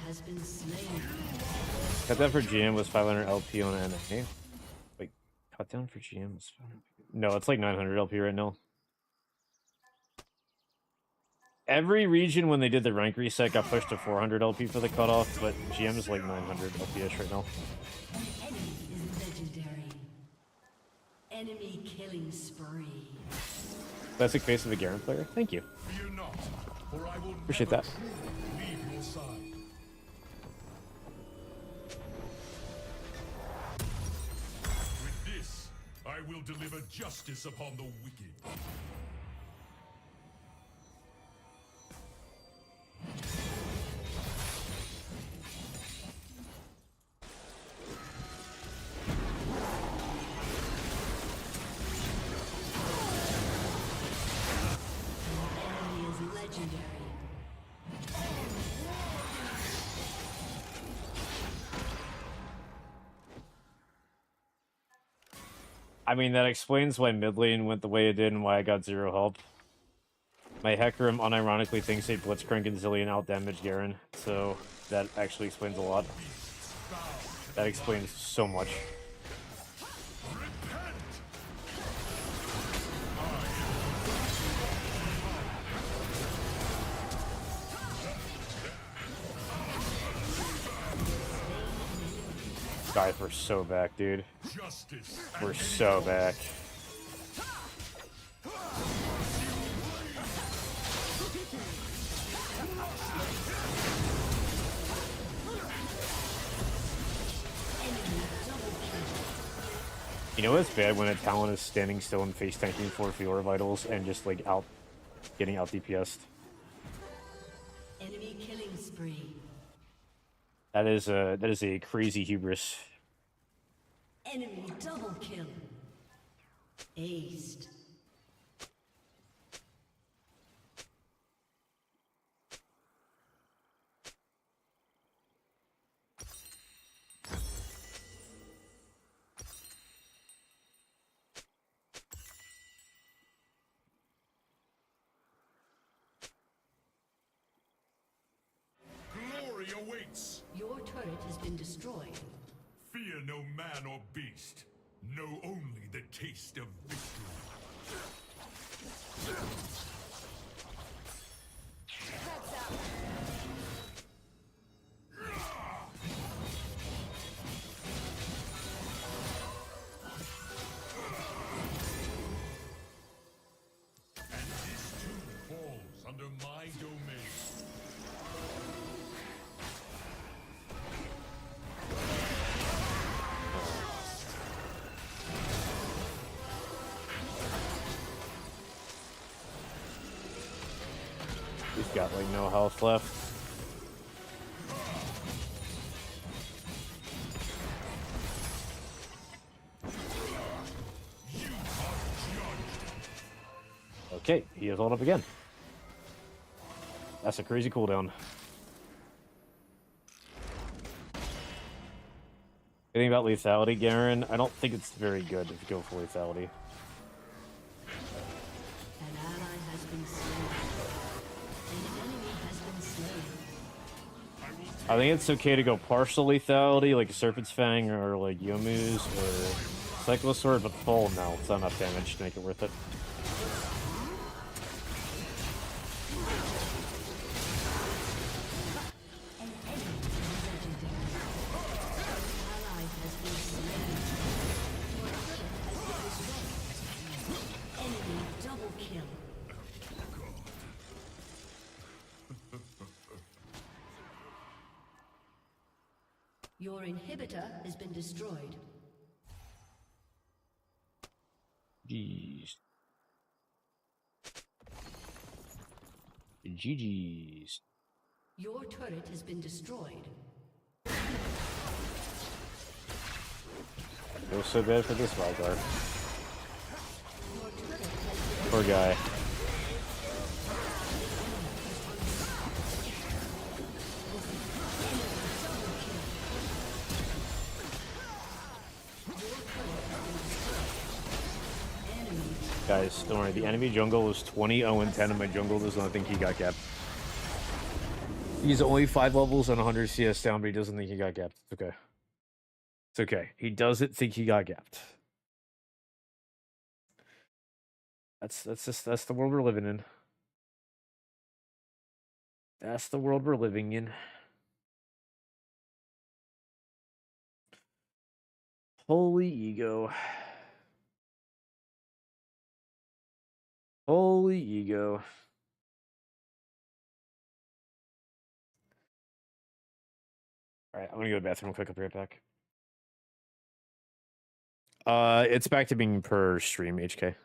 Has been slain. Cut down for GM was 500 LP on NA. Wait, cut down for GM was 500. No, it's like 900 LP right now. Every region when they did the rank reset got pushed to 400 LP for the cutoff, but GM is like 900 LP-ish right now. Enemy is legendary. Enemy killing spree. Classic face of a Garen player. Thank you. Fear not, for I will appreciate that. leave your side. With this, I will deliver justice upon the wicked. I mean, that explains why mid lane went the way it did and why I got 0 help. My Hecarim unironically thinks they Blitzcrank and Zillion outdamage Garen, so that actually explains a lot. That explains so much. Guys, we're so back, dude. We're so back. You know what's bad when a talent is standing still and face tanking for Fiora vitals and just like getting out DPS'd. Enemy killing spree. That is a crazy hubris. Enemy double kill. Aced. Glory awaits. Your turret has been destroyed. Fear no man or beast. Know only the taste of victory. And this too falls under my domain. He's got like no health left. Okay, he is all up again. That's a crazy cooldown. Anything about lethality, Garen? I don't think it's very good if you go for lethality. An ally has been slain. An enemy has been slain. I think it's okay to go partial lethality, like Serpent's Fang or like Yomu's or Cyclo Sword, but full, no. It's not enough damage to make it worth it. Your inhibitor has been destroyed. Jeez. GG's. Your turret has been destroyed. I feel so bad for this Valgar. Poor guy. Guys, don't worry. The enemy jungle is 20-0-10, and my jungle does not think he got gapped. He's only 5 levels and 100 CS down, but he doesn't think he got gapped. It's okay. It's okay. He doesn't think he got gapped. That's the world we're living in. That's the world we're living in. Holy ego. Holy ego. Alright, I'm gonna go to the bathroom real quick. I'll be right back. It's back to being per stream, HK.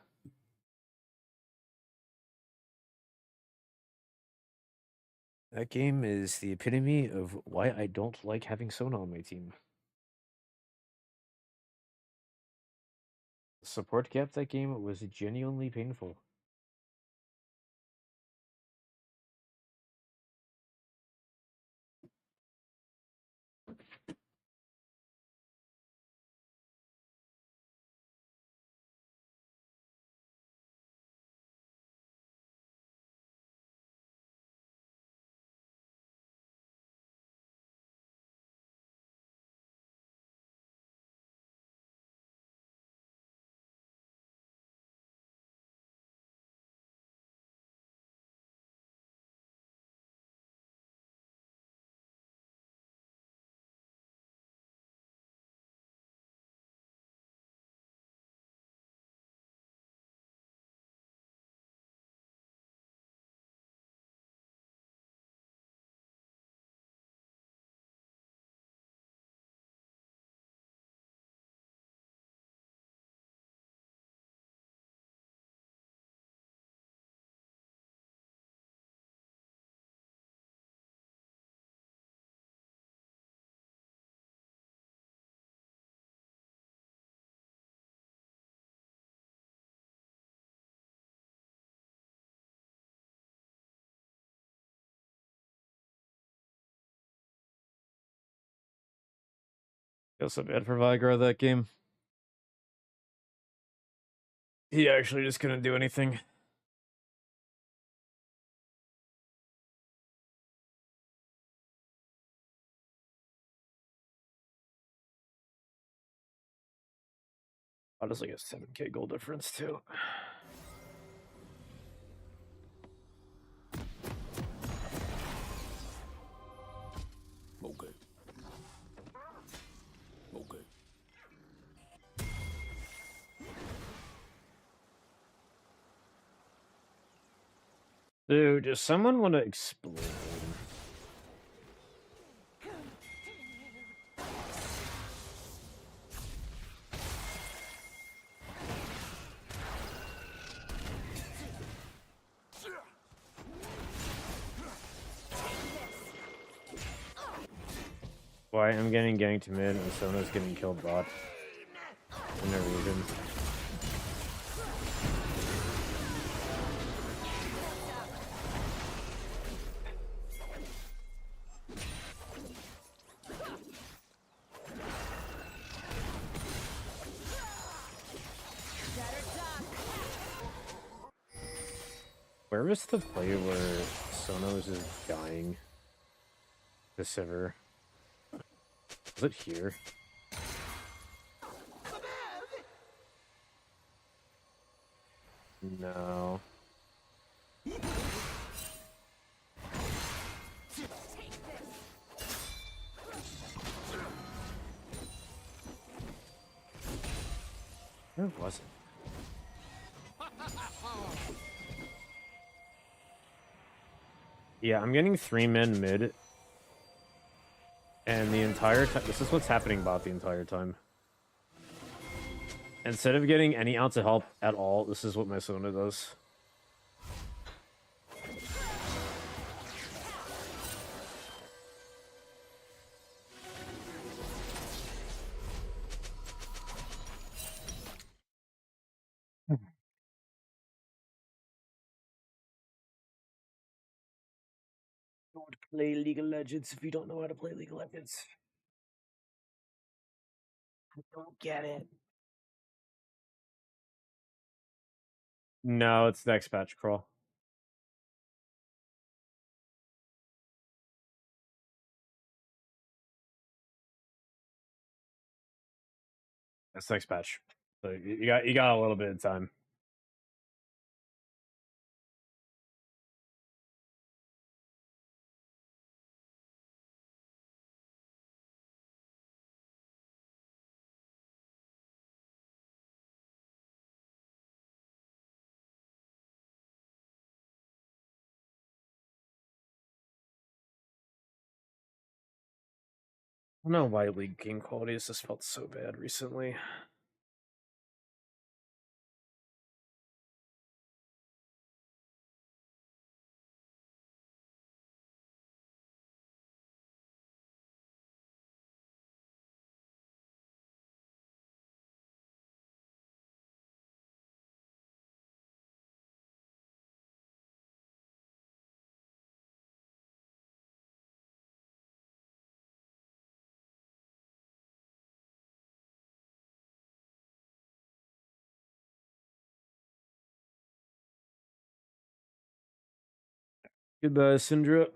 That game is the epitome of why I don't like having Sona on my team. The support gap that game was genuinely painful. Feel so bad for Vigar that game. He actually just couldn't do anything. Honestly, a 7K goal difference too. Okay. Okay. Dude, does someone want to explode? Why I'm getting ganked to mid and Sona's getting killed bot. For no reason. Where was the play where Sona was just dying? The Sivir. Was it here? No. Where was it? Yeah, I'm getting 3 men mid. And the entire time, this is what's happening bot the entire time. Instead of getting any ounce of help at all, this is what my Sona does. Don't play League of Legends if you don't know how to play League of Legends. I don't get it. No, it's next patch crawl. That's next patch. So you got a little bit of time. I don't know why League game quality has just felt so bad recently. Goodbye, Syndra.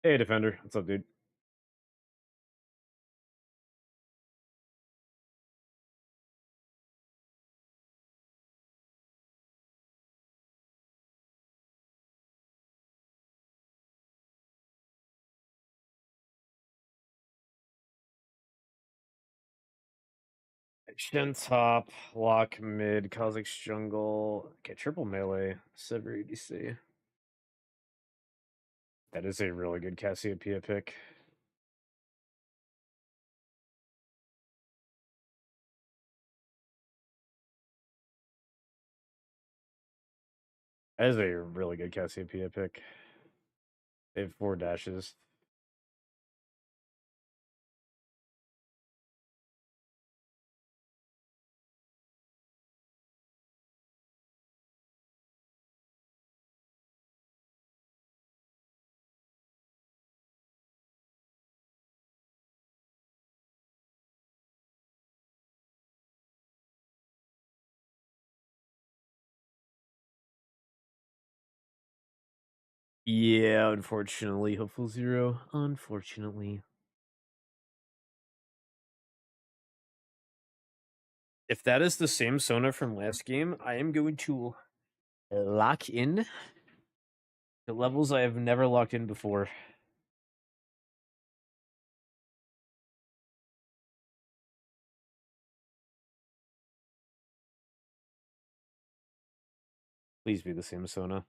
Hey, Defender. What's up, dude? Shen top, lock mid, Kha'Zix jungle. Okay, triple melee, Sever EDC. That is a really good Cassiopeia pick. That is a really good Cassiopeia pick. They have 4 dashes. Yeah, unfortunately. Hopeful 0. Unfortunately. If that is the same Sona from last game, I am going to lock in the levels I have never locked in before. Please be the same Sona.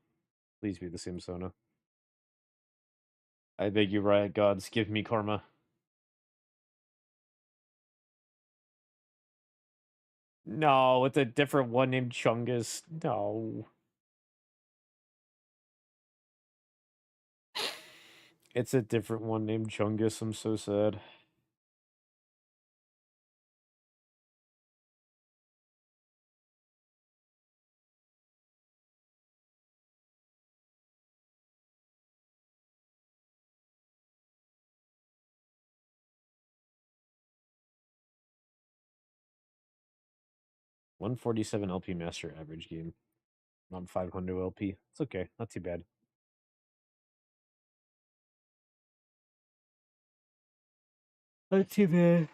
Please be the same Sona. I beg you, riot gods, give me karma. No, it's a different one named Chungus. No. It's a different one named Chungus. I'm so sad. $147 LP master average game. I'm 500 LP. It's okay. Not too bad. Not too bad.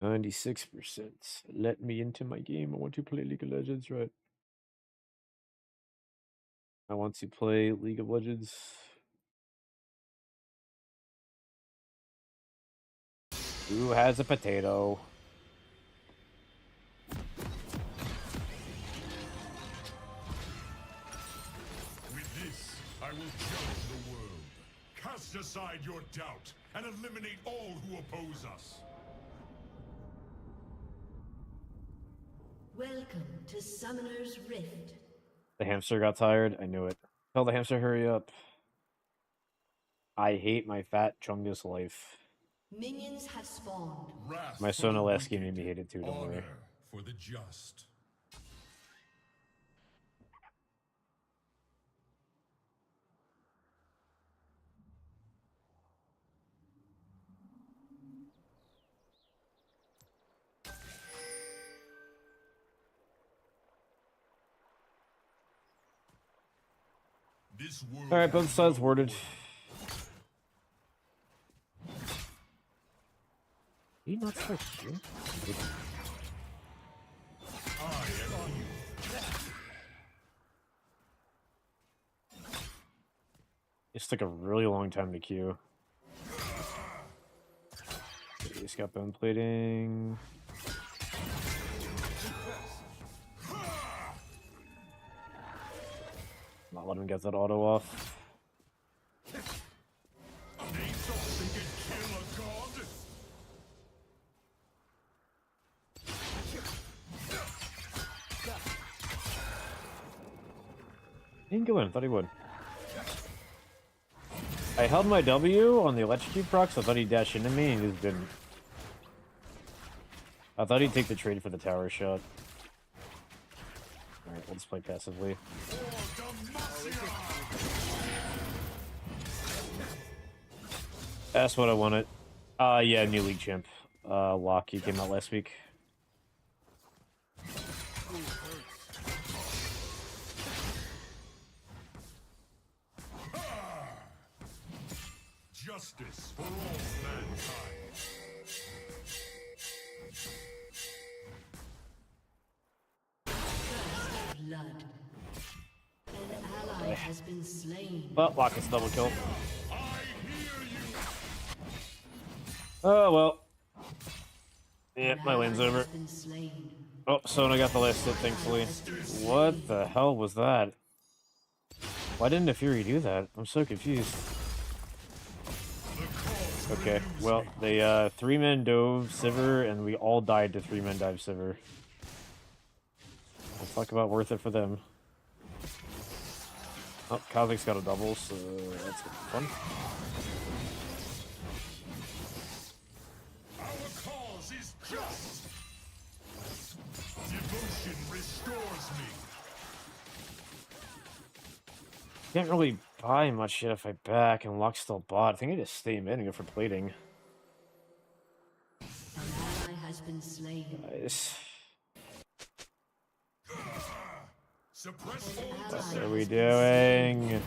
$96%. Let me into my game. I want to play League of Legends, right? I want to play League of Legends. Who has a potato? With this, I will judge the world. Cast aside your doubt and eliminate all who oppose us. Welcome to Summoner's Rift. The hamster got tired. I knew it. Tell the hamster hurry up. I hate my fat Chungus life. Minions have spawned. Wrath My for Sona the last game wicked, made me hate it too, don't worry. honor for the just. This world Alright, both has sides no worded. order. Did he not start here? I am you. It took a really long time to queue. He's got bone plating. Not let him get that auto off. They thought they could kill a god? He didn't go in. I thought he would. I held my W on the electrocute proc, so I thought he'd dash into me, and he just didn't. I thought he'd take the trade for the tower shot. Alright, let's play passively. That's what I wanted. Yeah, new league champ. Lock, he came out last week. Justice for all mankind. Blood. An ally has been slain. Well, Lock is double kill. I hear you. Oh, well. Yeah, An my ally lane's over. has been slain. Oh, Sona got the last hit, thankfully. What the hell was that? Why didn't the Fury do that? I'm so confused. Okay, well, they 3-man dove Sivir, and we all died to 3-man dive Sivir. We'll talk about worth it for them. Oh, Kha'Zix's got a double, so that's fun. Our cause is just. Devotion restores me. Can't really buy much shit if I back, and Lock's still bot. I think I just stay in and go for plating. An ally has been slain. Nice. Suppress all What are we doing?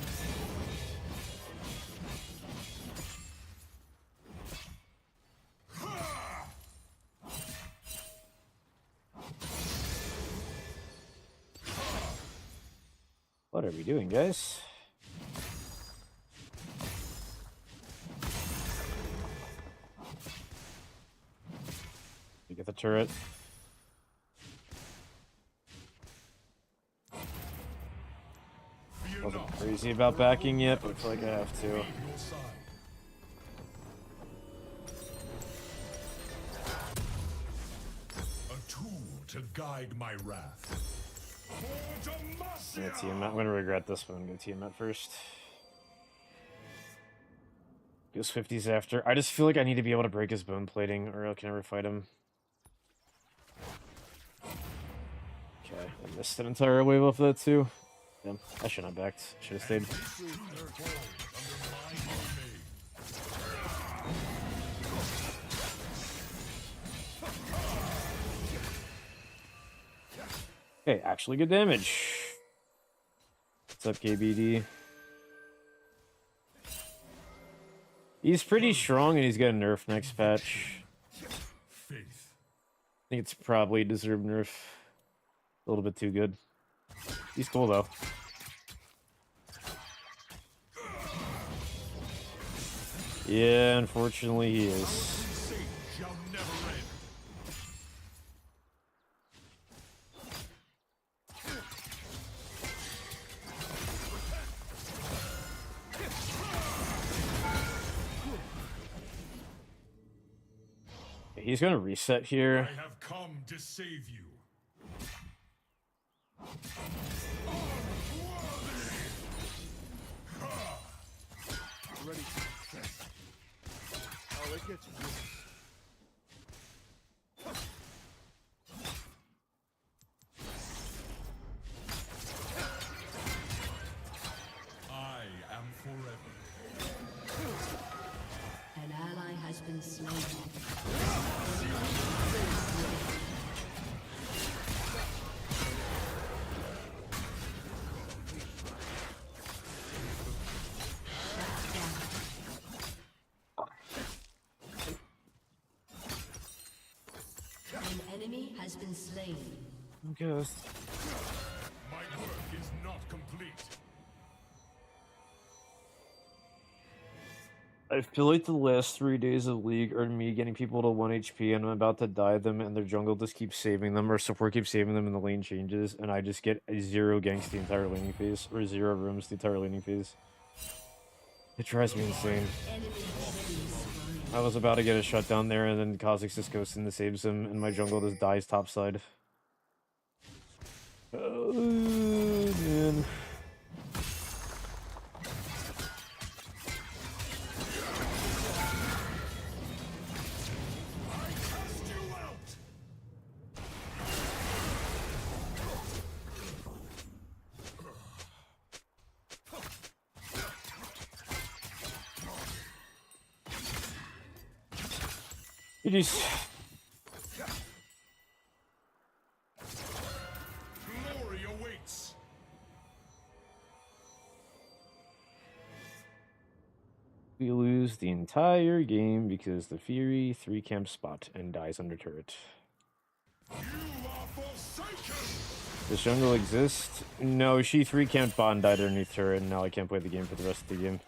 What are we doing, guys? You get the turret. Wasn't crazy about backing yet, but I feel like I have to. A tool to guide my wrath. I'm gonna regret this one. I'm gonna Tiamat first. Goes 50s after. I just feel like I need to be able to break his bone plating, or I can never fight him. Okay, I missed an entire wave off that too. Damn, I shouldn't have backed. Should have stayed. Okay, actually good damage. What's up, KBD? He's pretty strong and he's got a nerf next patch. I think it's probably deserved nerf. A little bit too good. He's cool though. Yeah, unfortunately he is. He's gonna reset here. I have come to save you. Ready. Oh, it gets you. I am forever. An ally has been slain. An enemy has been slain. Ghost. My work is not complete. I feel like the last 3 days of League earned me getting people to 1 HP and I'm about to die them and their jungle just keeps saving them or support keeps saving them and the lane changes and I just get 0 ganks the entire laning phase or 0 rooms the entire laning phase. It drives me insane. I was about to get a shutdown there and then Kha'Zix just goes in and saves him and my jungle just dies topside. Oh, man. GG's. Glory awaits. We lose the entire game because the Fury 3-camp spot and dies under turret. You are forsaken. Does jungle exist? No, she 3-camped bot and died underneath turret and now I can't play the game for the rest of the game.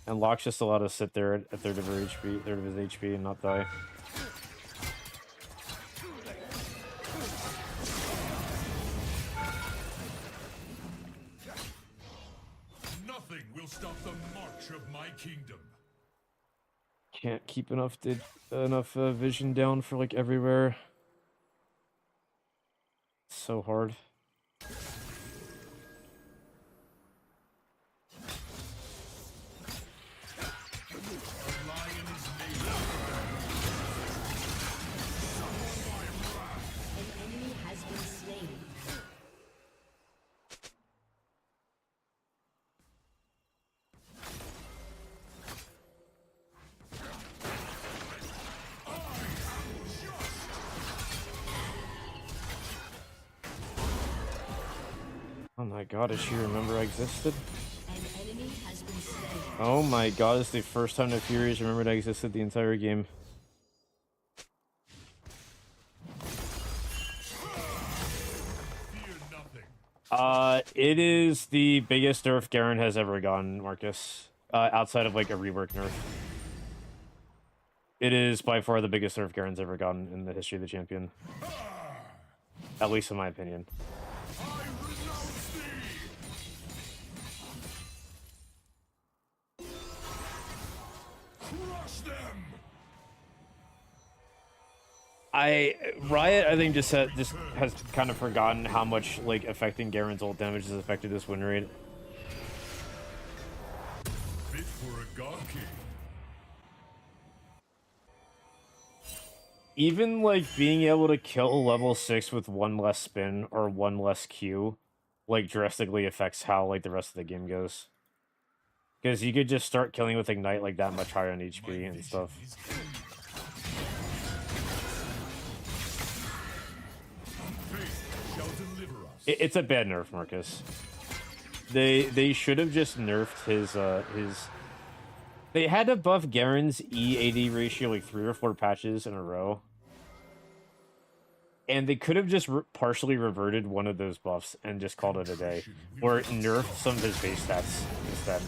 And Locke's just allowed to sit there at a third of his HP and not die. Nothing will stop the march of my kingdom. Can't keep enough vision down for like everywhere. It's so hard. Oh my god, does she remember I existed? An enemy has been slain. Oh my god, it's the first time the Furies remembered I existed the entire game. It is the biggest nerf Garen has ever gotten, Marcus. Outside of like a rework nerf. It is by far the biggest nerf Garen's ever gotten in the history of the champion. At least in my opinion. Riot, I think, just has kind of forgotten how much like affecting Garen's ult damage has affected his win rate. Fit for a god king. Even like being able to kill level 6 with one less spin or one less Q, like drastically affects how like the rest of the game goes. Because you could just start killing with Ignite like that much higher on HP and stuff. It's a bad nerf, Marcus. They should have just nerfed his. They had to buff Garen's E-AD ratio like 3 or 4 patches in a row. And they could have just partially reverted one of those buffs and just called it a day. Or nerfed some of his base stats instead.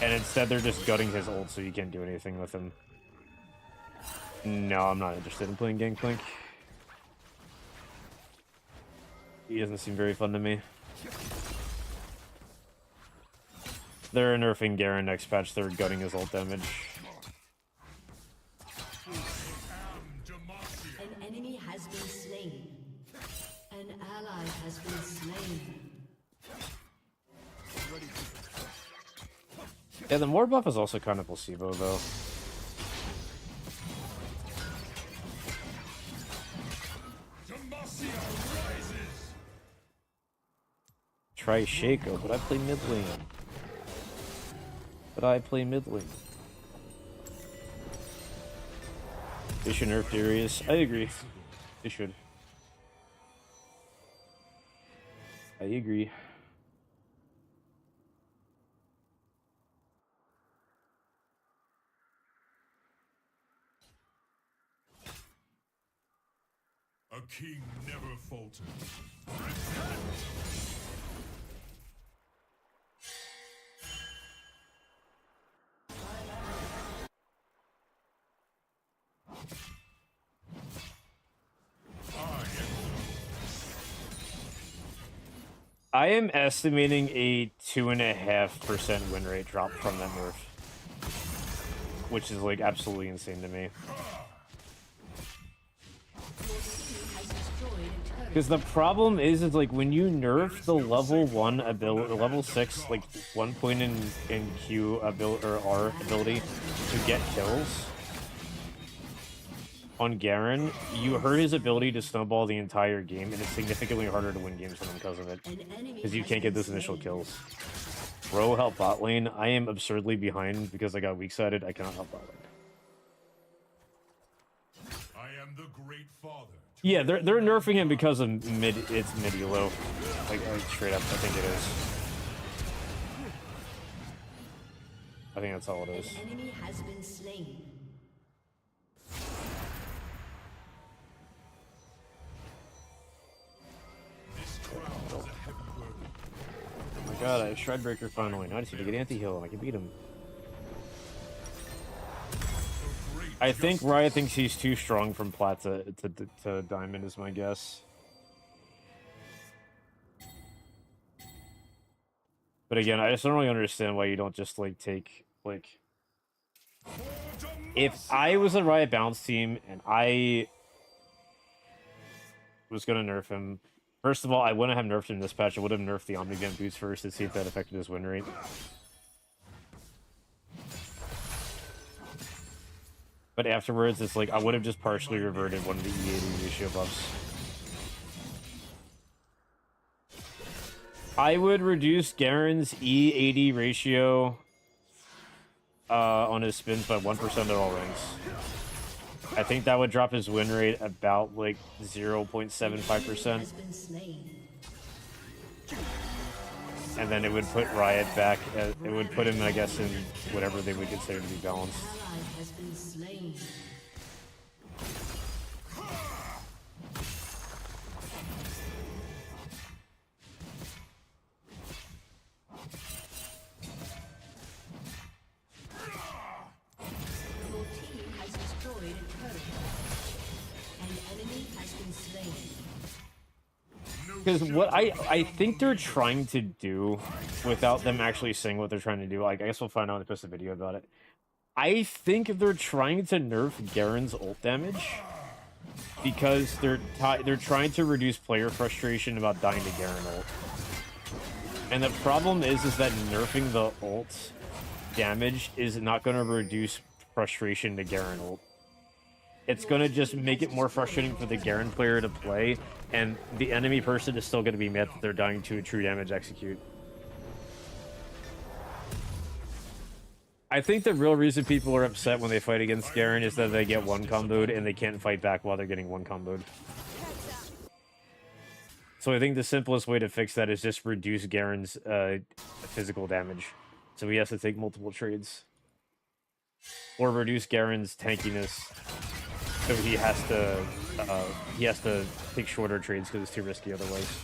And instead they're just gutting his ult so you can't do anything with him. No, I'm not interested in playing Gangplank. He doesn't seem very fun to me. They're nerfing Garen next patch, they're gutting his ult damage. An enemy has been slain. An ally has been slain. Yeah, the more buff is also kind of placebo, though. Try Shaco, but I play mid lane. They should nerf Darius. I agree. They should. I agree. A king never falters. I am estimating a 2.5% win rate drop from that nerf. Which is like absolutely insane to me. Because the problem is like when you nerf the level 1 ability, level 6, like 1 point in Q ability or R ability to get kills on Garen, you hurt his ability to snowball the entire game, and it's significantly harder to win games for him because of it. Because you can't get those initial kills. Bro, help bot lane. I am absurdly behind because I got weak-sided. I cannot help bot lane. I am the great father. Yeah, they're nerfing him because of it's mid-elo. Like straight up, I think it is. I think that's all it is. An enemy has been slain. Oh my god, I have Shredbreaker finally. Now I just need to get anti-heal and I can beat him. I think Riot thinks he's too strong from plat to diamond is my guess. But again, I just don't really understand why you don't just like take like... If I was a Riot bounce team and I was gonna nerf him, first of all, I wouldn't have nerfed him this patch. I would have nerfed the Omnigun boots first to see if that affected his win rate. But afterwards, it's like I would have just partially reverted one of the E-AD ratio buffs. I would reduce Garen's E-AD ratio on his spins by 1% at all ranks. I think that would drop his win rate about like 0.75%. And then it would put Riot back, it would put him, I guess, in whatever they would consider to be balanced. enemy has been slain. Because what I think they're trying to do, without them actually saying what they're trying to do, like, I guess we'll find out when they post a video about it. I think they're trying to nerf Garen's ult damage because they're trying to reduce player frustration about dying to Garen ult. And the problem is that nerfing the ult damage is not going to reduce frustration to Garen ult. It's going to just make it more frustrating for the Garen player to play, and the enemy person is still going to be mad that they're dying to a true damage execute. I think the real reason people are upset when they fight against Garen is that they get one comboed and they can't fight back while they're getting one comboed. So I think the simplest way to fix that is just reduce Garen's physical damage. So he has to take multiple trades. Or reduce Garen's tankiness. So he has to take shorter trades because it's too risky otherwise.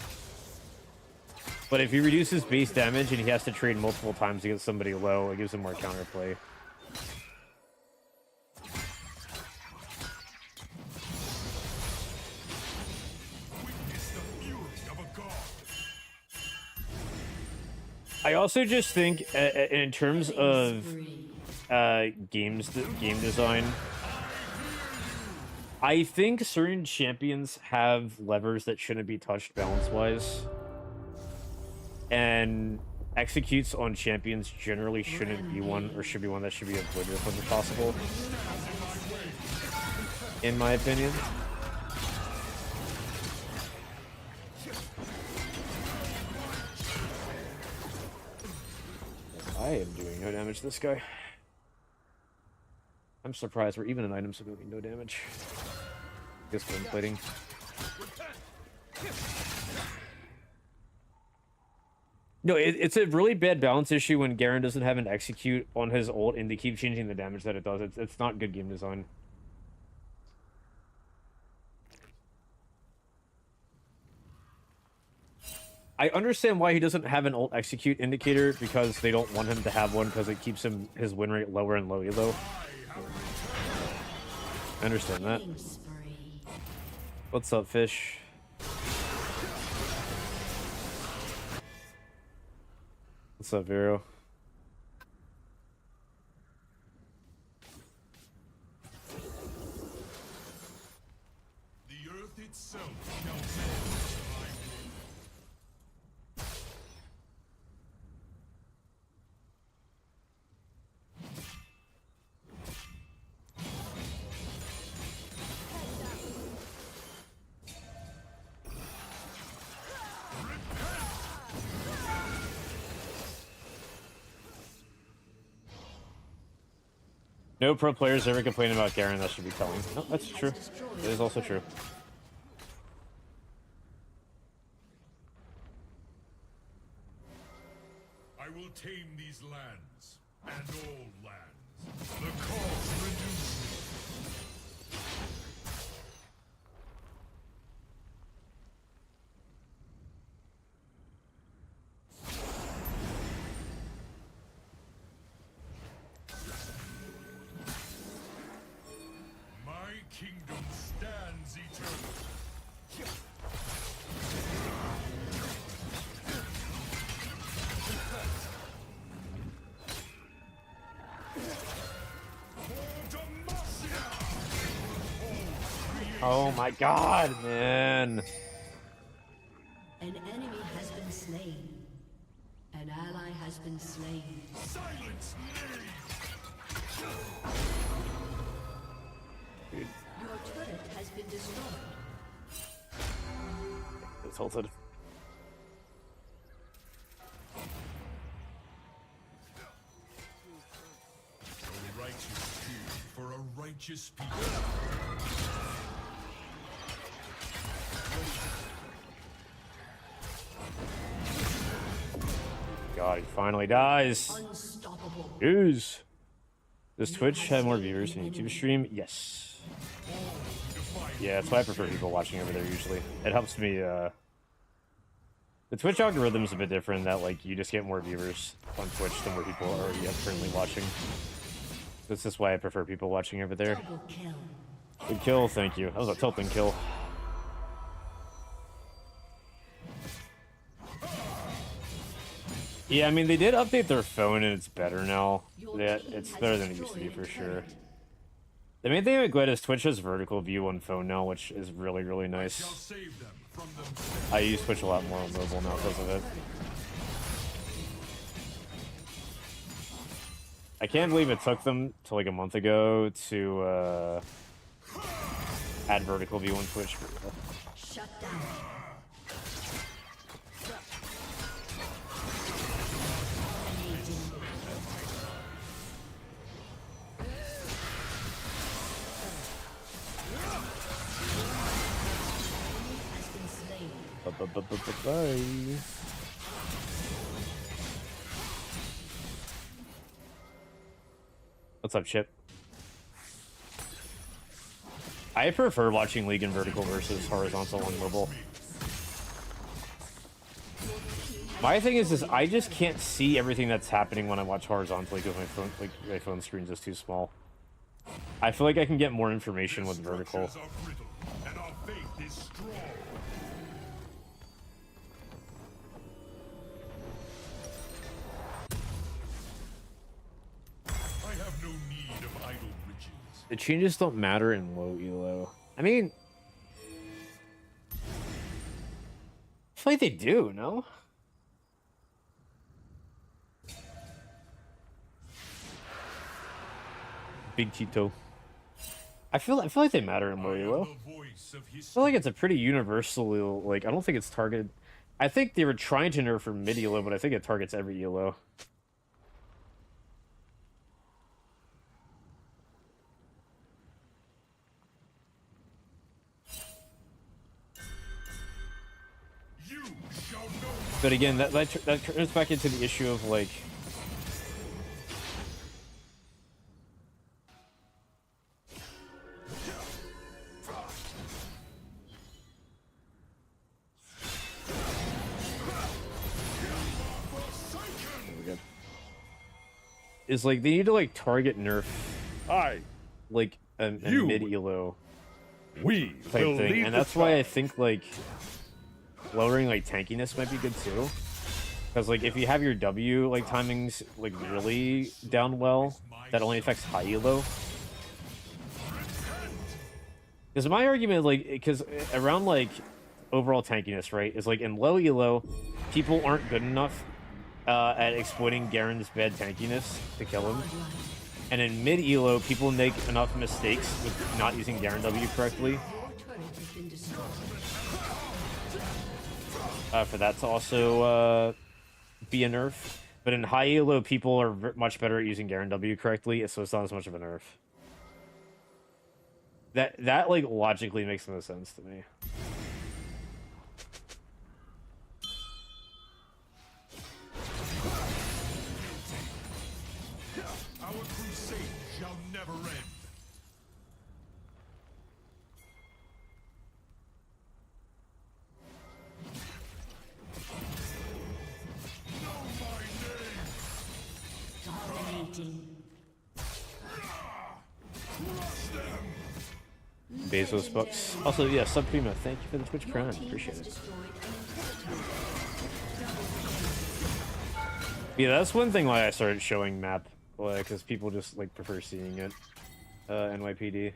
But if he reduces base damage and he has to trade multiple times to get somebody low, it gives him more counterplay. I also just think, in terms of game design, I think certain champions have levers that shouldn't be touched balance-wise, and executes on champions generally shouldn't be one, or should be one that should be avoided as much as possible, in my opinion. I am doing no damage to this guy. I'm surprised we're even in items of doing no damage. Guess one plating. No, it's a really bad balance issue when Garen doesn't have an execute on his ult and they keep changing the damage that it does. It's not good game design. I understand why he doesn't have an ult execute indicator, because they don't want him to have one because it keeps his win rate lower and low elo. I understand that. What's up, fish? What's up, Vero? The earth itself No pro players ever complain about Garen. That should be telling. No, that's true. It is also true. I will tame these lands, and all lands. The cause renews me. My kingdom stands eternal. Oh my god, man. An enemy has been slain. An ally has been slain. Silence me! Dude, Your turret has been destroyed. it's halted. A righteous fear for a righteous people. God, he finally dies. Unstoppable. Jeez. Does Twitch have more viewers than YouTube stream? Yes. Yeah, that's why I prefer people watching over there usually. It helps me, the Twitch algorithm is a bit different, that, like, you just get more viewers on Twitch than more people are currently watching. This is why I prefer people watching over there. Double kill. Good kill, thank you. That was a tilting kill. Yeah, I mean, they did update their phone and it's better now. Yeah, it's better than it used to be for sure. The main thing with Gwent is Twitch has vertical view on phone now, which is really, really nice. I use Twitch a lot more on mobile now because of it. I can't believe it took them till like a month ago to add vertical view on Twitch. Shut down. Bye. What's up, Chip? I prefer watching League in vertical versus horizontal on mobile. My thing is I just can't see everything that's happening when I watch horizontally because my phone screen's just too small. I feel like I can get more information with vertical. The changes don't matter in low elo. I mean, I feel like they do, no? Big Tito. I feel like they matter in low elo. I feel like it's a pretty universal, like, I don't think it's targeted. I think they were trying to nerf for mid elo, but I think it targets every elo. But again, that turns back into the issue of like, is like they need to like target nerf, like a mid elo type thing, and that's why I think like lowering like tankiness might be good too, because like if you have your W like timings like really down well, that only affects high elo. Because my argument, like, because around like overall tankiness, right, is like in low elo, people aren't good enough at exploiting Garen's bad tankiness to kill him, and in mid elo, people make enough mistakes with not using Garen W correctly. For that to also be a nerf. But in high elo, people are much better at using Garen W correctly, so it's not as much of a nerf. That like logically makes no sense to me. Our crusade shall never end. Bezos bucks. Also, yeah, Sub Primo, thank you for the Twitch Prime. Appreciate it. Yeah, that's one thing why I started showing map, because people just like prefer seeing it. NYPD.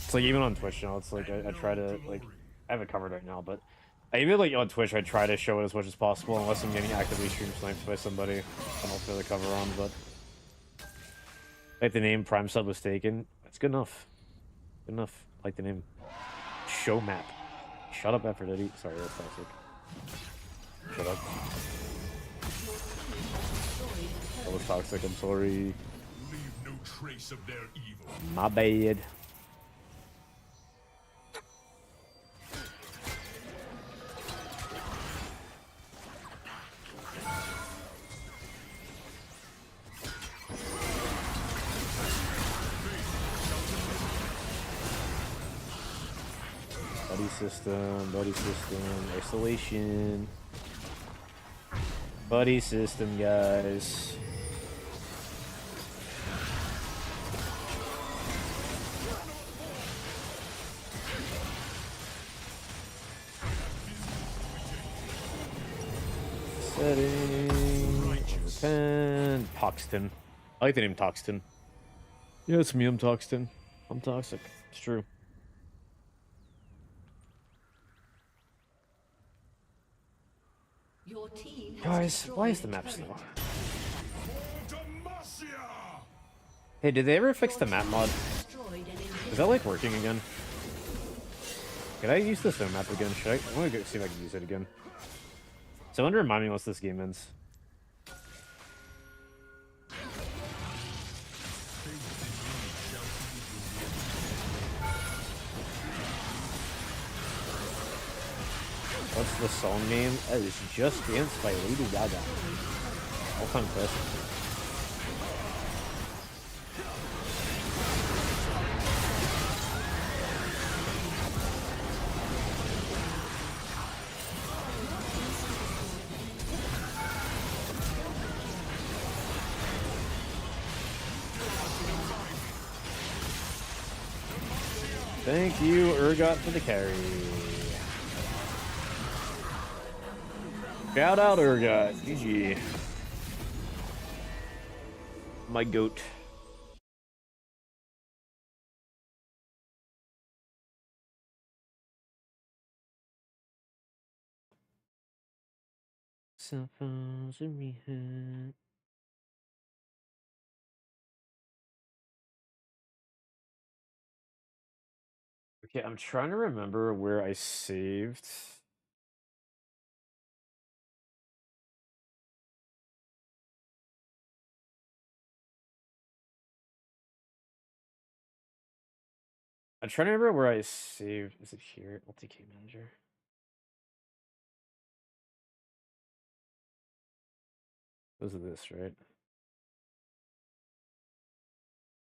It's like even on Twitch now, it's like I try to like I have it covered right now, but I even like on Twitch I try to show it as much as possible unless I'm getting actively stream sniped by somebody. I don't throw the cover on, but like the name Prime Sub was taken. That's good enough. Good enough. Like the name. Show map. Shut up, Aphrodite. Sorry, that's toxic. Shut up. That was toxic. I'm sorry. Leave no trace of their evil. My bad. Buddy system, isolation. Buddy system, guys. Setting. Open. Toxton. I like the name Toxton. Yeah, it's me. I'm Toxton. I'm toxic. It's true. Your team has Guys, why is the destroyed map a turret. slow? Hey, did they ever fix the map mod? Is that like working again? Could I use this map again? Should I want to see if I can use it again. Someone remind me once this game ends. What's the song name? That is Just Dance by Lady Gaga. All time classic. Thank you, Urgot, for the carry. Shout out, Urgot. GG. My goat. Okay, I'm trying to remember where I saved. I'm trying to remember where I saved. Is it here? LTK manager. Those are this, right?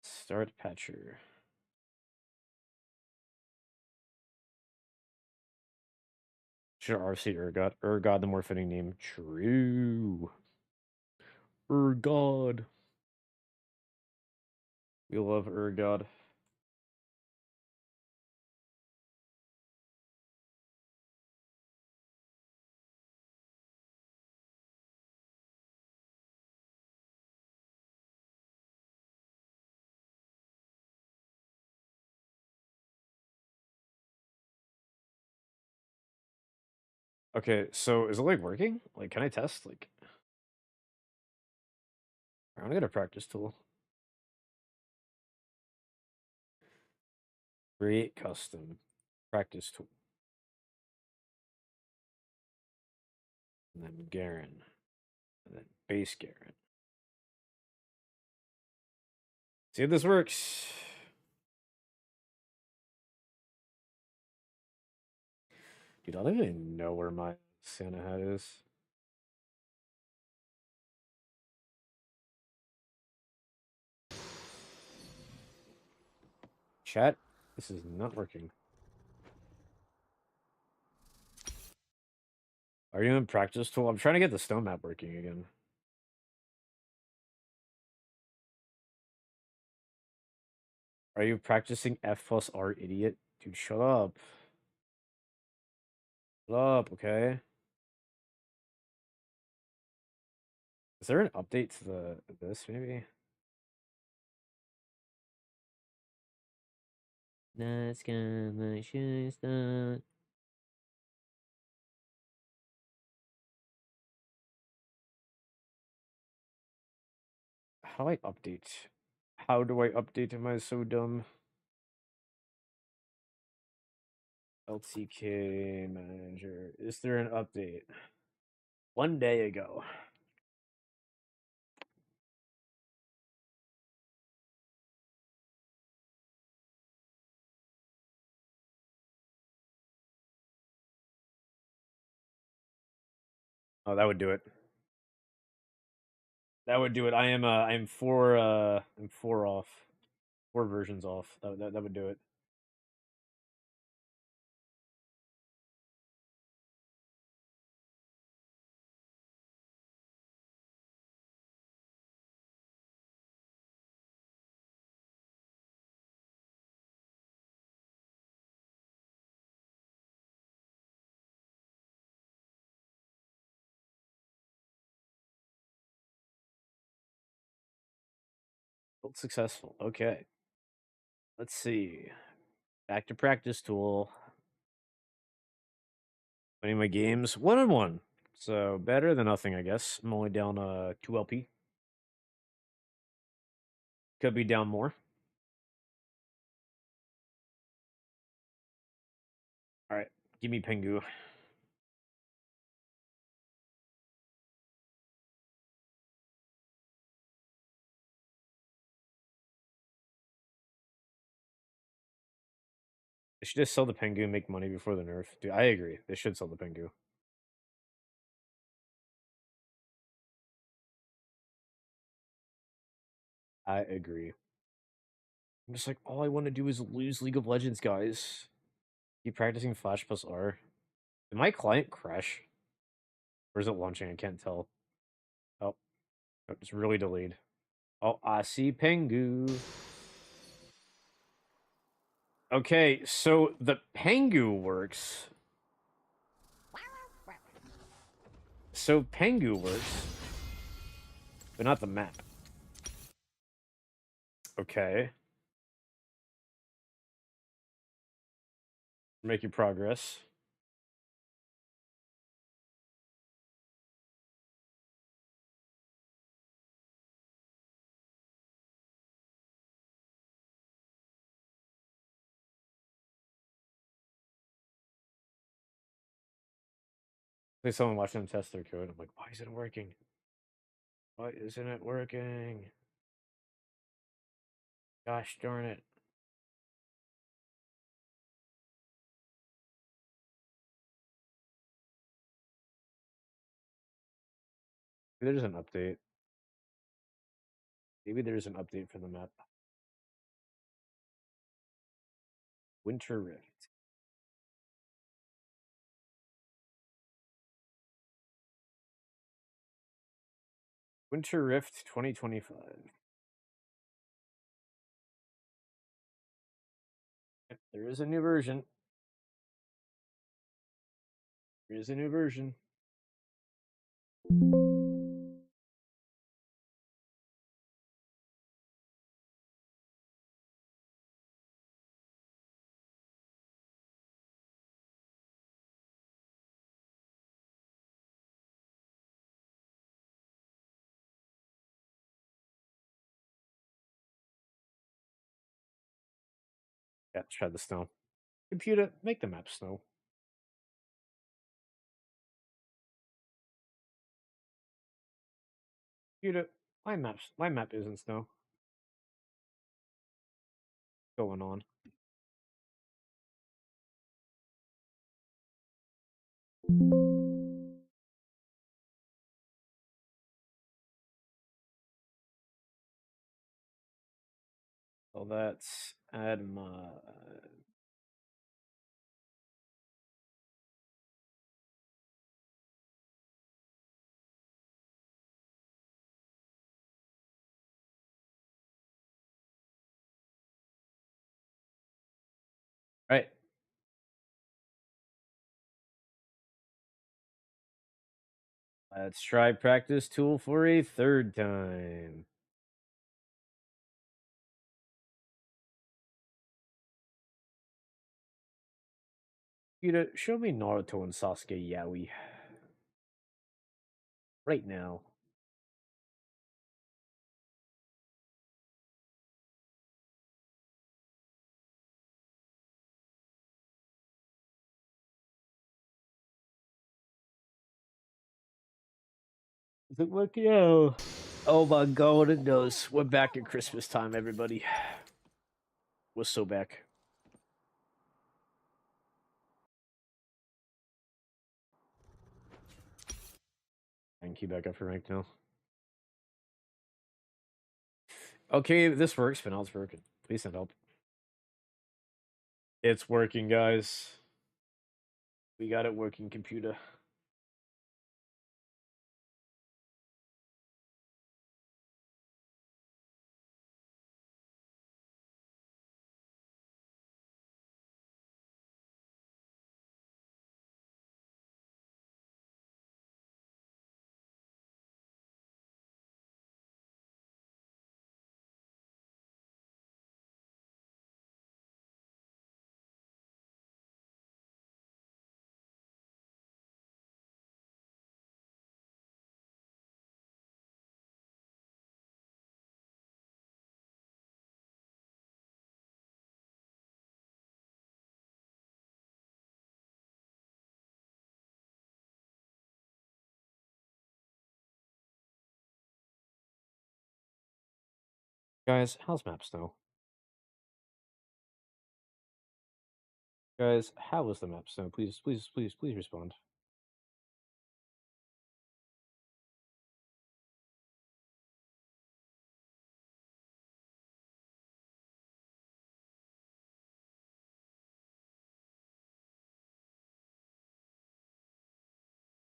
Start patcher. Should RC Urgot. Urgot, the more fitting name. True. Urgod. We love Urgod. Okay, so is it like working? Like, can I test? Like, I'm gonna get a practice tool. Create custom practice tool. And then Garen. And then base Garen. See if this works. Dude, I don't even know where my Santa hat is. Chat, this is not working. Are you in practice tool? I'm trying to get the stone map working again. Are you practicing F plus R, idiot? Dude, shut up. Shut up, okay? Is there an update to this maybe? That's gonna shoot that. How do I update? How do I update? Am I so dumb? LTK manager. Is there an update? 1 day ago. Oh, that would do it. That would do it. I'm 4 off. 4 versions off. That would do it. Build successful. Okay. Let's see. Back to practice tool. Winning my games 1-1. So better than nothing, I guess. I'm only down 2 LP. Could be down more. All right, give me Pengu. They should just sell the Pengu and make money before the nerf. Dude, I agree. They should sell the Pengu. I agree. I'm just like, all I want to do is lose League of Legends, guys. Keep practicing Flash plus R. Did my client crash? Or is it launching? I can't tell. Oh, it's really delayed. Oh, I see Pengu. Okay, so the Pengu works. So Pengu works, but not the map. Okay. Making progress. There's someone watching them test their code. I'm like, why isn't it working? Why isn't it working? Gosh darn it. Maybe there's an update. Maybe there's an update for the map. Winter Rift. Winter Rift 2025. Yep, there is a new version. There is a new version. Yeah, let's try the snow. Computer, make the map snow. Computer, my map isn't snow. Going on. So that's add my right. Let's try practice tool for a third time. Computer, show me Naruto and Sasuke Yaoi. Right now. Is it working out? Oh my god, it does. We're back at Christmas time, everybody. We're so back. Thank you back up for rank now. Okay, this works, but now it's working. Please send help. It's working, guys. We got it working, computer. Guys, how's map snow? Guys, how was the map snow? Please respond.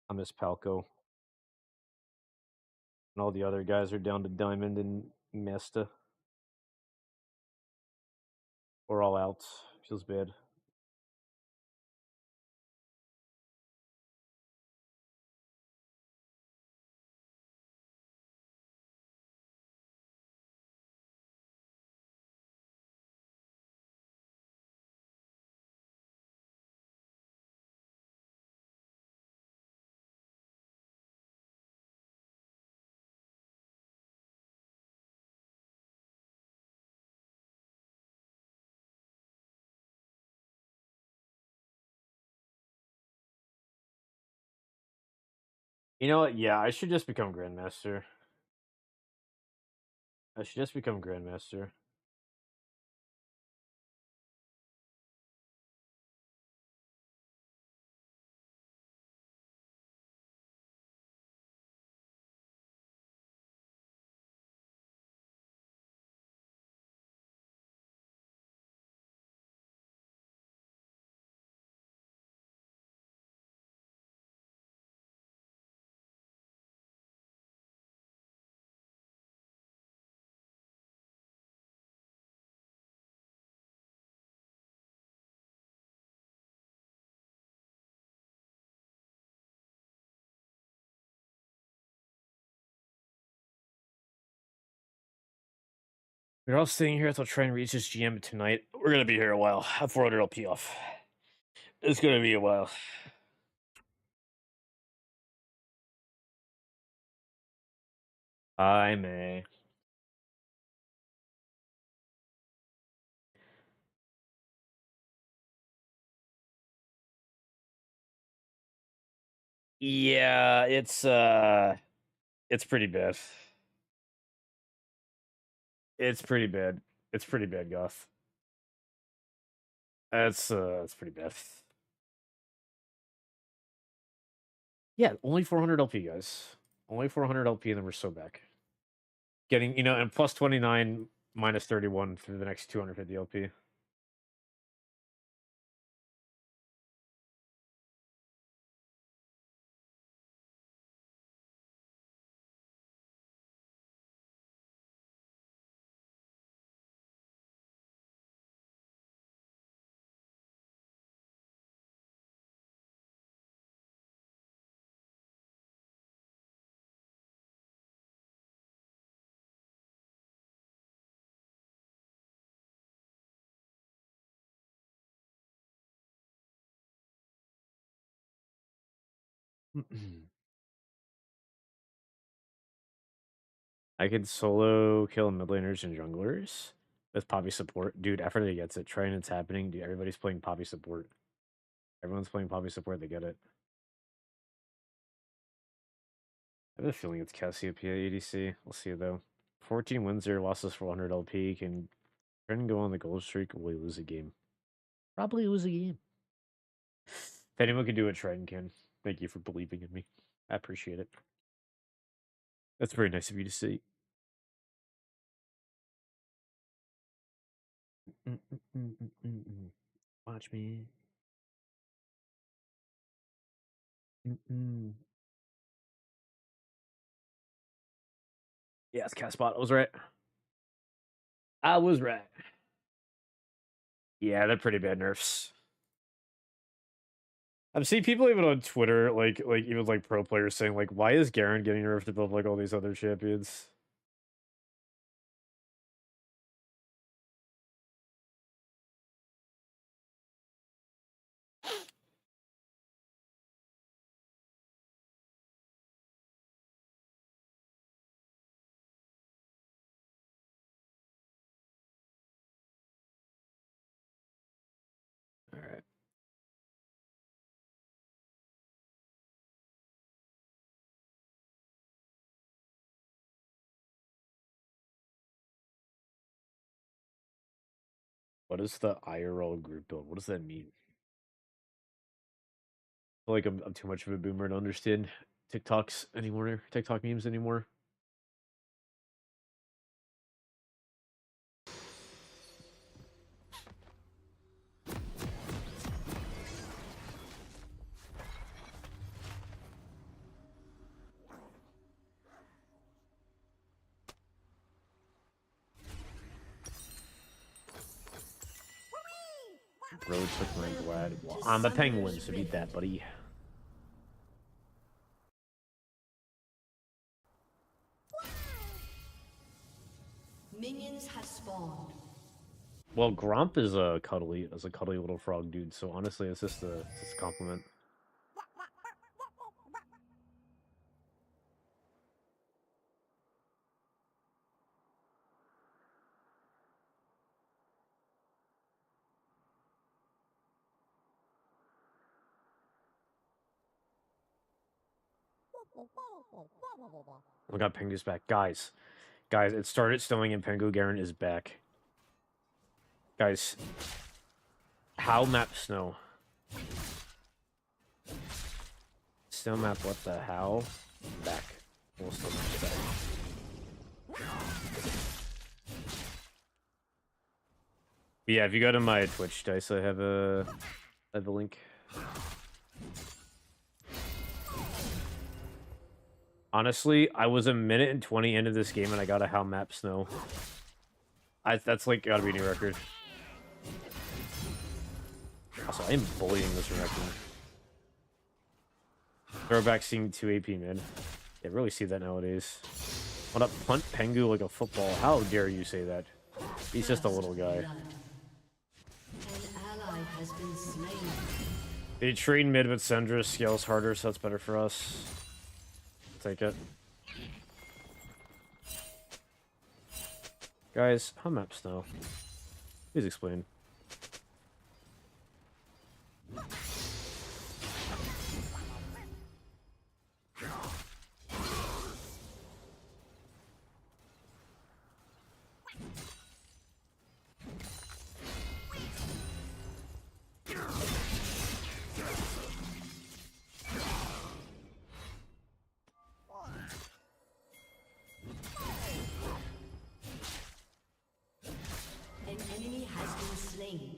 I miss Palco. And all the other guys are down to Diamond and Mesta. We're all out. Feels bad. You know what? Yeah, I should just become Grandmaster. I should just become Grandmaster. We're all staying here until Triton reaches GM tonight. We're gonna be here a while. I'm 400 LP off. It's gonna be a while. I may. Yeah, it's pretty bad. It's pretty bad. It's pretty bad, Goth. It's pretty bad. Yeah, only 400 LP, guys. Only 400 LP, and then we're so back. Getting, and plus 29, minus 31 for the next 250 LP. I could solo kill mid laners and junglers with Poppy support. Dude, everybody gets it. Trying it's happening. Dude, everybody's playing Poppy support. Everyone's playing Poppy support. They get it. I have a feeling it's Cassiopeia ADC. We'll see, though. 14 wins there, losses 400 LP. Can Triton go on the gold streak? Will we lose a game? Probably lose a game. If anyone can do it, Triton can. Thank you for believing in me. I appreciate it. That's very nice of you to say. Watch me. Yeah, it's Castbot. I was right. I was right. Yeah, they're pretty bad nerfs. I've seen people even on Twitter, like even like pro players saying like, why is Garen getting nerfed above like all these other champions? All right. What is the IRL group build? What does that mean? I feel like I'm too much of a boomer to understand TikTok memes anymore. Road took my glad. Well, I'm a penguin, so beat that, buddy. Minions have spawned. Well, Gromp is a cuddly little frog dude, so honestly, it's just a compliment. We got Pengu's back. Guys, it started snowing and Pengu Garen is back. Guys, how map snow? Snow map, what the hell? Back. We'll snow map back. Yeah, if you go to my Twitch dice, I have a link. Honestly, I was a minute and 20 into this game and I got a how map snow. That's like gotta be a new record. Also, I am bullying this record. Throwback seeing 2 AP mid. They really see that nowadays. Want to punt Pengu like a football? How dare you say that? He's just a little guy. An ally has been slain. They trade mid with Syndra, scales harder, so that's better for us. Take it. Guys, how map snow? Please explain. An enemy has been slain.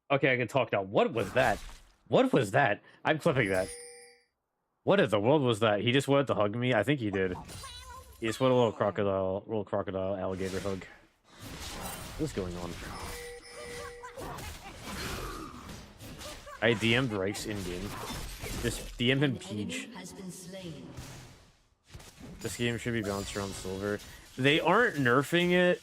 Okay, I can talk now. What was that? What was that? I'm clipping that. What in the world was that? He just wanted to hug me? I think he did. He just wanted a little crocodile alligator hug. What's going on? I DM'd Reichs in-game. Just DM him Peach. This game should be bounced around silver. They aren't nerfing it.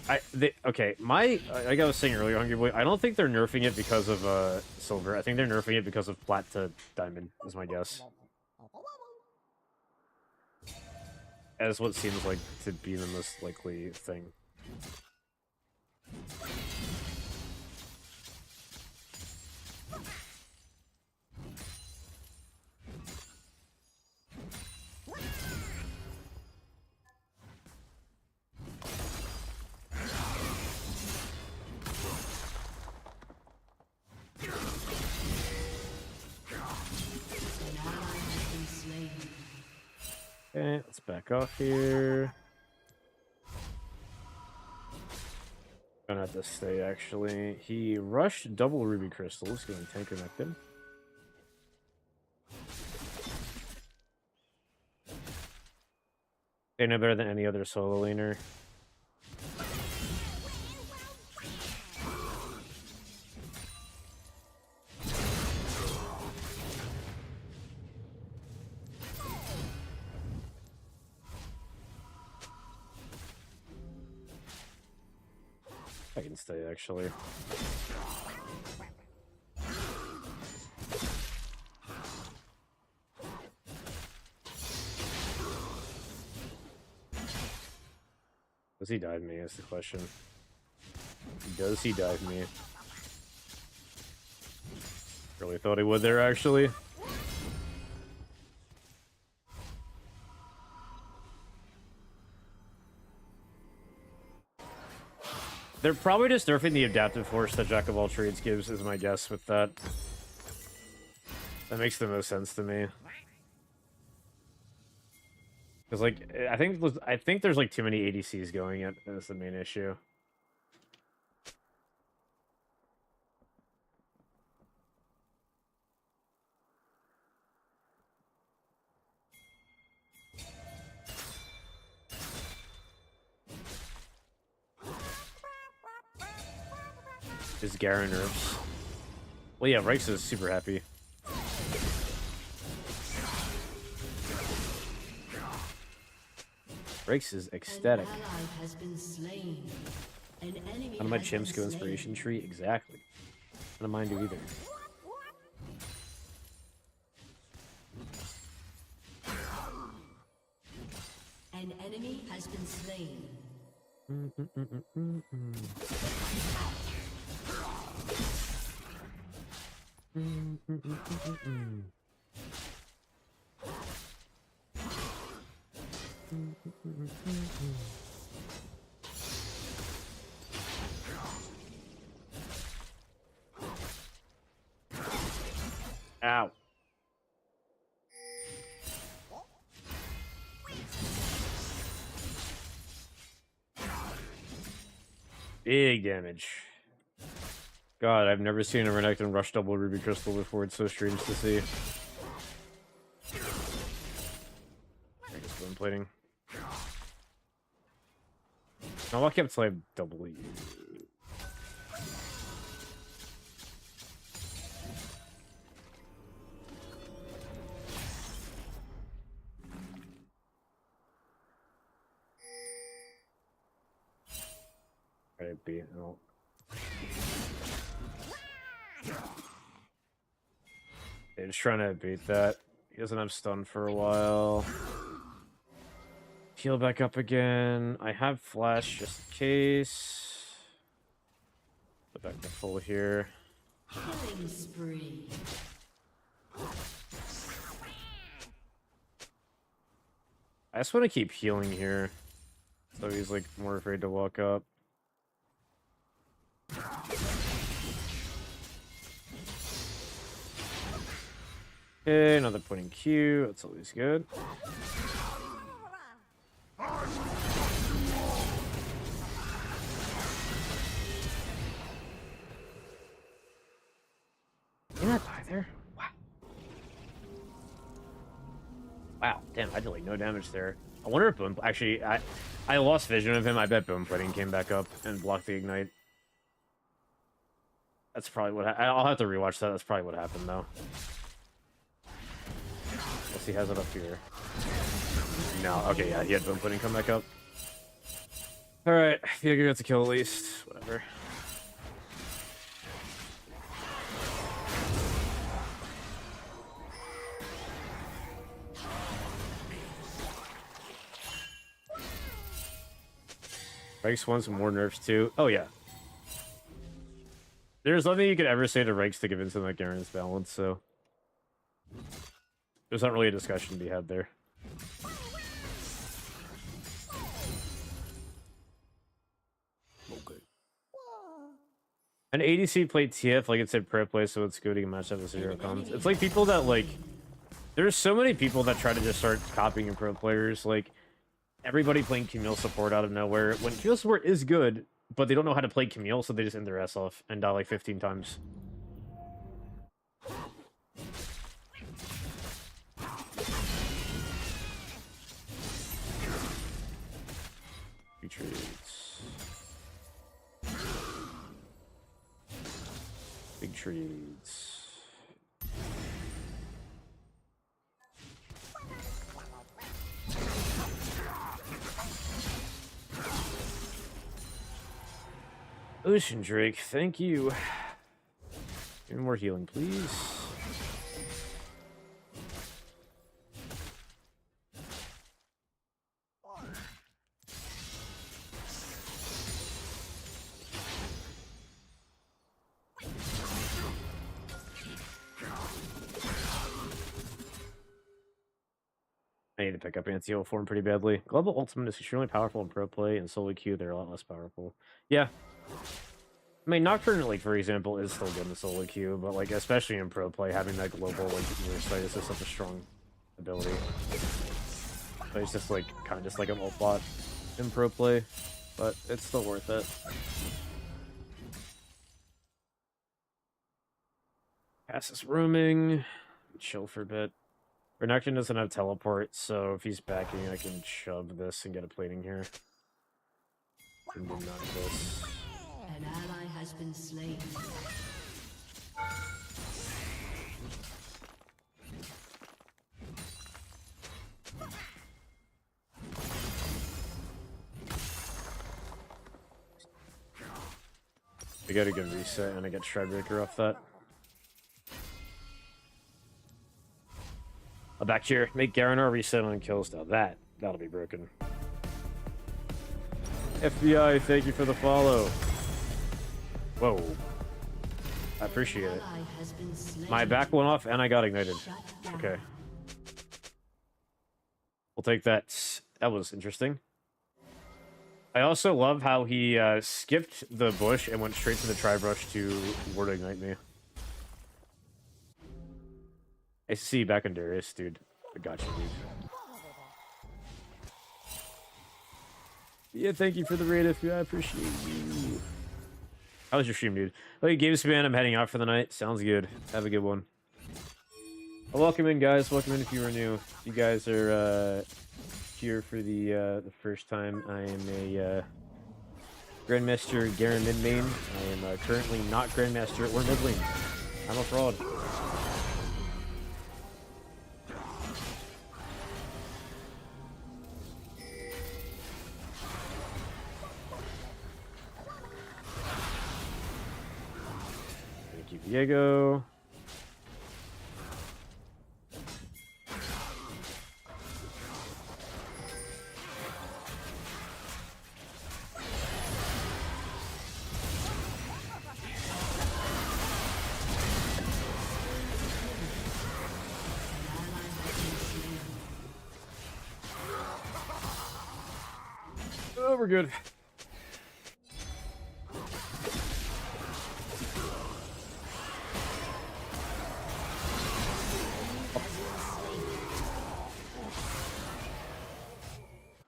Like I was saying earlier, Hungry Boy, I don't think they're nerfing it because of silver. I think they're nerfing it because of plat to diamond, is my guess. As what seems like to be the most likely thing. Okay, let's back off here. Gonna have to stay, actually. He rushed double ruby crystals, getting tank connected. Okay, no better than any other solo laner. stay, actually. Does he dive me? Is the question. Does he dive me? Really thought he would there, actually. They're probably just nerfing the adaptive force that Jack of all trades gives, is my guess with that. That makes the most sense to me. Because, like, I think there's, like, too many ADCs going at as the main issue. Is Garen nerfs? Well, yeah, Rex is super happy. Rex is ecstatic. None of my chimps go inspiration tree? Exactly. None of mine do either. An enemy has been slain. Ow. Big damage. God, I've never seen a Renekton rush double Ruby Crystal before. It's so strange to see. Spoon plating. No, I kept playing double E. Alright, B. No. Yeah, just trying to beat that. He doesn't have stun for a while. Heal back up again. I have flash just in case. Put back to full here. Killing spree. I just want to keep healing here. So he's like more afraid to walk up. Okay, another point in Q. That's always good. Did I die there? Wow. Wow, damn, I did like no damage there. I wonder if Boom... Actually, I lost vision of him. I bet Boom Pudding came back up and blocked the Ignite. That's probably what... I'll have to rewatch that. That's probably what happened, though. Unless he has it up here. No, okay, yeah, he had Boom Pudding come back up. Alright, I feel like he got to kill at least. Whatever. Rex wants more nerfs too. Oh yeah. There's nothing you could ever say to Rex to convince him that Garen's balanced, so there's not really a discussion to be had there. Okay. An ADC played TF like it said pro play, so it's good to match up with zero comms. It's like people that like there's so many people that try to just start copying pro players, like everybody playing Camille support out of nowhere, when Camille support is good, but they don't know how to play Camille, so they just end their ass off and die like 15 times. Retreats. Big trees. Ocean Drake, thank you. Give me more healing, please. I need to pick up anti-heal form pretty badly. Global Ultimate is extremely powerful in pro play, and solo queue they're a lot less powerful. Yeah. I mean, Nocturne, like, for example, is still good in the solo queue, but, like, especially in pro play, having that global, like, your sight is such a strong ability. But it's just, like, kind of just like an ult bot in pro play, but it's still worth it. Pass this roaming, chill for a bit. Renekton doesn't have teleport, so if he's backing, I can shove this and get a plating here. And do none of this. An ally has been slain. I got a good reset and I get Shredbreaker off that. I'll back here. Make Garen our reset on kills. Now that'll be broken. FBI, thank you for the follow. Whoa. I appreciate it. My back went off and I got ignited. Okay. We'll take that. That was interesting. I also love how he skipped the bush and went straight to the tri-brush to ward ignite me. I see you back in Darius, dude. I got you, dude. Yeah, thank you for the raid, FBI. I appreciate you. How was your stream, dude? Okay, game span. I'm heading out for the night. Sounds good. Have a good one. Well, welcome in, guys. Welcome in if you are new. If you guys are here for the first time, I am a Grandmaster Garen mid main. I am currently not Grandmaster or mid lane. I'm a fraud. Thank you, Diego. Oh, we're good.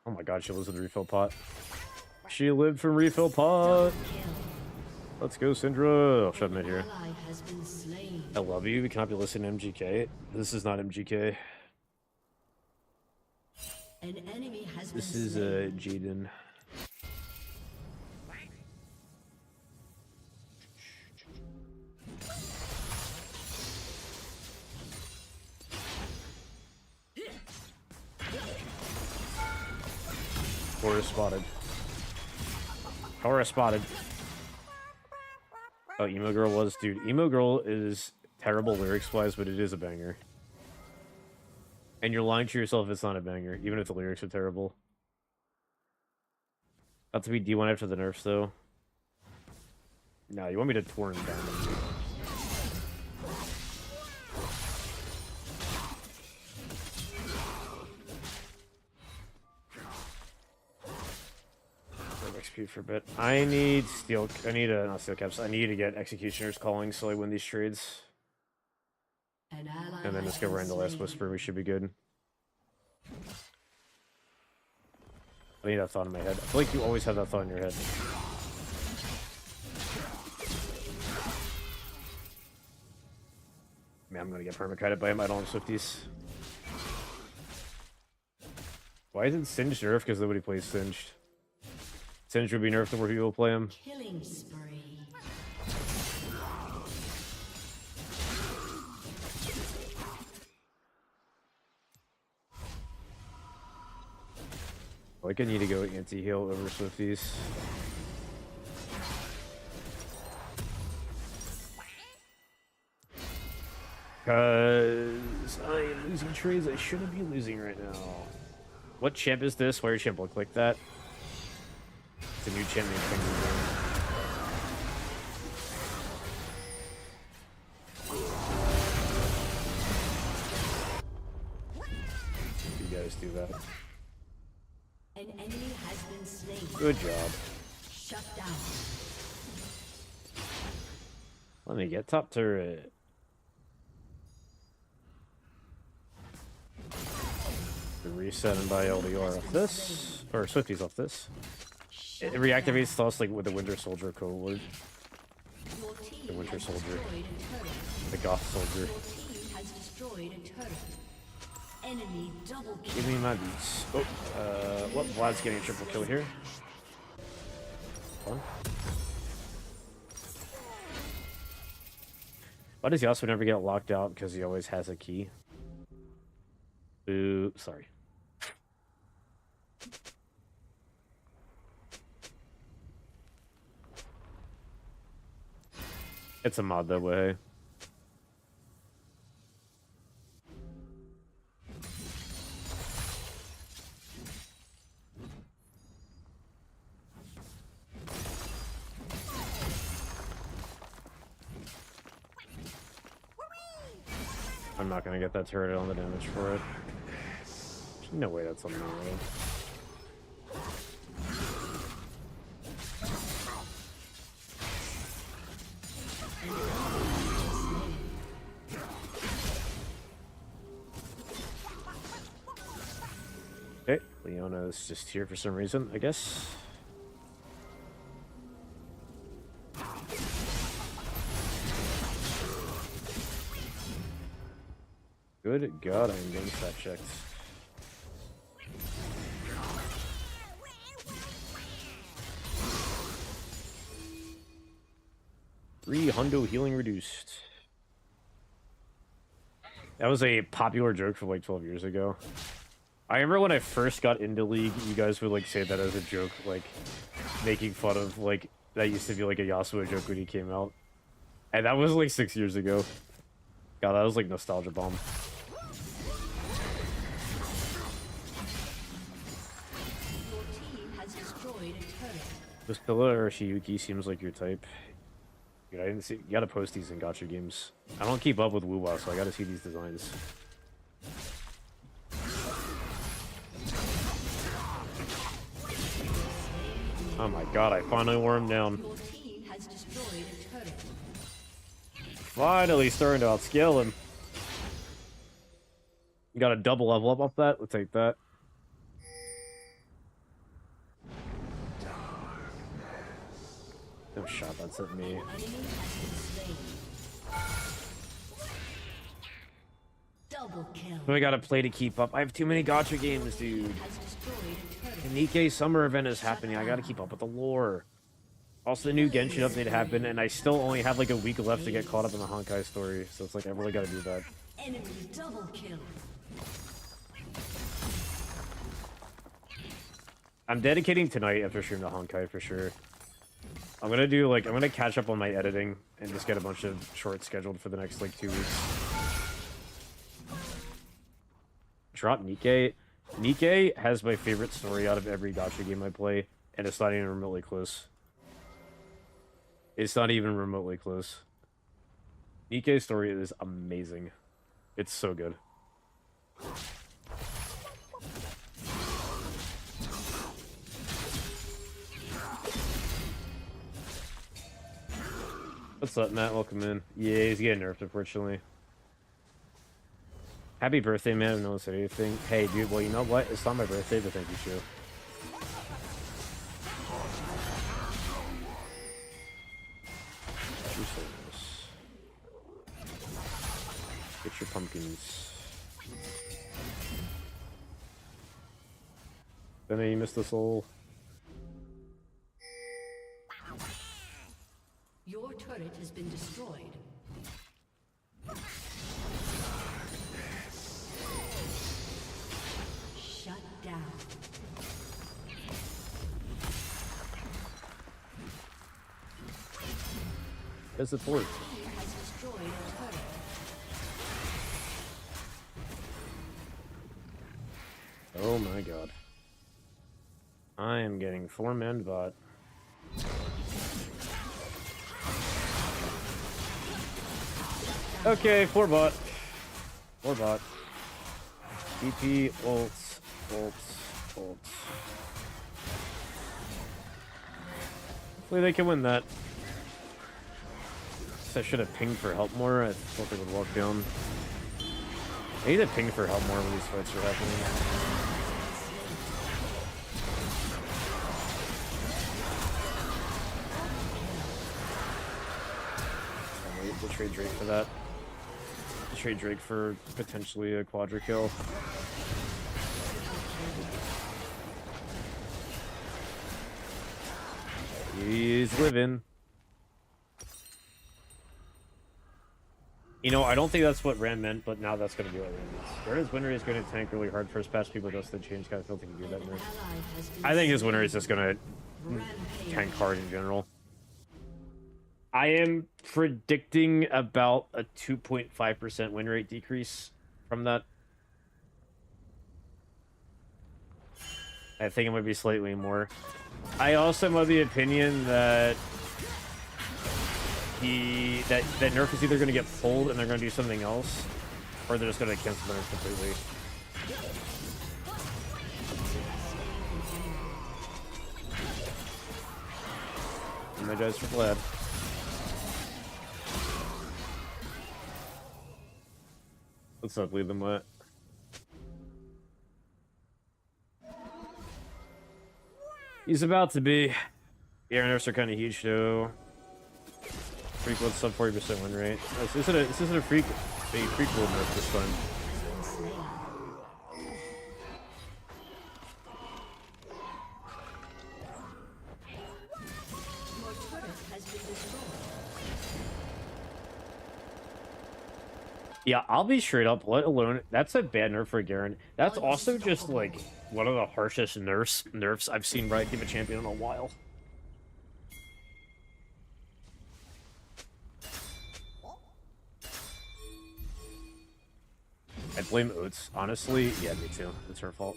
Oh my god, she lives with the refill pot. She lived from refill pot. Let's go, Syndra. I'll shove him in here. I love you. We cannot be listening to MGK. This is not MGK. An enemy has This been is slain. Jaden. Aura spotted. Aura spotted. Oh, Emo Girl was... Dude, Emo Girl is terrible lyrics-wise, but it is a banger. And you're lying to yourself if it's not a banger, even if the lyrics are terrible. About to be D1 after the nerfs, though. No, you want me to torn down. XP for a bit. I need steel. I need not steel caps. I need to get executioners calling so I win these trades. And then just go right into last whisper. We should be good. I need that thought in my head. I feel like you always have that thought in your head. Man, I'm gonna get permakited by him. I don't have Swifties. Why isn't Singed nerfed? Because nobody plays Singed. Singed would be nerfed the more people play him. Killing spree. Like I need to go anti-heal over Swifties. Because I am losing trades I shouldn't be losing right now. What champ is this? Why your champ look like that? It's a new champion coming in. You guys do that. An enemy has been slain. Good job. Shut down. Let me get top turret. Reset and buy LDR off this, or Swifties off this. It reactivates thoughts like with the Winter Soldier cohort. The Winter Soldier. The Goth Soldier. Give me my beats. Oh, what? Vlad's getting a triple kill here. Fun. Why does Yasuo never get locked out? Because he always has a key. Ooh, sorry. It's a mod that way. I'm not gonna get that turret on the damage for it. There's no way that's on the road. Okay, Leona's just here for some reason, I guess. Good God, I'm getting stat checked. Hundo healing reduced. That was a popular joke from like 12 years ago. I remember when I first got into League, you guys would like say that as a joke, like making fun of like that used to be like a Yasuo joke when he came out. And that was like 6 years ago. God, that was like nostalgia bomb. This Pilla or Shiyuki seems like your type. Dude, I didn't see. You gotta post these in gacha games. I don't keep up with Wuwa, so I gotta see these designs. Oh my God! I finally wore him down. Finally starting to outscale him. You got a double level up off that? We'll take that. No shot, that's at me. So I gotta play to keep up. I have too many gacha games, dude. The Nikkei summer event is happening. I gotta keep up with the lore. Also, the new Genshin update happened, and I still only have like a week left to get caught up in the Honkai story. So it's like I really gotta do that. Enemy double kill. I'm dedicating tonight after stream to Honkai for sure. I'm gonna catch up on my editing and just get a bunch of shorts scheduled for the next like 2 weeks. Drop Nikkei. Nikkei has my favorite story out of every gacha game I play, and it's not even remotely close. It's not even remotely close. Nikkei's story is amazing. It's so good. What's up, Matt? Welcome in. Yeah, he's getting nerfed, unfortunately. Happy birthday, man. No one said anything. Hey, dude, well, you know what? It's not my birthday, but thank you, Shu. Get your pumpkins. Then you missed the soul. Your turret has been destroyed. Shut down. There's the fort. Has destroyed a turret. Oh my god. I am getting 4-man bot. Okay, 4 bot. 4 bot. TP, ults, ults, ults. Hopefully they can win that. I should have pinged for help more. I thought they would walk down. I need to ping for help more when these fights are happening. We'll trade Drake for that. We'll trade Drake for potentially a quadra kill. He's living. You know, I don't think that's what Ram meant, but now that's going to be what Ram means. Garen's winner is going to tank really hard first pass people just to change. I don't think he can do that much. I think his winner is just going to tank hard in general. I am predicting about a 2.5% win rate decrease from that. I think it might be slightly more. I also am of the opinion that that nerf is either going to get pulled and they're going to do something else, or they're just going to cancel the nerf completely. Energize for Vlad. Let's not leave them wet. He's about to be. Garen nerfs are kind of huge though. Freak world sub 40% win rate. This isn't a freak world nerf this time. Yeah, I'll be straight up, let alone, that's a bad nerf for Garen. That's also just, like, one of the harshest nerfs I've seen Riot give a champion in a while. I blame Oats, honestly. Yeah, me too. It's her fault.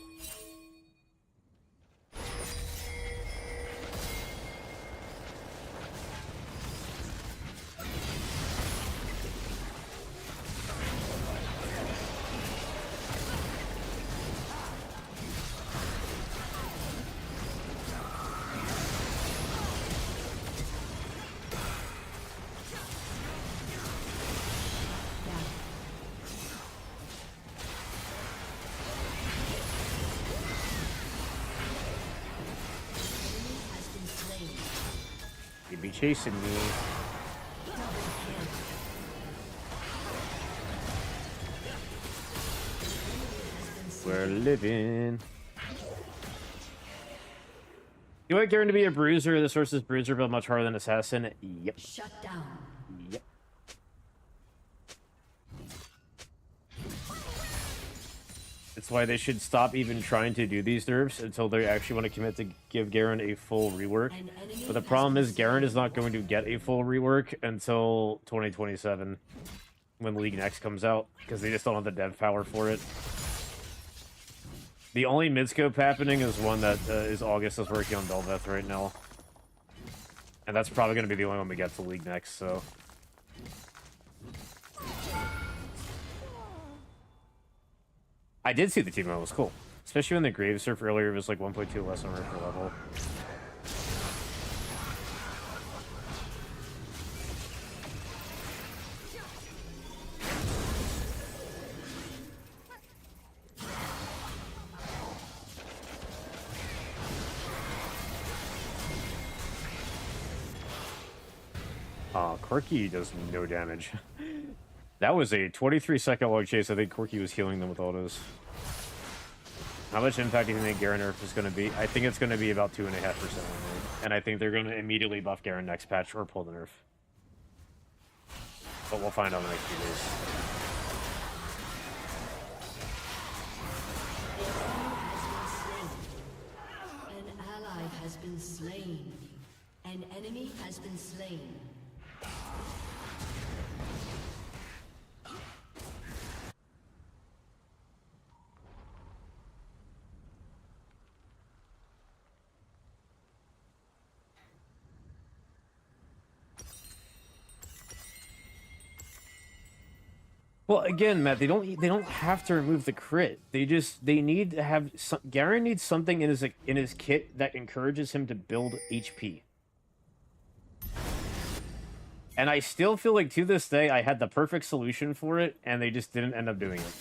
You'd be chasing me. We're living. You want Garen to be a bruiser? This versus bruiser, but much harder than assassin. Yep. Shut down. Yep. That's why they should stop even trying to do these nerfs until they actually want to commit to give Garen a full rework. But the problem is Garen is not going to get a full rework until 2027 when League Next comes out because they just don't have the dev power for it. The only midscope happening is one that is August is working on Belveth right now. And that's probably going to be the only one we get to League Next, so... I did see the team mode, it was cool. Especially when the Grave Surf earlier was like 1.2 less on per level. Corki does no damage. That was a 23-second log chase. I think Corki was healing them with autos. How much impact do you think Garen nerf is going to be? I think it's going to be about 2.5%. And I think they're going to immediately buff Garen next patch or pull the nerf. But we'll find out in the next few days. An ally has been slain. An enemy has been slain. Well, again, Matt, they don't have to remove the crit. They need to have some. Garen needs something in his kit that encourages him to build HP. And I still feel like to this day I had the perfect solution for it, and they just didn't end up doing it.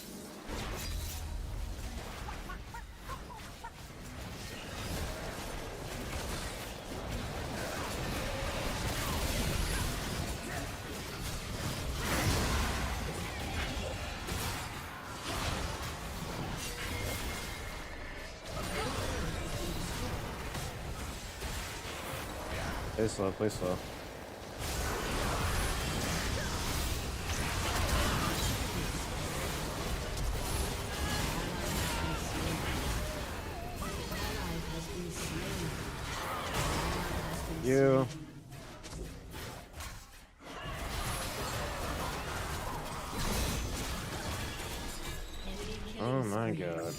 Play slow, play slow. You. Oh my god.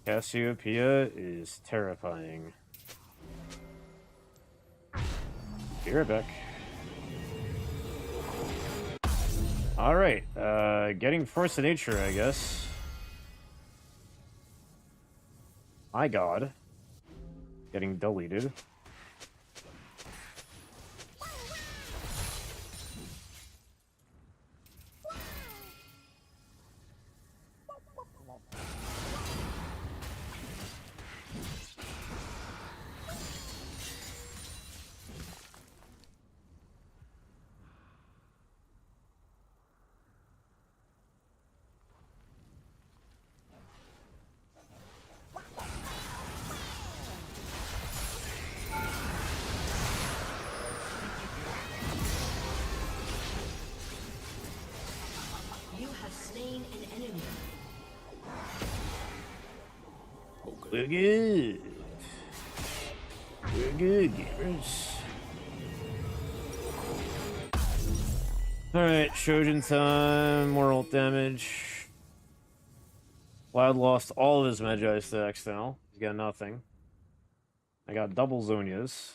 Cassiopeia is terrifying. Be right back. Alright, getting Force of Nature, I guess. My god. Getting deleted. We're good. We're good, gamers. Alright, Shojin time, more ult damage. Cloud lost all of his Magi stacks now. He's got nothing. I got double Zonias.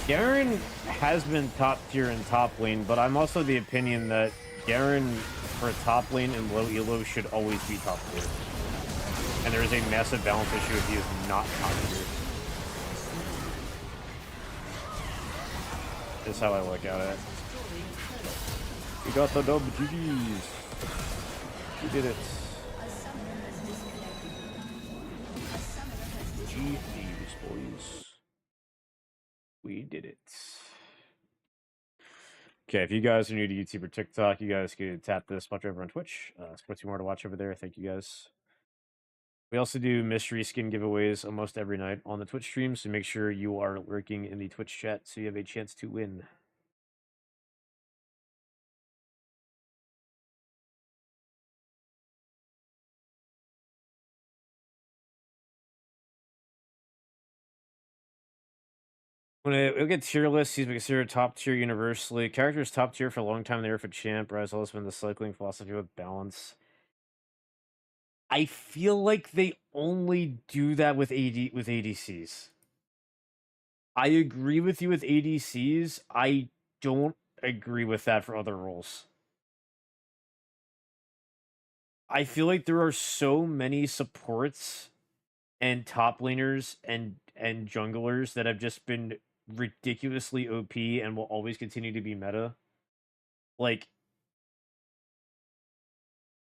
Garen has been top tier in top lane, but I'm also the opinion that Garen for top lane and low elo should always be top tier. And there is a massive balance issue if he is not top tier. That's how I look at it. We got the dub, GG's. We did it. GG's, boys. We did it. Okay, if you guys are new to YouTube or TikTok, you guys can tap this, watch over on Twitch. Split two more to watch over there. Thank you guys. We also do mystery skin giveaways almost every night on the Twitch stream, so make sure you are lurking in the Twitch chat so you have a chance to win. When it get tier lists, he's been considered top tier universally. Characters top tier for a long time there for champ. Rise always been the cycling philosophy with balance. I feel like they only do that with ADCs. I agree with you with ADCs. I don't agree with that for other roles. I feel like there are so many supports and top laners and junglers that have just been ridiculously OP and will always continue to be meta. Like,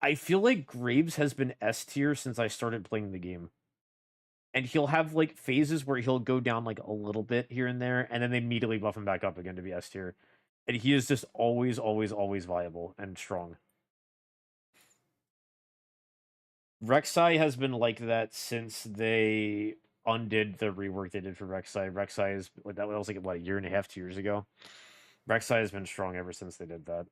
I feel like Graves has been S tier since I started playing the game. And he'll have like phases where he'll go down like a little bit here and there, and then they immediately buff him back up again to be S tier. And he is just always, always, always viable and strong. Rek'Sai has been like that since they undid the rework they did for Rek'Sai. Rek'Sai is that was like what, a year and a half, 2 years ago. Rek'Sai has been strong ever since they did that.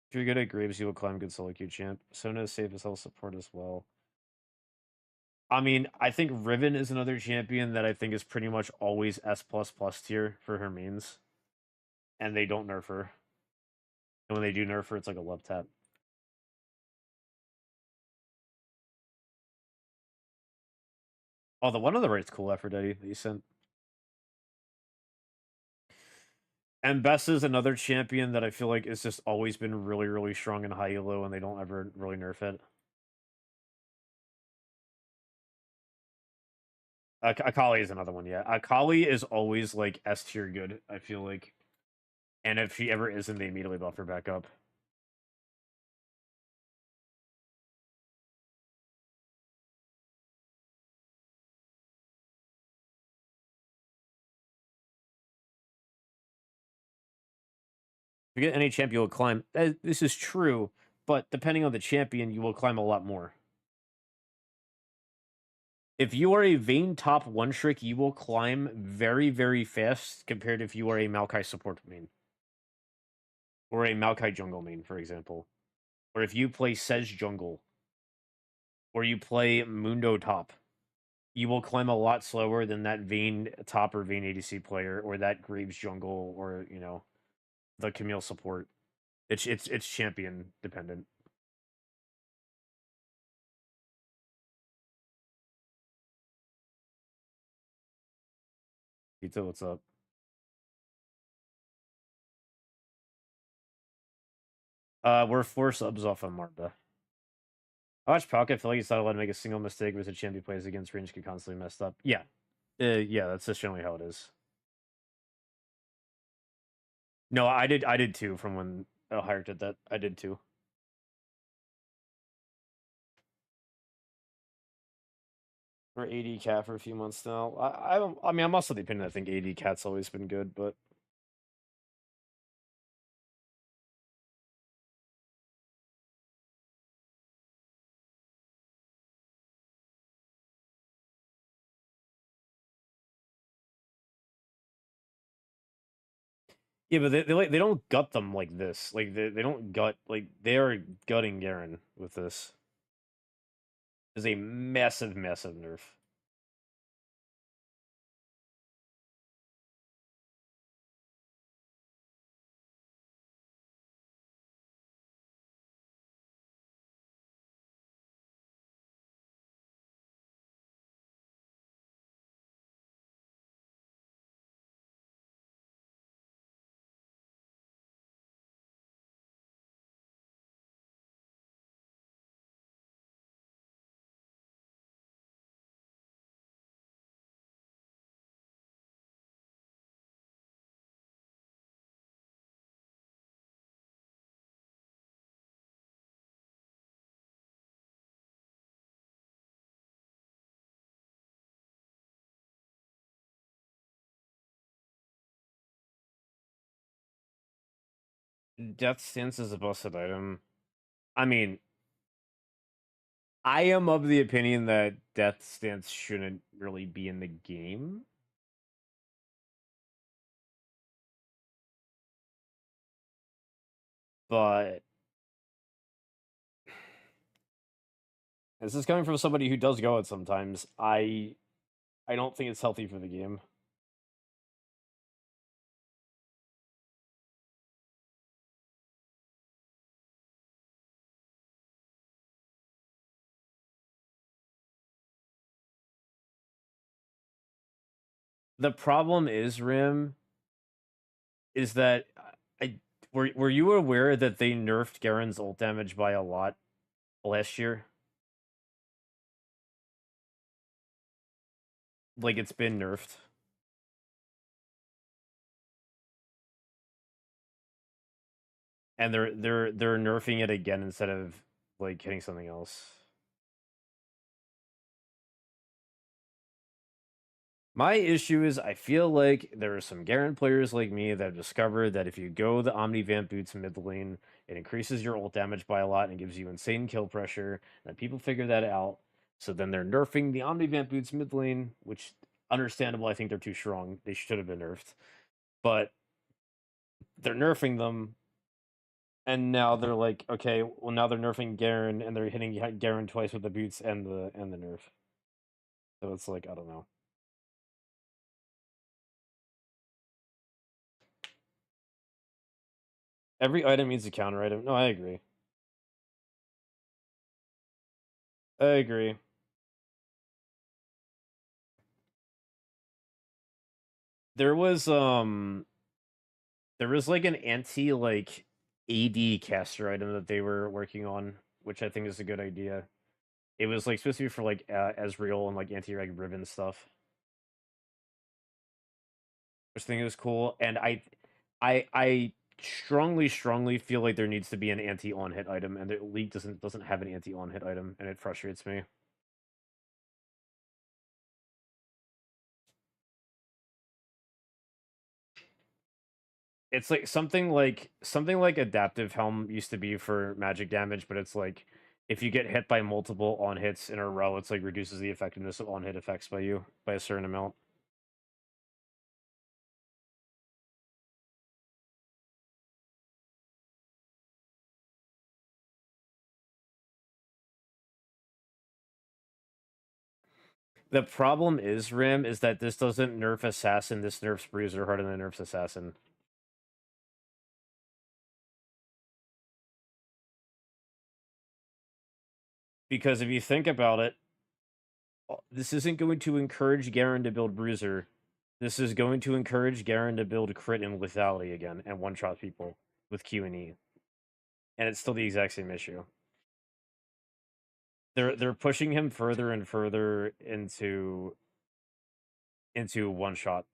If you're good at Graves, you will climb good solo queue champ. Sona is safe as hell support as well. I mean, I think Riven is another champion that I think is pretty much always S++ tier for her mains. And they don't nerf her. And when they do nerf her, it's like a love tap. Oh, the one on the right's cool, Aphrodite, that you sent. And Bess is another champion that I feel like has just always been really, really strong in high elo, and they don't ever really nerf it. Akali is another one, yeah. Akali is always like S tier good, I feel like. And if she ever isn't, they immediately buff her back up. If you get any champ, you will climb. This is true, but depending on the champion, you will climb a lot more. If you are a Vayne top one trick, you will climb very, very fast compared to if you are a Maokai support main. Or a Maokai jungle main, for example. Or if you play Sej jungle. Or you play Mundo top. You will climb a lot slower than that Vayne top or Vayne ADC player, or that Graves jungle, or, you know, the Camille support. It's champion dependent. Pizza, what's up? We're 4 subs off on Marta. I watched Palka. I feel like he's not allowed to make a single mistake with a champ he plays against. Range could constantly messed up. Yeah. Yeah, that's just generally how it is. No, I did too from when Hyrule did that. I did too. We're AD cat for a few months now. I mean, I'm also the opinion I think AD cat's always been good, but yeah, but they don't gut them like this. Like they don't gut, like they are gutting Garen with this. It's a massive, massive nerf. Death Stance is a busted item. I mean, I am of the opinion that Death Stance shouldn't really be in the game. But this is coming from somebody who does go it sometimes. I don't think it's healthy for the game. The problem is, Rim, is that were you aware that they nerfed Garen's ult damage by a lot last year? Like, it's been nerfed. And they're nerfing it again instead of like hitting something else. My issue is I feel like there are some Garen players like me that have discovered that if you go the Omni Vamp boots mid lane, it increases your ult damage by a lot and gives you insane kill pressure. And people figure that out. So then they're nerfing the Omnivamp boots mid lane, which understandable. I think they're too strong. They should have been nerfed, but they're nerfing them. And now they're like, okay, well now they're nerfing Garen, and they're hitting Garen twice with the boots and the nerf. So it's like, I don't know. Every item needs a counter item. No, I agree. I agree. There was like an anti like AD caster item that they were working on, which I think is a good idea. It was like supposed to be for like Ezreal and like anti-reg Riven stuff, which I think is cool. And I strongly feel like there needs to be an anti-on hit item, and the league doesn't have an anti-on hit item, and it frustrates me. It's like something like adaptive helm used to be for magic damage, but it's like if you get hit by multiple on hits in a row, it's like reduces the effectiveness of on hit effects by you by a certain amount. The problem is, Rim, is that this doesn't nerf Assassin, this nerfs Bruiser harder than it nerfs Assassin. Because if you think about it, this isn't going to encourage Garen to build Bruiser. This is going to encourage Garen to build crit and lethality again and one-shot people with Q and E. And it's still the exact same issue. They're pushing him further and further into one-shot.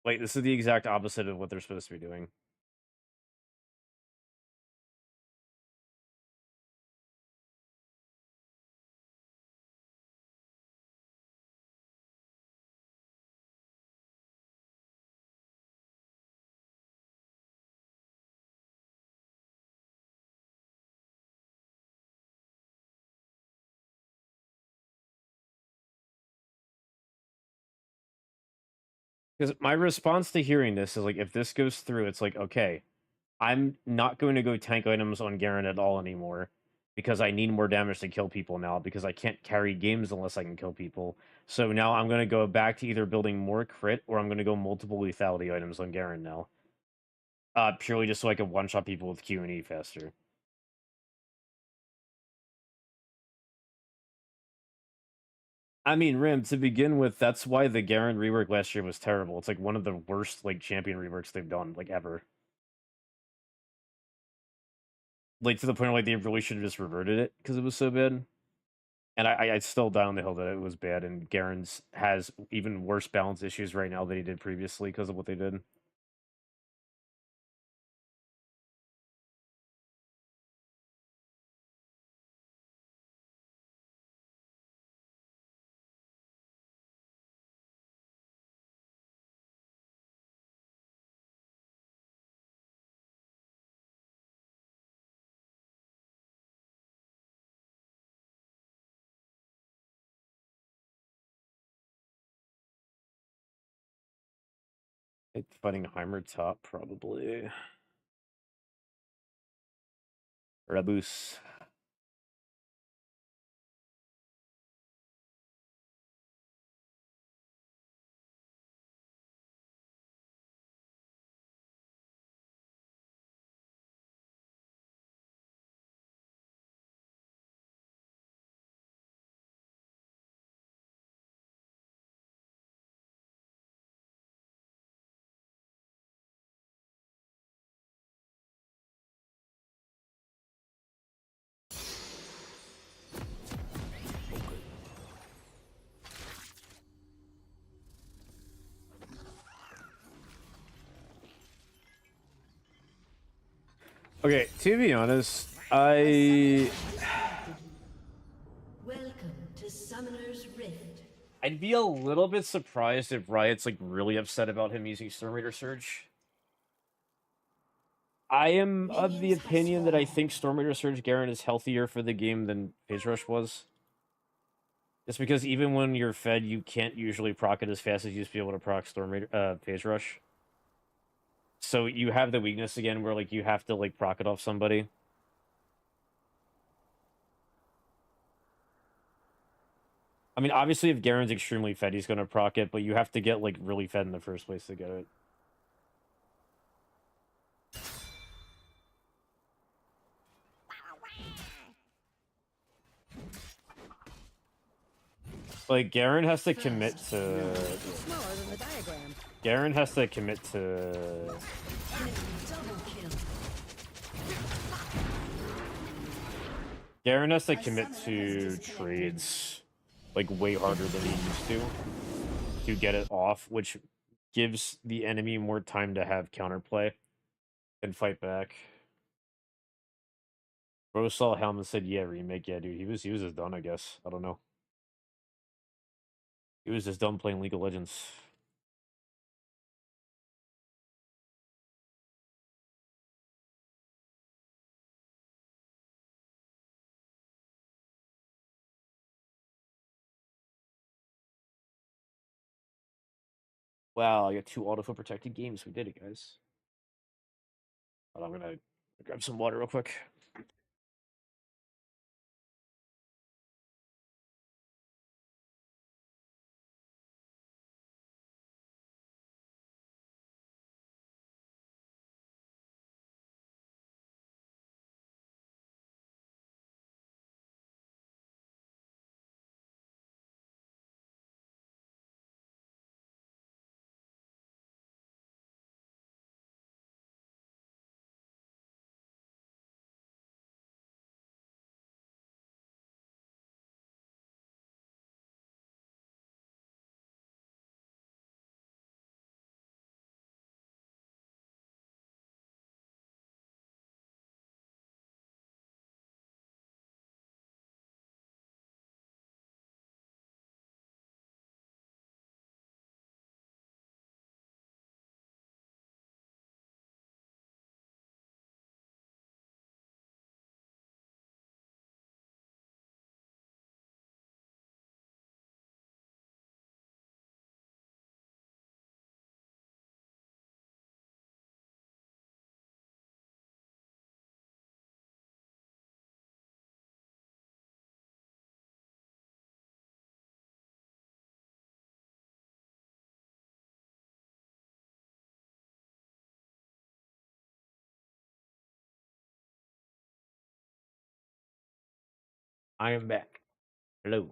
Like, this is the exact opposite of what they're supposed to be doing. Because my response to hearing this is like, if this goes through, it's like, okay, I'm not going to go tank items on Garen at all anymore because I need more damage to kill people now because I can't carry games unless I can kill people. So now I'm going to go back to either building more crit or I'm going to go multiple lethality items on Garen now. Purely just so I can one-shot people with Q and E faster. I mean, Rim, to begin with, that's why the Garen rework last year was terrible. It's like one of the worst like champion reworks they've done, like ever. Like to the point where like they really should have just reverted it because it was so bad. And I still die on the hill that it was bad, and Garen's has even worse balance issues right now than he did previously because of what they did. Fighting Heimer top, probably. Rabus. Okay, to be honest, Welcome to Summoner's Rift. I'd be a little bit surprised if Riot's like really upset about him using Storm Raider Surge. I am of the opinion that I think Storm Raider Surge Garen is healthier for the game than Phase Rush was. It's because even when you're fed, you can't usually proc it as fast as you used to be able to proc Phase Rush. So you have the weakness again where, like, you have to, like, proc it off somebody. I mean, obviously, if Garen's extremely fed, he's going to proc it, but you have to get, like, really fed in the first place to get it. Like, Garen has to commit to... Garen has to commit to... Garen has to commit to trades, like, way harder than he used to get it off, which gives the enemy more time to have counterplay and fight back. Bro saw Helmet said, yeah, remake, yeah, dude. He was just done, I guess. I don't know. He was just done playing League of Legends. Wow, I got 2 auto protected games. We did it, guys. But I'm gonna grab some water real quick. I am back. Hello.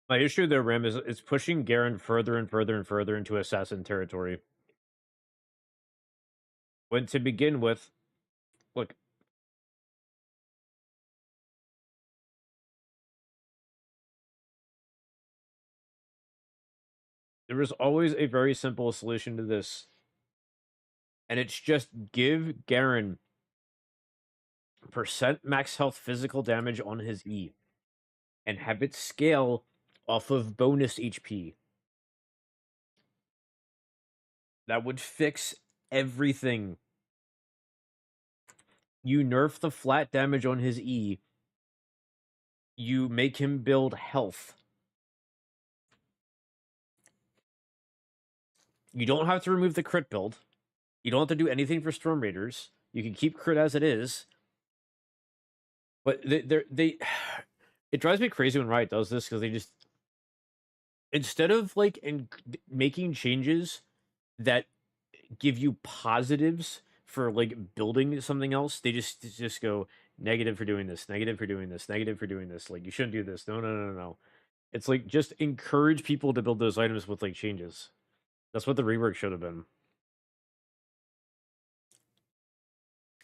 My issue there, Ram, is it's pushing Garen further and further and further into assassin territory. When to begin with, look, there is always a very simple solution to this. And it's just give Garen % max health physical damage on his E. And have it scale off of bonus HP. That would fix everything. You nerf the flat damage on his E. You make him build health. You don't have to remove the crit build. You don't have to do anything for Storm Raiders. You can keep crit as it is. But they it drives me crazy when Riot does this because they just, instead of like making changes that give you positives for like building something else, they just go negative for doing this, negative for doing this, negative for doing this. Like, you shouldn't do this. No. It's like, just encourage people to build those items with like changes. That's what the rework should have been.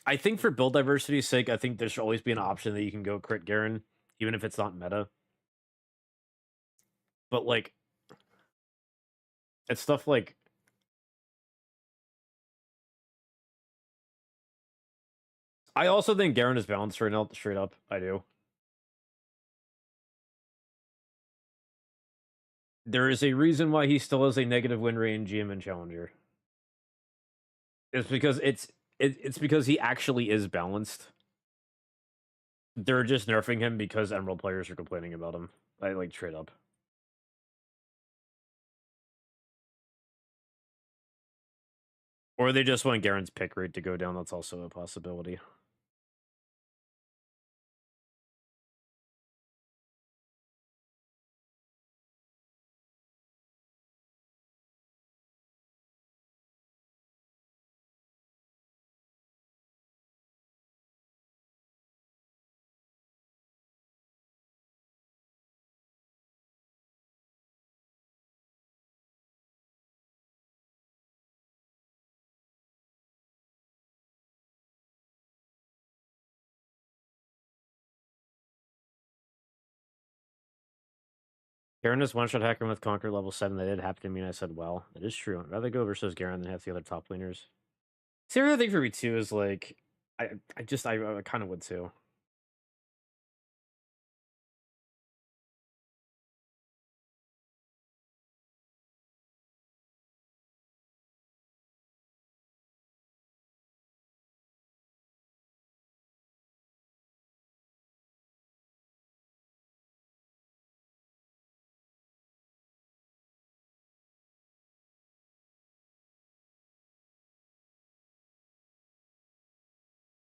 I think for build diversity's sake, I think there should always be an option that you can go crit Garen, even if it's not meta. But like, it's stuff like, I also think Garen is balanced right now, straight up. I do. There is a reason why he still has a negative win rate in GM and Challenger. It's because it's because he actually is balanced. They're just nerfing him because Emerald players are complaining about him. I like straight up. Or they just want Garen's pick rate to go down. That's also a possibility. Garen is one-shot hacking with Conquer level 7. That did happen to me, and I said, well, that is true. I'd rather go versus Garen than have the other top laners. See, the other thing for me, too, is, like, I kind of would, too.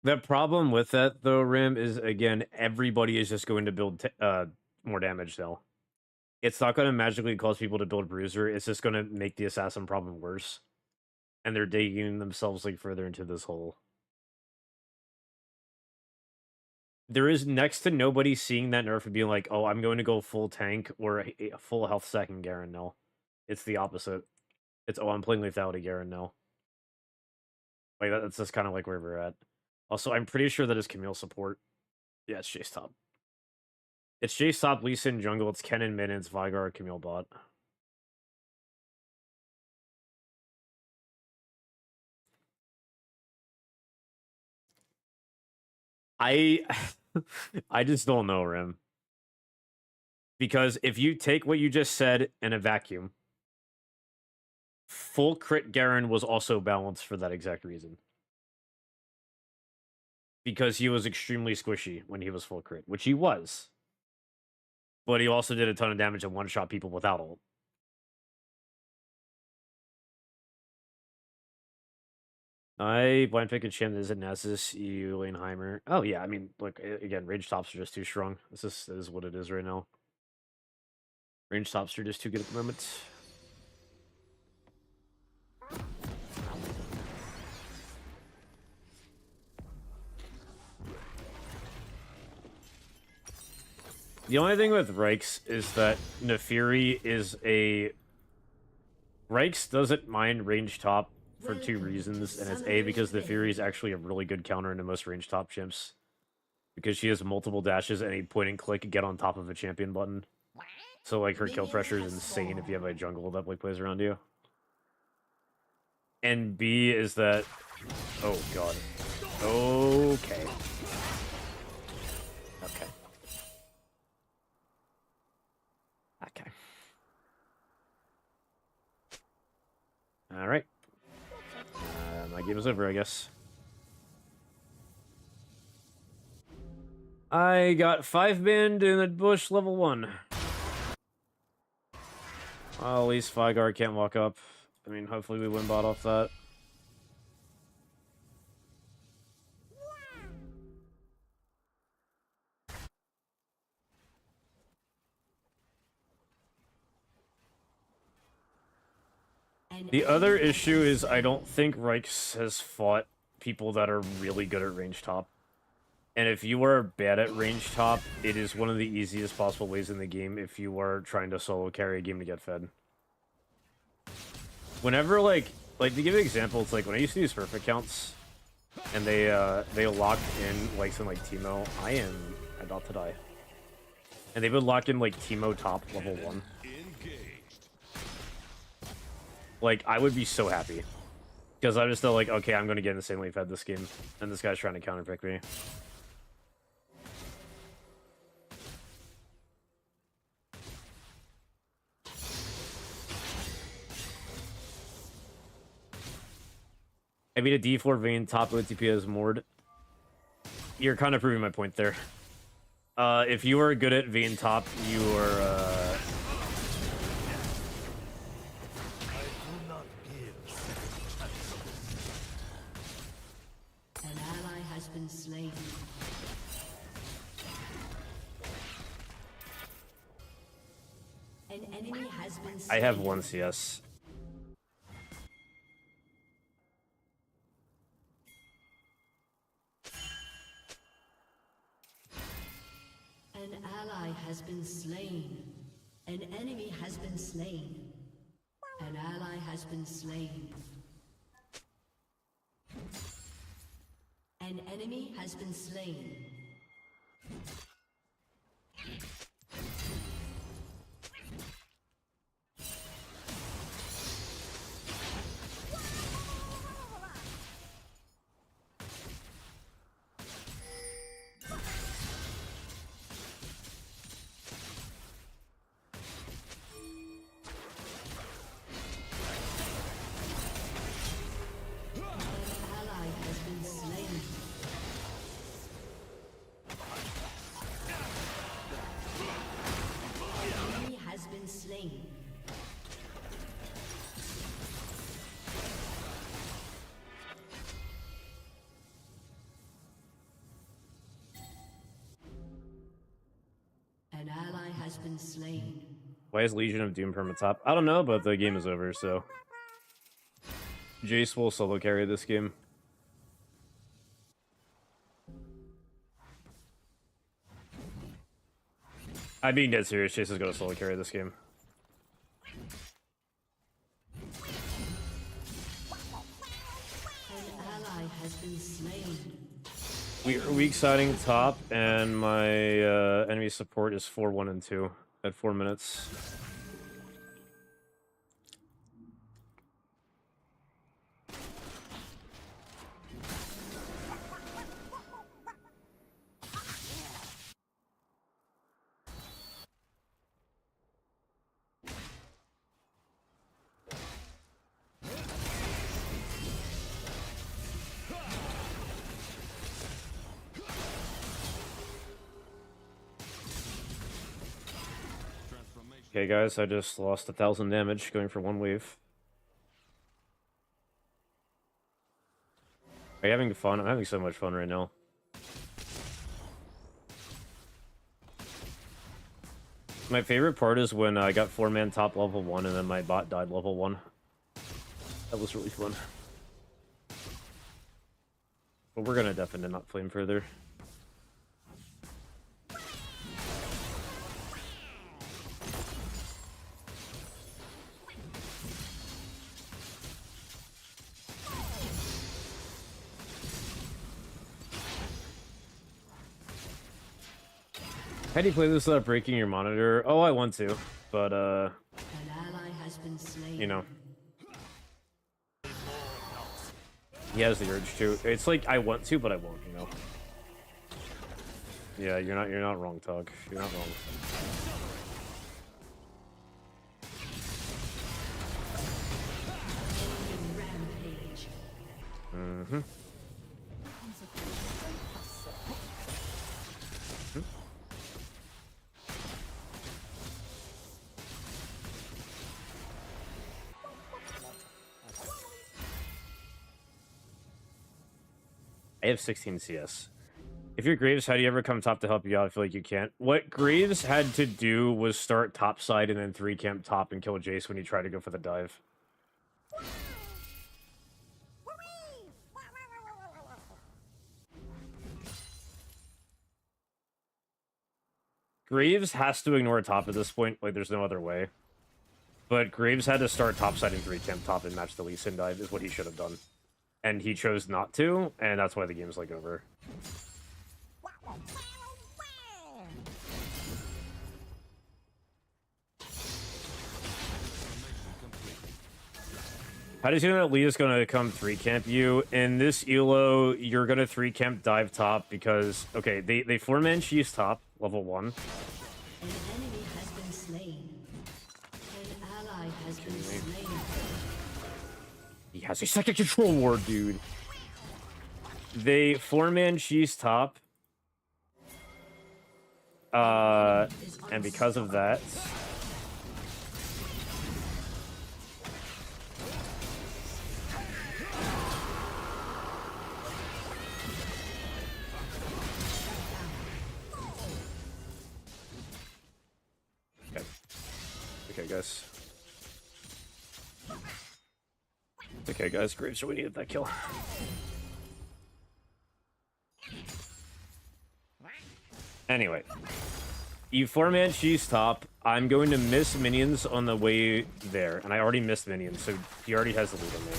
The problem with that, though, Rim, is, again, everybody is just going to build more damage, though. It's not going to magically cause people to build Bruiser. It's just going to make the Assassin problem worse. And they're digging themselves, like, further into this hole. There is next to nobody seeing that nerf and being like, oh, I'm going to go full tank or a full health second Garen now. It's the opposite. It's, oh, I'm playing lethality Garen now. Like, that's just kind of like where we're at. Also, I'm pretty sure that is Camille support. Yeah, it's Jace top. It's Jace top, Lee Sin jungle, it's Kennen mid, and it's Veigar, Camille bot. I just don't know, Rim. Because if you take what you just said in a vacuum, full crit Garen was also balanced for that exact reason. Because he was extremely squishy when he was full crit, which he was. But he also did a ton of damage and one-shot people without ult. I blind pick a champ. Is it Nessus, EU, Laneheimer? Oh, yeah. I mean, look, again, range tops are just too strong. This is what it is right now. Range tops are just too good at the moment. The only thing with Rykes is that Nefiri is a... Rykes doesn't mind range top for two reasons, and it's A, because Nefiri is actually a really good counter into most range top chimps. Because she has multiple dashes and a point and click get on top of a champion button. So, like, her kill pressure is insane if you have a jungle that like plays around you. And B is that... Oh, God. Okay. Okay. Okay. Alright. My game is over, I guess. I got 5-band in the bush level 1. Well, at least Veigar can't walk up. I mean, hopefully we win bot off that. The other issue is I don't think Reichs has fought people that are really good at range top. And if you are bad at range top, it is one of the easiest possible ways in the game if you are trying to solo carry a game to get fed. Whenever, like to give you an example, it's like when I used to use Smurf accounts, and they locked in, like, some, like, Teemo, I am about to die. And they would lock in, like, Teemo top level 1. Like, I would be so happy. Because I just felt like, okay, I'm going to get insanely fed this game. And this guy's trying to counterpick me. I mean, a D4 Vayne top OTP as Mord. You're kind of proving my point there. If you are good at Vayne top, you are, An ally has been slain. An enemy has been slain. I have 1 CS. An ally has been slain. An enemy has been slain. An ally has been slain. An enemy has been slain. An ally has been slain. Why is Legion of Doom perma top? I don't know, but the game is over, so... Jace will solo carry this game. I'm being dead serious. Jace is going to solo carry this game. An ally has been slain. We are weak siding top, and my enemy support is 4-1 and 2 at 4 minutes. Okay, guys, I just lost 1,000 damage going for 1 wave. Are you having fun? I'm having so much fun right now. My favorite part is when I got 4-man top level 1 and then my bot died level 1. That was really fun. But we're gonna definitely not flame further. How do you play this without breaking your monitor? Oh, I want to, but An ally has been slain. you know. He has the urge to. It's like I want to, but I won't, you know. Yeah, you're not wrong, Tug. You're not wrong. Rampage. Mm-hmm. I have 16 CS. If you're Graves, how do you ever come top to help you out? I feel like you can't. What Graves had to do was start top side and then 3 camp top and kill Jace when he tried to go for the dive. Graves has to ignore top at this point. Like, there's no other way. But Graves had to start top side and 3 camp top and match the Lee Sin dive is what he should have done. And he chose not to, and that's why the game's like over. How does you know that Lee is going to come 3 camp you? In this elo, you're going to 3 camp dive top because, okay, they 4-man cheese top, level 1. An enemy has been slain. An ally has been slain. He has a second control ward, dude. They 4-man cheese top. And because of that... Okay, guys. Okay, guys, Graves, we needed that kill. Anyway, you 4-man cheese top. I'm going to miss minions on the way there, and I already missed minions, so he already has the lead on me.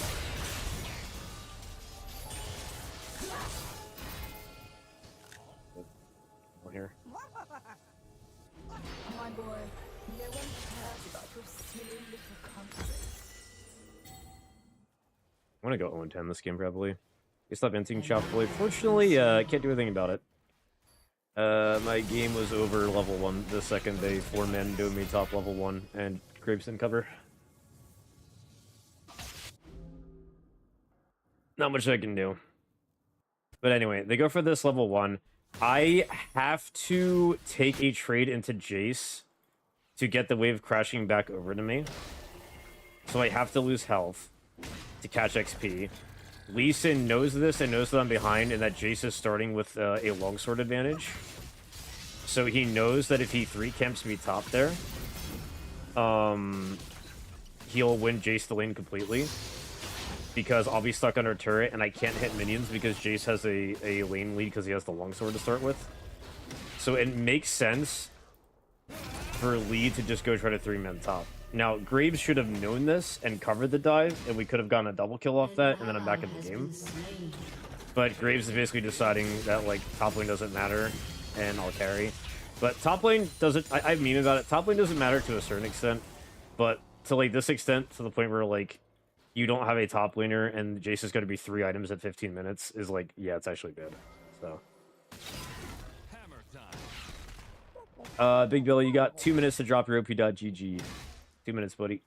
Here. My boy, no one cares about your silly little country. I want to go 0-10 this game, probably. You stop inting chop fully. Fortunately, I can't do anything about it. My game was over level 1 the second they 4-man doing me top level 1, and Graves didn't cover. Not much I can do. But anyway, they go for this level 1. I have to take a trade into Jace to get the wave crashing back over to me. So I have to lose health to catch XP. Lee Sin knows this and knows that I'm behind and that Jace is starting with a longsword advantage. So he knows that if he 3 camps me top there, he'll win Jace the lane completely. Because I'll be stuck under turret and I can't hit minions because Jace has a lane lead because he has the longsword to start with. So it makes sense for Lee to just go try to 3-man top. Now, Graves should have known this and covered the dive, and we could have gotten a double kill off that, and then I'm back in the game. But Graves is basically deciding that, like, top lane doesn't matter, and I'll carry. But top lane doesn't... I meme about it. Top lane doesn't matter to a certain extent, but to, like, this extent, to the point where, like, you don't have a top laner, and Jace is going to be 3 items at 15 minutes, is, like, yeah, it's actually bad. So... Big Billy, you got 2 minutes to drop your OP.GG. 2 minutes, buddy.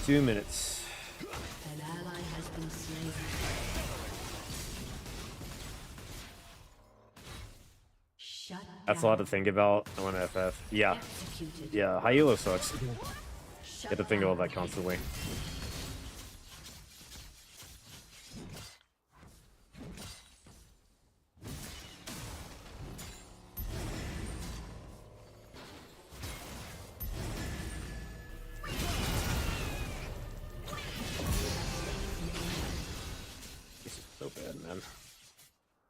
2 minutes. An ally has been slain. Shut That's a lot to think about. I want to FF. Yeah. Executed. Yeah, high elo sucks. You Shut have to think about down. that constantly. This is so bad, man.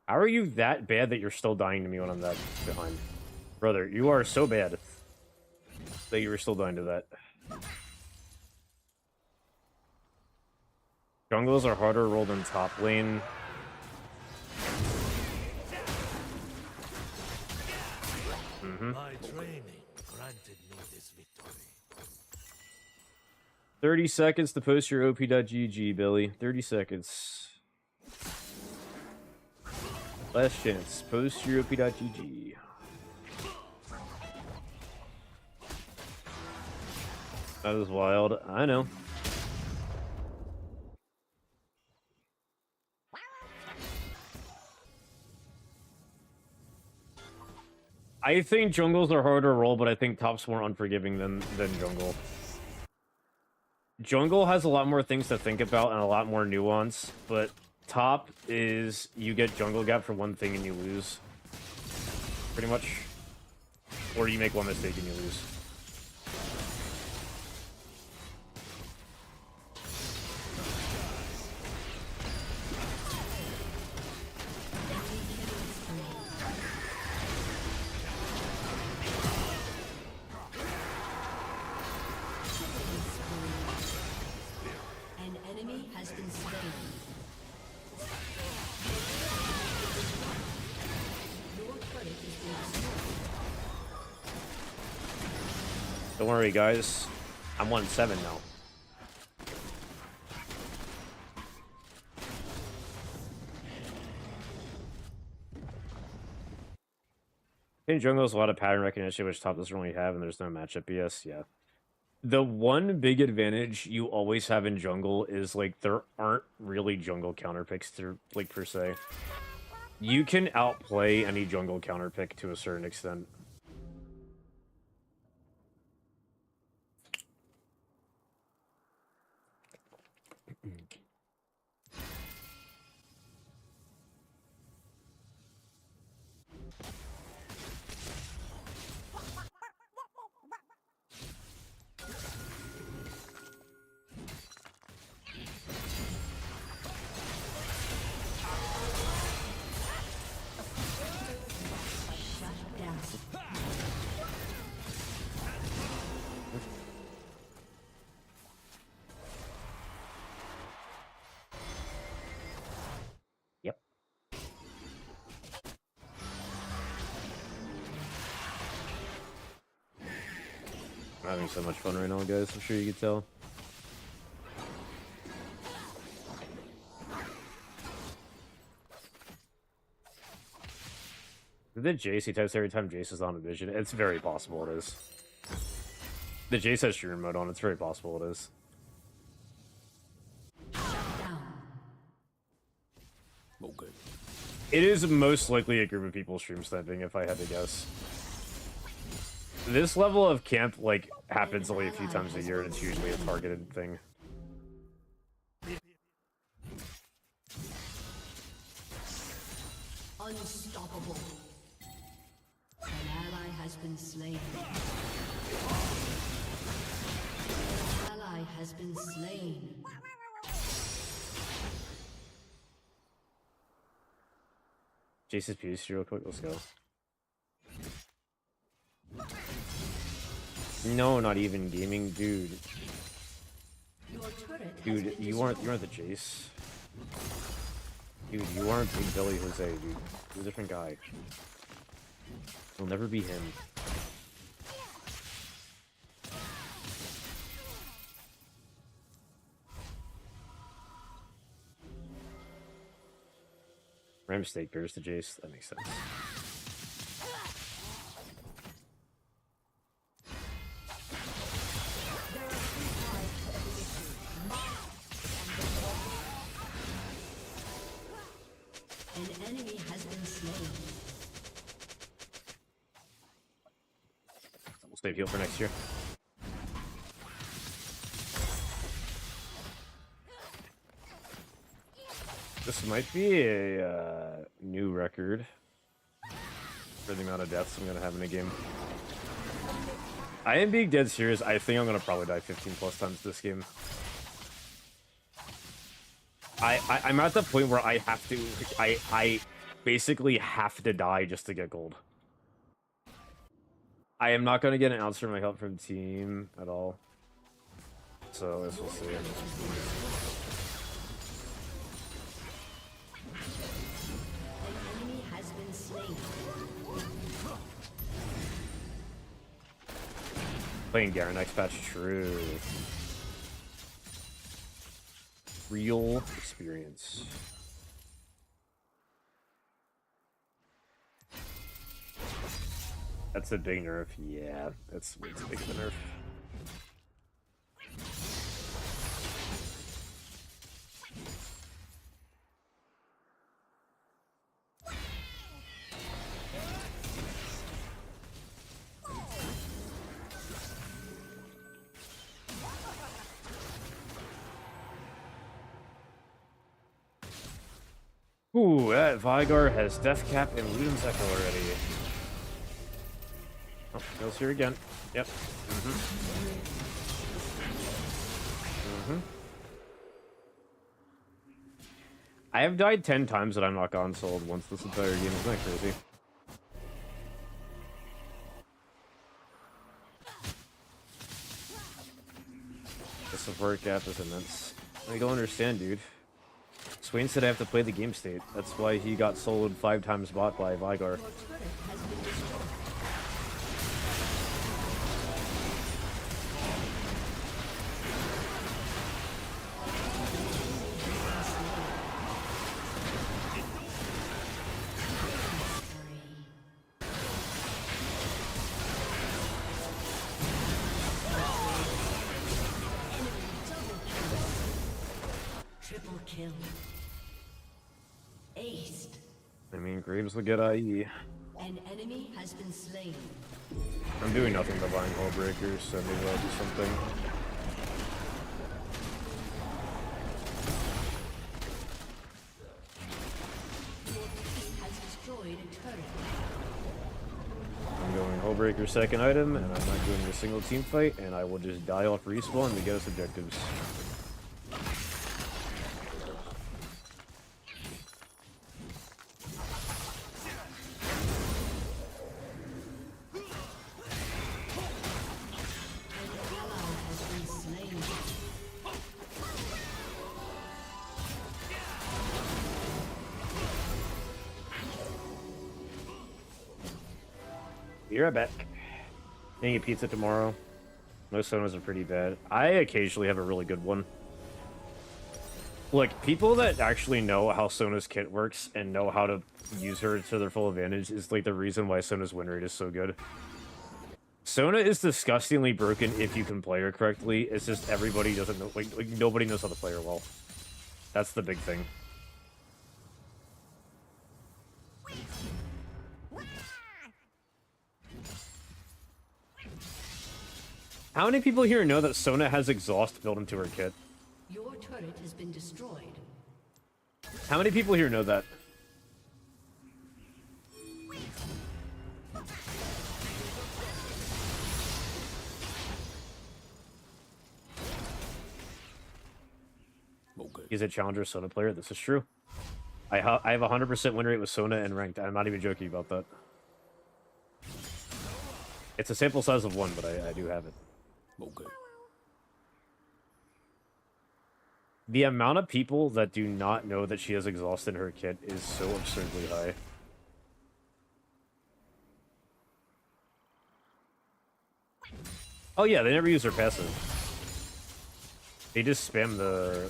How are you that bad that you're still dying to me when I'm that behind? Brother, you are so bad that you were still dying to that. Jungles are harder rolled in top lane. My training granted me this victory. 30 seconds to post your OP.GG, Billy. 30 seconds. Last chance. Post your OP.GG. That is wild. I know. I think jungles are harder to roll, but I think top's more unforgiving than jungle. Jungle has a lot more things to think about and a lot more nuance, but top is you get jungle gap for one thing and you lose. Pretty much. Or you make one mistake and you lose. An enemy has been slain. Your turret has been destroyed. Don't worry, guys. I'm 1-7 now. In jungle is a lot of pattern recognition, which top doesn't really have, and there's no matchup BS. Yeah. The one big advantage you always have in jungle is, like, there aren't really jungle counter picks to, like, per se. You can outplay any jungle counter pick to a certain extent. Yep. I'm having so much fun right now, guys. I'm sure you can tell. The Jace, he types every time Jace is on a vision. It's very possible it is. The Jace has stream mode on. It's very possible it is. Okay. It is most likely a group of people stream sniping, if I had to guess. This level of camp, like, happens only a few times a year, and it's usually a targeted thing. Unstoppable. An ally has been slain. An ally has been slain. Jace's piece real quick, let's go. No, not even gaming, dude. Dude, you aren't the Jace. Dude, you aren't Big Billy Jose, dude. You're a different guy. You'll never be him. Ram mistake, there's the Jace. That makes sense. An enemy has been slain. We'll save heal for next year. This might be a new record for the amount of deaths I'm going to have in a game. I am being dead serious. I think I'm going to probably die 15 plus times this game. I'm at the point where I have to... I basically have to die just to get gold. I am not going to get an ounce for my help from team at all. So, this we'll see. Playing Garen next patch, true. Real experience. That's a big nerf. Yeah, it's way too big of a nerf. Ooh, that Vigar has Death Cap and Luden's Echo already. Oh, Bill's here again. Yep. I have died 10 times that I'm not gone sold once this entire game. Isn't that crazy? The support gap is immense. I don't understand, dude. Swain said I have to play the game state. That's why he got soloed 5 times bot by Vigar. Triple kill. Aced. I mean, Graves will get IE. An enemy has been slain. I'm doing nothing but buying hull breakers, so maybe I'll do something. Your team has destroyed a turret. I'm going hull breaker second item, and I'm not doing a single team fight, and I will just die off respawn to get us objectives. Be right back. Gonna get pizza tomorrow. Most sonas are pretty bad. I occasionally have a really good one. Like, people that actually know how Sona's kit works and know how to use her to their full advantage is like the reason why Sona's win rate is so good. Sona is disgustingly broken if you can play her correctly. It's just everybody doesn't know, like nobody knows how to play her well. That's the big thing. How many people here know that Sona has exhaust built into her kit? Your turret has been destroyed. How many people here know that? Okay. He's a challenger Sona player. This is true. I have 100% win rate with Sona and ranked. I'm not even joking about that. It's a sample size of 1, but I do have it. Okay. The amount of people that do not know that she has exhaust in her kit is so absurdly high. Oh yeah, they never use her passive. They just spam the...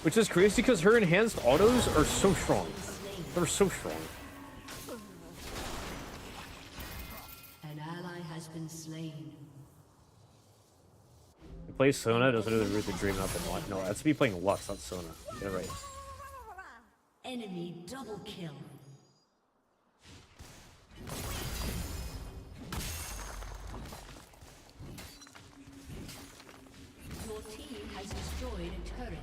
Which is crazy because her enhanced autos are so strong. They're so strong. An ally has been slain. To play Sona doesn't do the root the dream up and what? No, that's me playing Lux, not Sona. Get it right. Enemy double kill. Your team has destroyed a turret.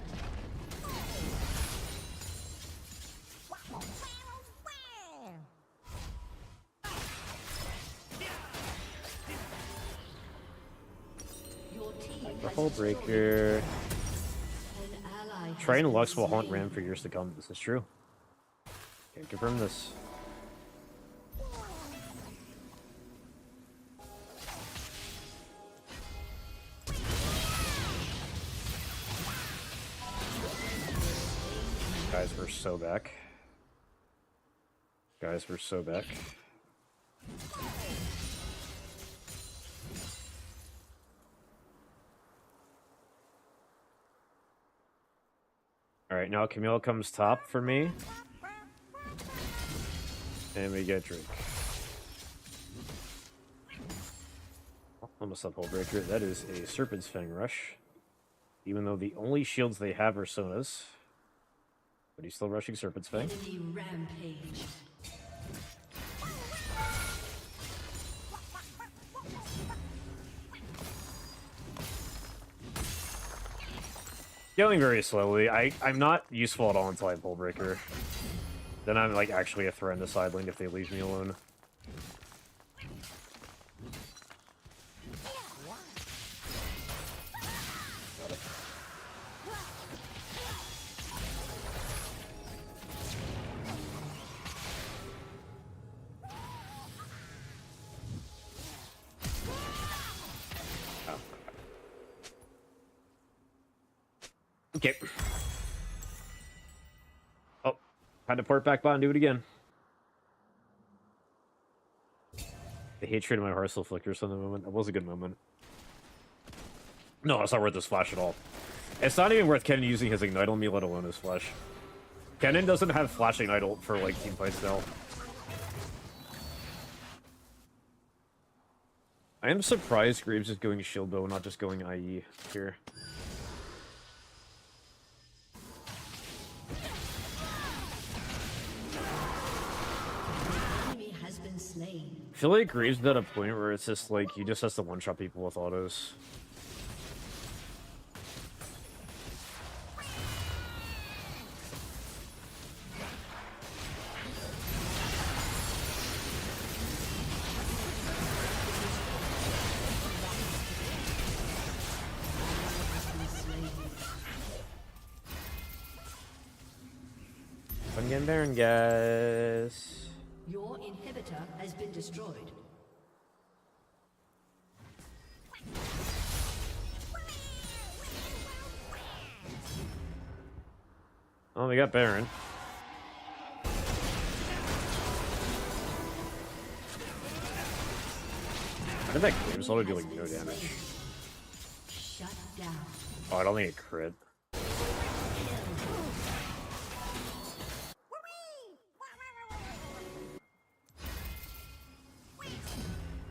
Your team The has hull destroyed breaker. an ally has Triton been Lux will haunt slain. Ram for years to come. This is true. Can't confirm this. Guys, we're so back. Guys, we're so back. Alright, now Camille comes top for me. And we get Drake. Almost up Hull Breaker. That is a Serpent's Fang Rush. Even though the only shields they have are Sona's. But he's still rushing Serpent's Fang. Enemy rampage. Scaling very slowly. I'm not useful at all until I pull breaker. Then I'm like actually a threat in the side lane if they leave me alone. Okay. Oh, had to port back bot and do it again. The hatred in my heart still flickers on the moment. That was a good moment. No, it's not worth this flash at all. It's not even worth Kennen using his Ignite on me, let alone his flash. Kennen doesn't have flash Ignite ult for, like, team fights now. I am surprised Graves is going shield bow, not just going IE here. I feel like Graves is at a point where it's just like he just has to one-shot people with autos. I'm getting Baron, guys. Your inhibitor has been destroyed. Oh, we got Baron. How did that Graves auto do like no damage? Shut down. Oh, I don't think it crit.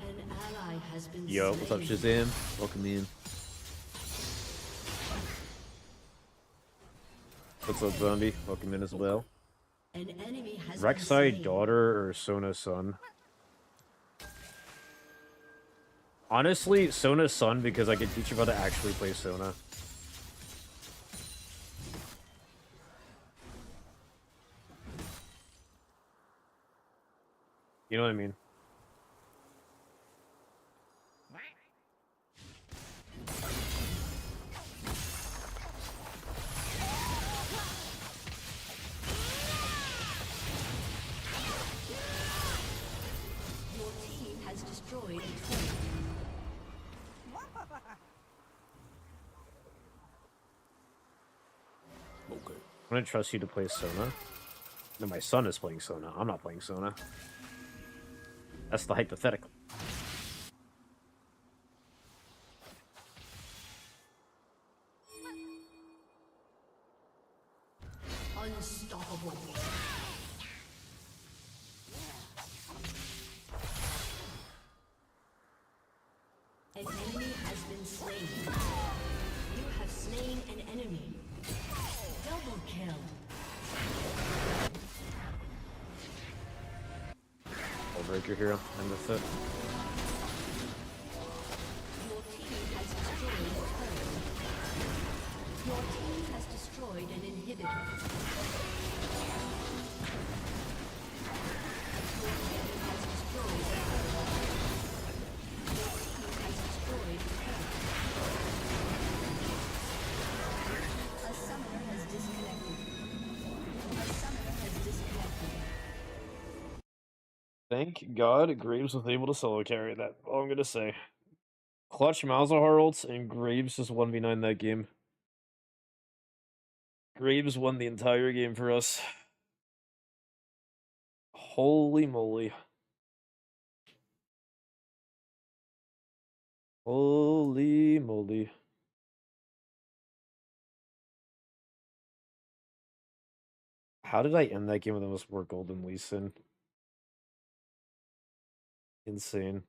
An ally has been Yo, what's up, Shazam? Welcome in. What's up, Zombie? Welcome in as well. An enemy has Rek'Sai daughter or Sona's son? Honestly, Sona's son, because I can teach you how to actually play Sona. You know what I mean? Your team has destroyed a turret. Okay. I'm gonna trust you to play Sona. No, my son is playing Sona. I'm not playing Sona. That's the hypothetical. Unstoppable. An enemy has been slain. You have slain an enemy. Double kill. I'll break your hero. End with it. Your team has destroyed a turret. Your team has destroyed an inhibitor. Your team has destroyed a turret. Your team has destroyed a turret. A summoner has disconnected. A summoner has disconnected. Thank God Graves was able to solo carry that. All I'm gonna say. Clutch Malzahar ults and Graves just 1v9 that game. Graves won the entire game for us. Holy moly. Holy moly. How did I end that game with almost more gold than Lee Sin? Insane.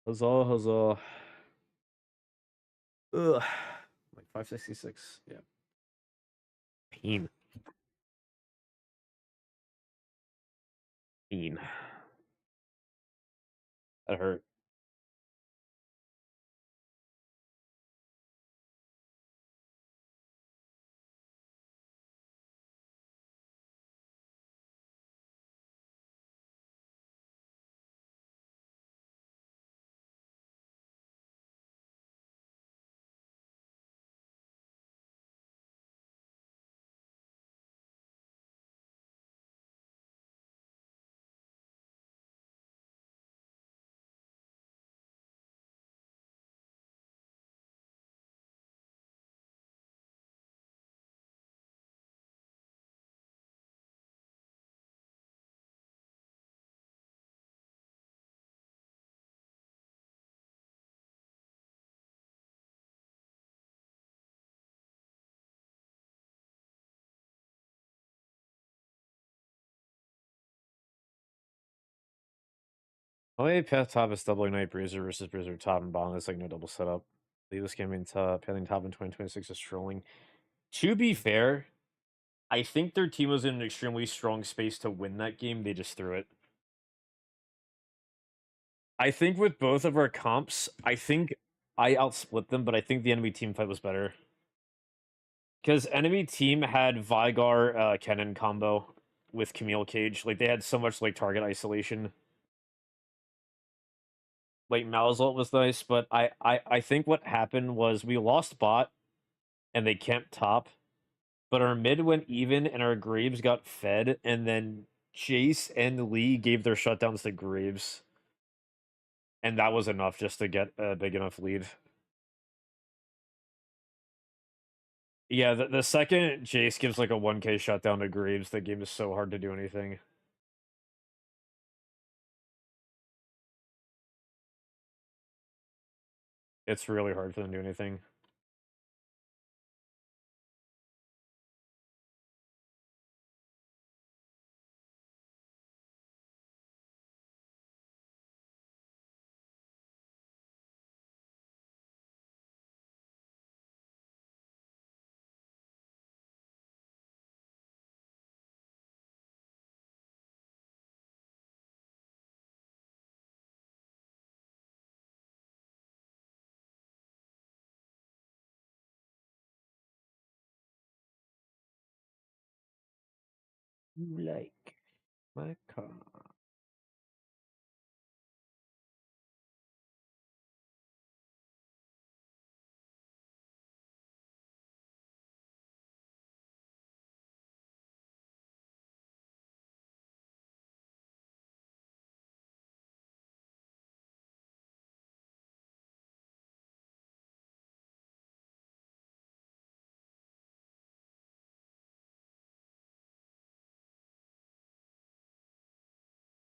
Huzzah, huzzah. Ugh. Like 566. Yeah. Pain. Pain. That hurt. Only path top is double ignite bruiser versus bruiser top and bottom. That's like no double setup. Leave this game in top. Pathing top in 2026 is trolling. To be fair, I think their team was in an extremely strong space to win that game. They just threw it. I think with both of our comps, I think I outsplit them, but I think the enemy team fight was better. Because enemy team had Vygar Kennen combo with Camille Cage. Like, they had so much, like, target isolation. Like, Malzalt was nice, but I think what happened was we lost bot, and they camped top, but our mid went even, and our Graves got fed, and then Jace and Lee gave their shutdowns to Graves. And that was enough just to get a big enough lead. Yeah, the second Jace gives like a 1k shutdown to Graves, the game is so hard to do anything. It's really hard for them to do anything. Like my car.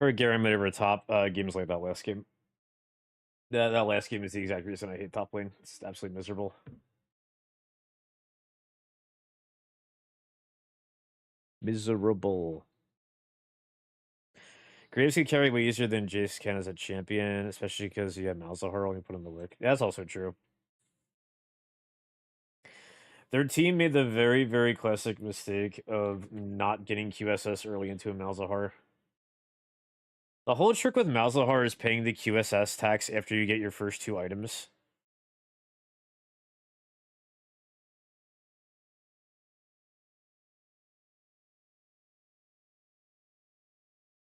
Or Garen mid over top games like that last game. That last game is the exact reason I hate top lane. It's absolutely miserable. Miserable. Graves can carry way easier than Jace can as a champion, especially because you have Malzahar when you put in the work. That's also true. Their team made the very, very classic mistake of not getting QSS early into a Malzahar. The whole trick with Malzahar is paying the QSS tax after you get your first 2 items.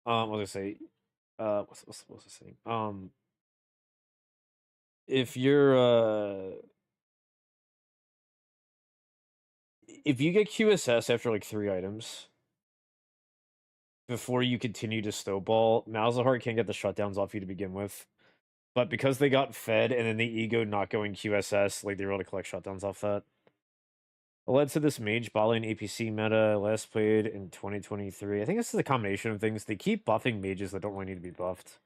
What was I say? What's the saying? If if you get QSS after like 3 items before you continue to snowball, Malzahar can't get the shutdowns off you to begin with. But because they got fed and then the ego not going QSS, like they were able to collect shutdowns off that. It led to this mage bot APC meta last played in 2023. I think this is a combination of things. They keep buffing mages that don't really need to be buffed.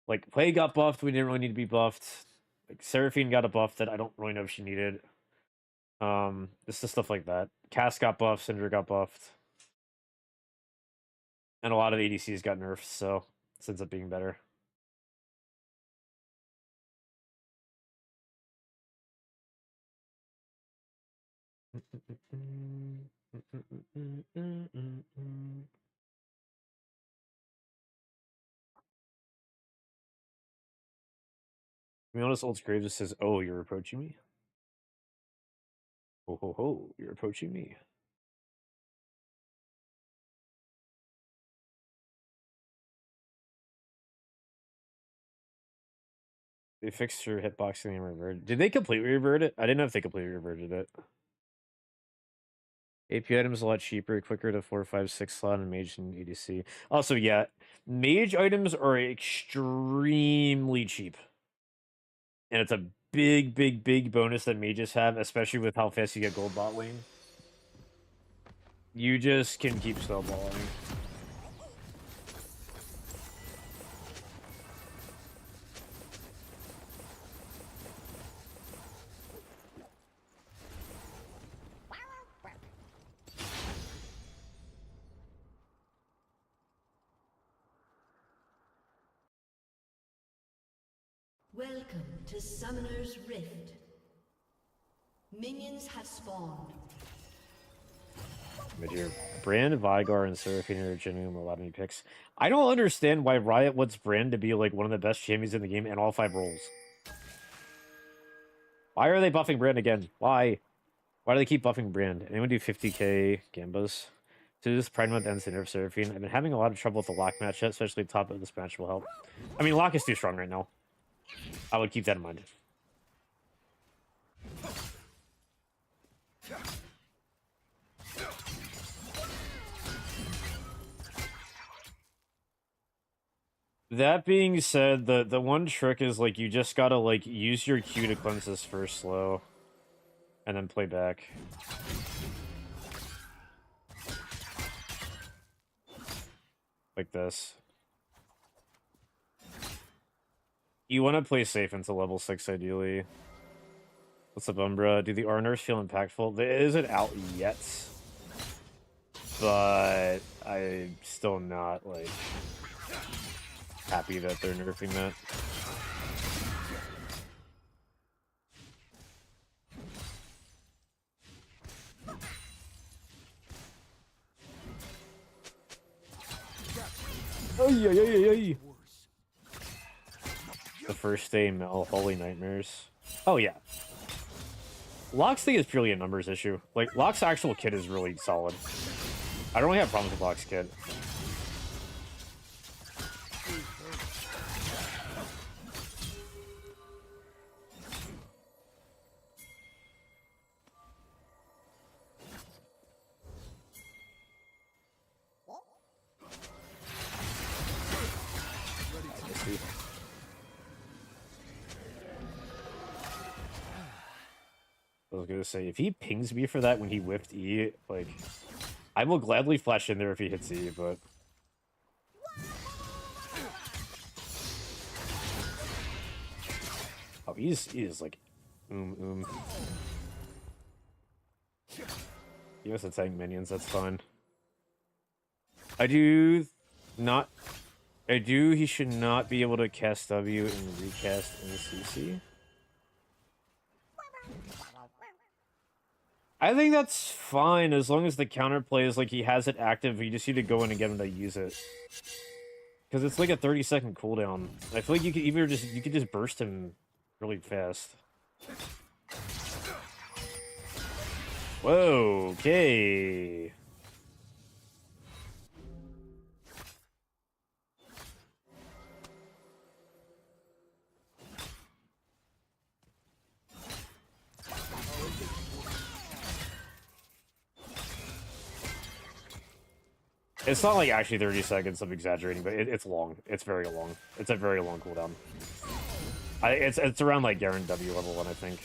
Like, Plague got buffed, we didn't really need to be buffed. Like, Seraphine got a buff that I don't really know if she needed. It's just stuff like that. Cass got buffed, Syndra got buffed. And a lot of ADCs got nerfed, so it ends up being better. To be honest, Old Graves just says, "Oh, you're approaching me? Ho ho ho, you're approaching me." They fixed your hitboxing and reverted. Did they completely revert it? I didn't know if they completely reverted it. AP items a lot cheaper, quicker to 4, 5, 6 slot, and mage and EDC. Also, yeah, mage items are extremely cheap. And it's a big, big, big bonus that mages have, especially with how fast you get gold bot lane. You just can keep snowballing. Welcome to Summoner's Rift. Minions have spawned. Mid-year. Brand, Vigar, and Seraphine are genuinely a lot of me picks. I don't understand why Riot wants Brand to be like one of the best champions in the game and all 5 roles. Why are they buffing Brand again? Why? Why do they keep buffing Brand? Anyone do 50k Gambas? So this Pride Month ends the nerf Seraphine. I've been having a lot of trouble with the Lock matchup, especially top of this match will help. I mean, Lock is too strong right now. I would keep that in mind. That being said, the one trick is like you just gotta like use your Q to cleanse this first slow, and then play back. Like this. You want to play safe into level 6 ideally. What's up, Umbra? Do the R nerfs feel impactful? It isn't out yet, but I'm still not like happy that they're nerfing that. Ay. The first day, Mel, Holy Nightmares. Oh yeah. Locke's thing is purely a numbers issue. Like, Locke's actual kit is really solid. I don't really have problems with Locke's kit. I was gonna say, if he pings me for that when he whiffed E, like, I will gladly flash in there if he hits E, but... Oh, he is like, He has to tank minions, that's fine. He should not be able to cast W and recast in CC. I think that's fine as long as the counterplay is like he has it active. You just need to go in and get him to use it, because it's like a 30-second cooldown. I feel like you could just burst him really fast. Whoa, okay. It's not like actually 30 seconds, I'm exaggerating, but it's long. It's very long. It's a very long cooldown. It's around like Garen W level 1, I think.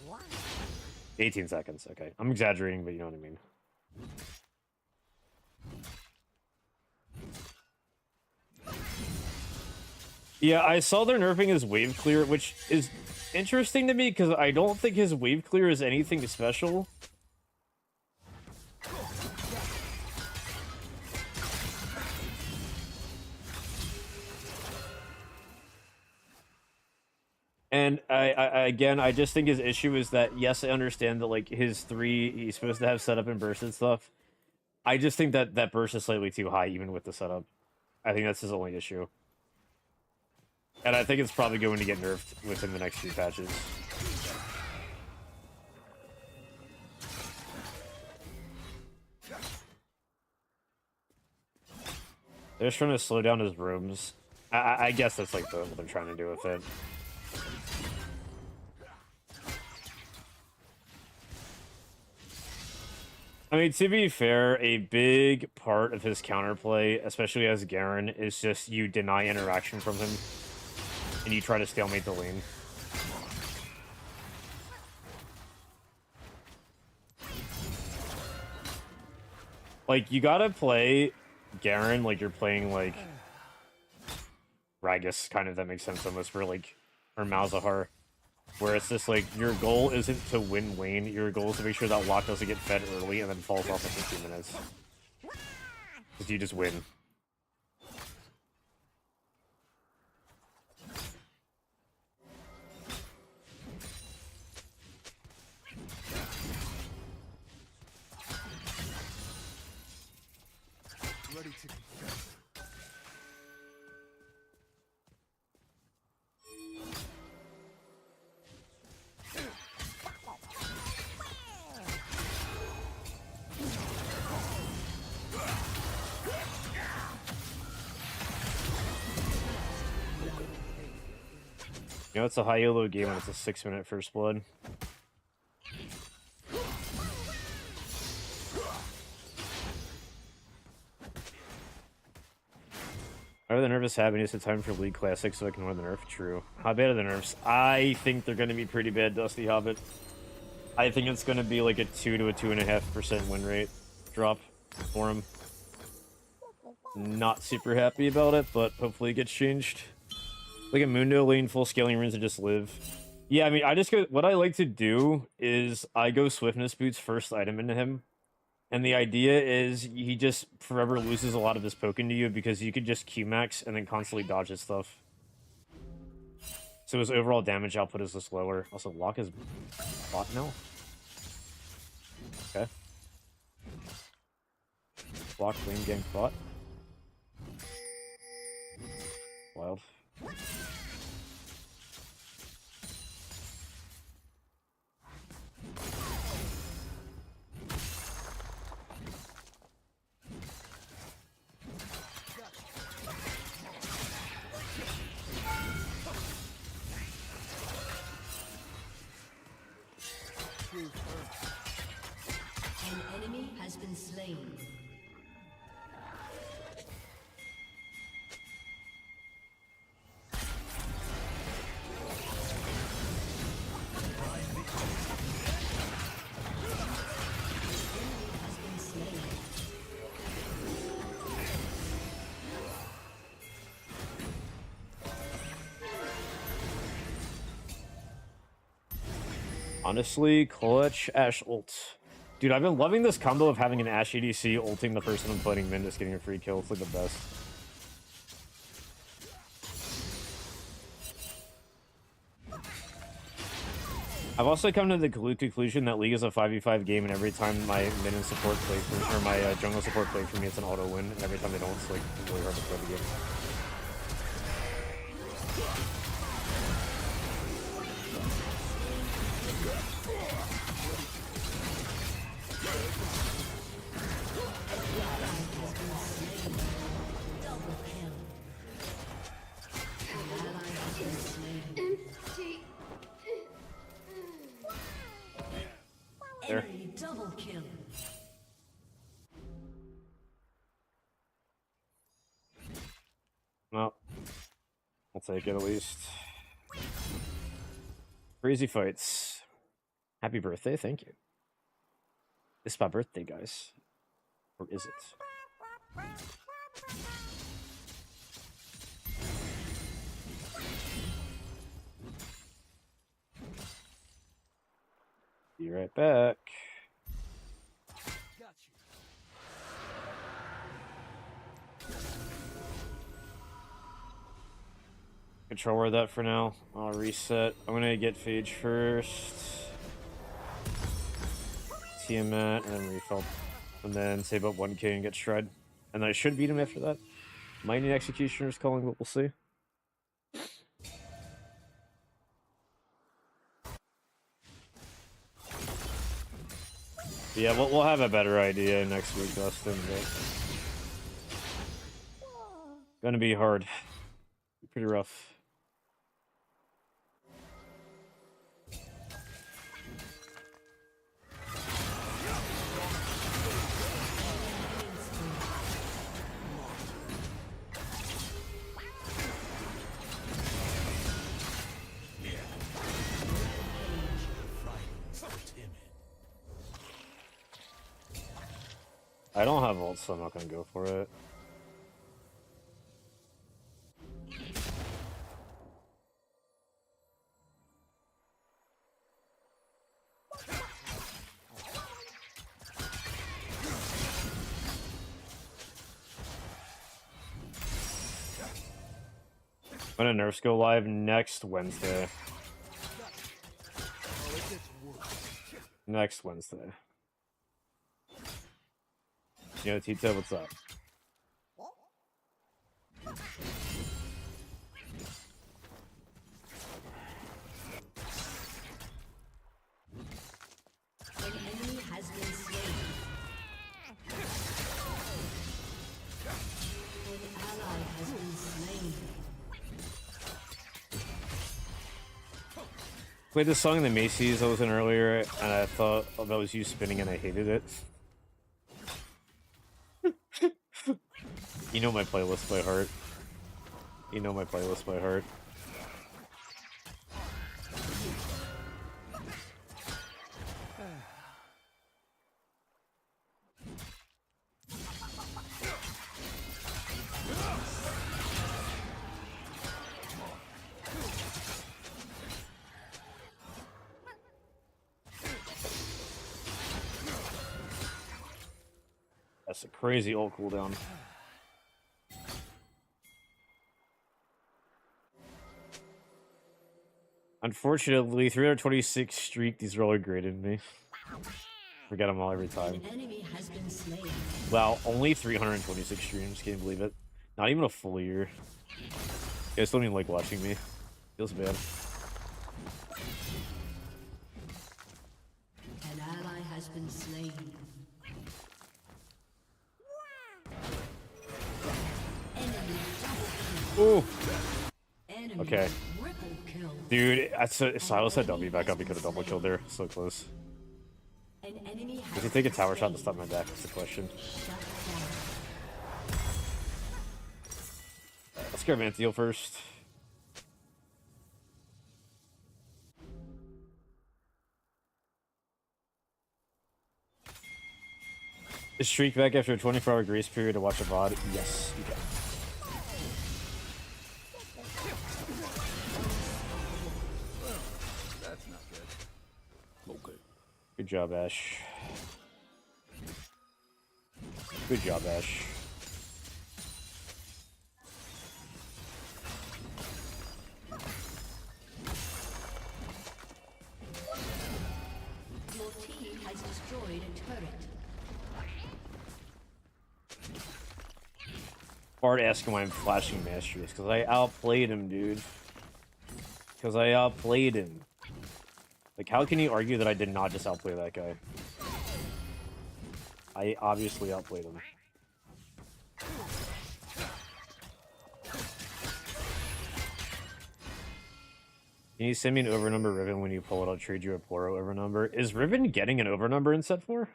What? 18 seconds, okay. I'm exaggerating, but you know what I mean. Yeah, I saw they're nerfing his wave clear, which is interesting to me because I don't think his wave clear is anything special. And I just think his issue is that, yes, I understand that, like, his 3, he's supposed to have setup and burst and stuff. I just think that that burst is slightly too high, even with the setup. I think that's his only issue. And I think it's probably going to get nerfed within the next few patches. They're just trying to slow down his rooms. I guess that's, like, what they're trying to do with it. I mean, to be fair, a big part of his counterplay, especially as Garen, is just you deny interaction from him, and you try to stalemate the lane. Like, you gotta play Garen like you're playing, like, Ragus, kind of, that makes sense almost, or, like, or Malzahar. Where it's just like, your goal isn't to win lane, your goal is to make sure that Locke doesn't get fed early and then falls off in 15 minutes. Because you just win. You know, it's a high elo game and it's a 6-minute first blood. Are the nerfs happening? It's time for League Classic so I can win the nerf. True. How bad are the nerfs? I think they're going to be pretty bad, Dusty Hobbit. I think it's going to be like a 2 to a 2.5% win rate drop for him. Not super happy about it, but hopefully it gets changed. Like a Mundo lane, full scaling runes, and just live. Yeah, I mean, I just go. What I like to do is I go Swiftness Boots first item into him. And the idea is he just forever loses a lot of his poking to you because you could just Q-max and then constantly dodge his stuff. So his overall damage output is just lower. Also, Lock is bot now. Okay. Lock, lane gang bot. Wild. An enemy has been slain. Honestly, clutch Ashe ult. Dude, I've been loving this combo of having an Ashe ADC ulting the person I'm fighting mid, just getting a free kill. It's like the best. I've also come to the conclusion that League is a 5v5 game, and every time my mid and support play for, or my jungle support play for me, it's an auto win, and every time they don't, it's like really hard to play the game. There. Double kill. Well, I'll take it at least. Crazy fights. Happy birthday, thank you. It's my birthday, guys. Or is it? Be right back. Control word that for now. I'll reset. I'm gonna get Phage first. Tiamat, and then refill. And then save up 1k and get Stride. And then I should beat him after that. Might need Executioner's calling, but we'll see. Yeah, we'll have a better idea next week, Dustin, but gonna be hard. Pretty rough. I don't have ult, so I'm not gonna go for it. When do nerfs go live? Next Wednesday. Next Wednesday. Yo, Tito, what's up? Played this song in the Macy's I was in earlier, and I thought that was you spinning, and I hated it. You know my playlist by heart. You know my playlist by heart. That's a crazy ult cooldown. Unfortunately, 326 streak, these are all graded me. Forget them all every time. An enemy has been slain. Wow, only 326 streams, can't believe it. Not even a full year. You guys don't even like watching me. Feels bad. An ally has been slain. Enemy Ooh. enemy Okay. triple kill. Dude, Silas had W back up, he could have double killed there. So close. An enemy Does he has take a been tower shot slain. to stop my back? That's the question. Shut down. Let's grab Anthiel first. Is Streak back after a 24-hour grace period to watch a VOD? Yes, you can. That's not good. Okay. Good job, Ash. Good job, Ash. Your team has destroyed a turret. Bard asking why I'm flashing masteries, because I outplayed him, dude. Because I outplayed him. Like, how can you argue that I did not just outplay that guy? I obviously outplayed him. Can you send me an overnumber Riven when you pull it? I'll trade you a Poro overnumber. Is Riven getting an overnumber in set 4?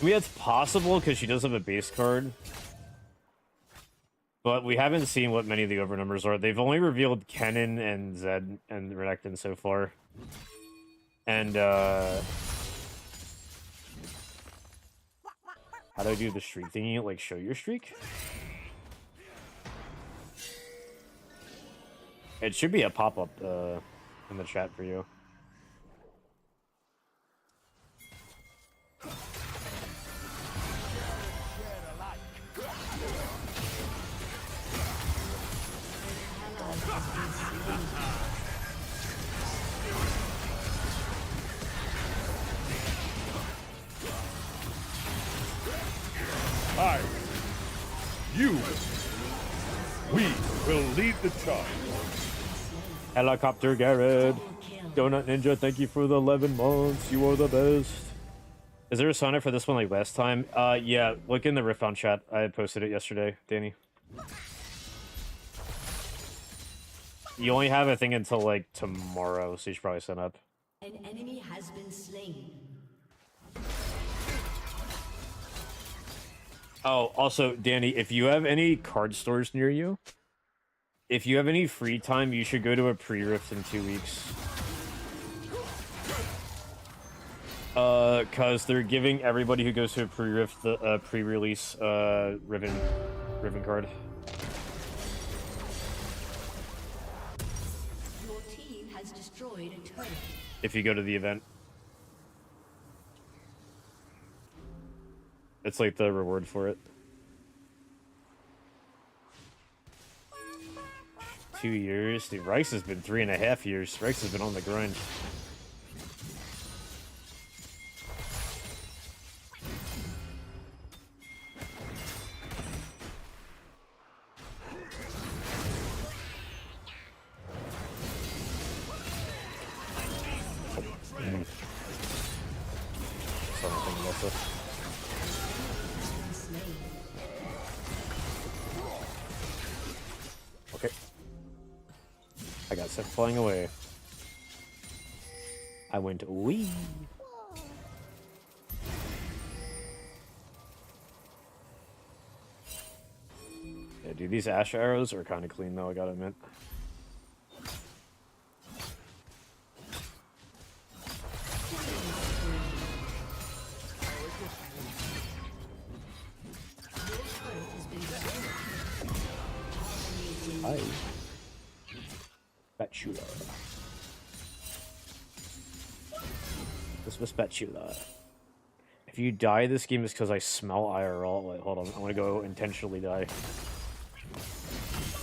I mean, it's possible because she does have a base card. But we haven't seen what many of the overnumbers are. They've only revealed Kennen and Zed and Renekton so far. And, how do I do the streak thingy? Like, show your streak? It should be a pop-up, in the chat for you. I, you, we will lead the charge. Helicopter Garrett. Donut Ninja, thank you for the 11 months. You are the best. Is there a sign up for this one like last time? Yeah, look in the Riftbound chat. I posted it yesterday, Danny. You only have a thing until like tomorrow, so you should probably sign up. An enemy has been slain. Oh, also, Danny, if you have any card stores near you, if you have any free time, you should go to a pre-rift in 2 weeks. Cause they're giving everybody who goes to a pre-rift the pre-release Riven card. Your team has destroyed a turret. If you go to the event. It's like the reward for it. 2 years? Dude, Rice has been 3.5 years. Rice has been on the grind. I got set flying away. I went wee. Yeah, dude, these ash arrows are kind of clean though, I gotta admit. Hi. Spatula. This was spatula. If you die this game is because I smell IRL. Wait, hold on. I want to go intentionally die.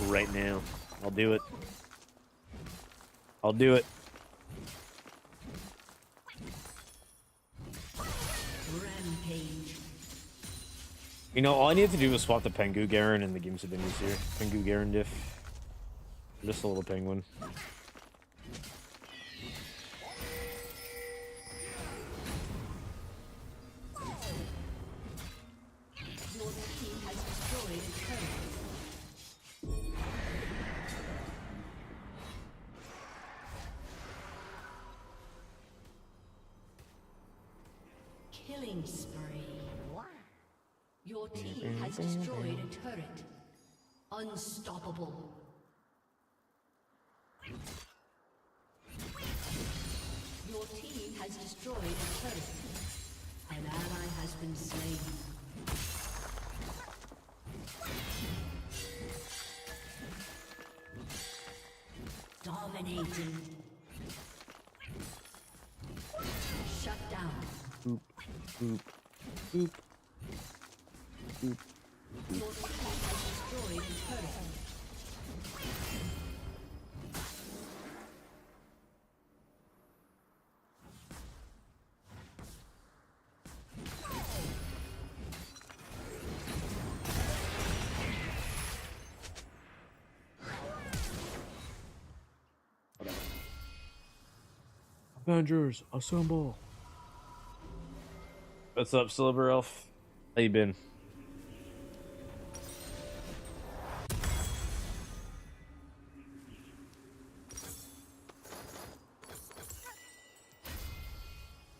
Right now. I'll do it. I'll do it. Rampage. You know, all I needed to do was swap the Pengu Garen and the games have been easier. Pengu Garen diff. I'm just a little penguin. Your team has destroyed a turret. Killing spree. Your team has destroyed a turret. Unstoppable. Your team has destroyed a turret. An ally has been slain. Dominating. Shut down. Boop, boop, boop, boop. Your team has destroyed a turret. Avengers, assemble. What's up, Silver Elf? How you been?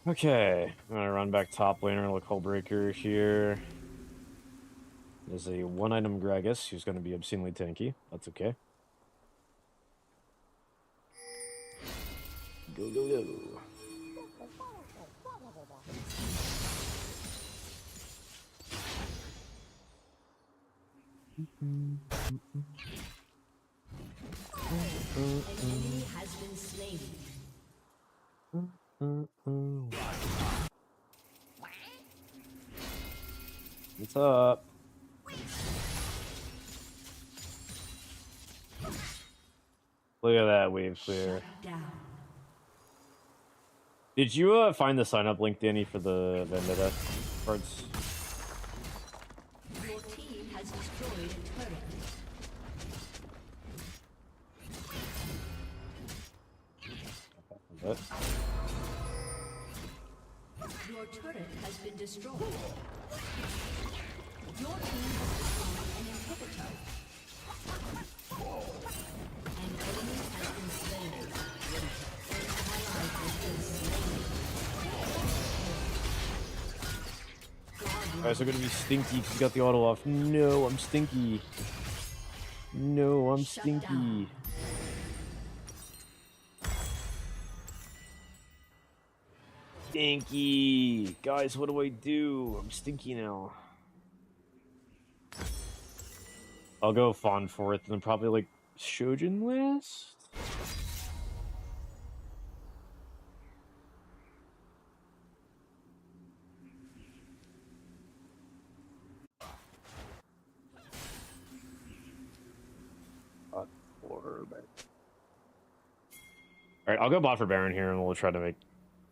Okay, I'm gonna run back top laner, look Hullbreaker here. There's a one-item Gragas who's gonna be obscenely tanky. That's okay. Go, go, go. An enemy has been slain. What's up? Look at that wave clear. Shut down. Did you find the sign-up link, Danny, for the Vendetta cards? Your team has destroyed a turret. What? Your turret has been destroyed. Your team has destroyed an inhibitor. An enemy has been slain. An ally has been slain. Guys are gonna be stinky because you got the auto off. No, I'm stinky. No, I'm Shut stinky. down. Stinky. Guys, what do I do? I'm stinky now. I'll go Fawn fourth and then probably like Shojin last. Alright, I'll go bot for Baron here and we'll try to make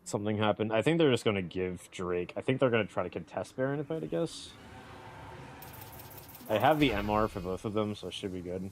something happen. I think they're just going to give Drake. I think they're going to try to contest Baron if I had to guess. I have the MR for both of them, so it should be good.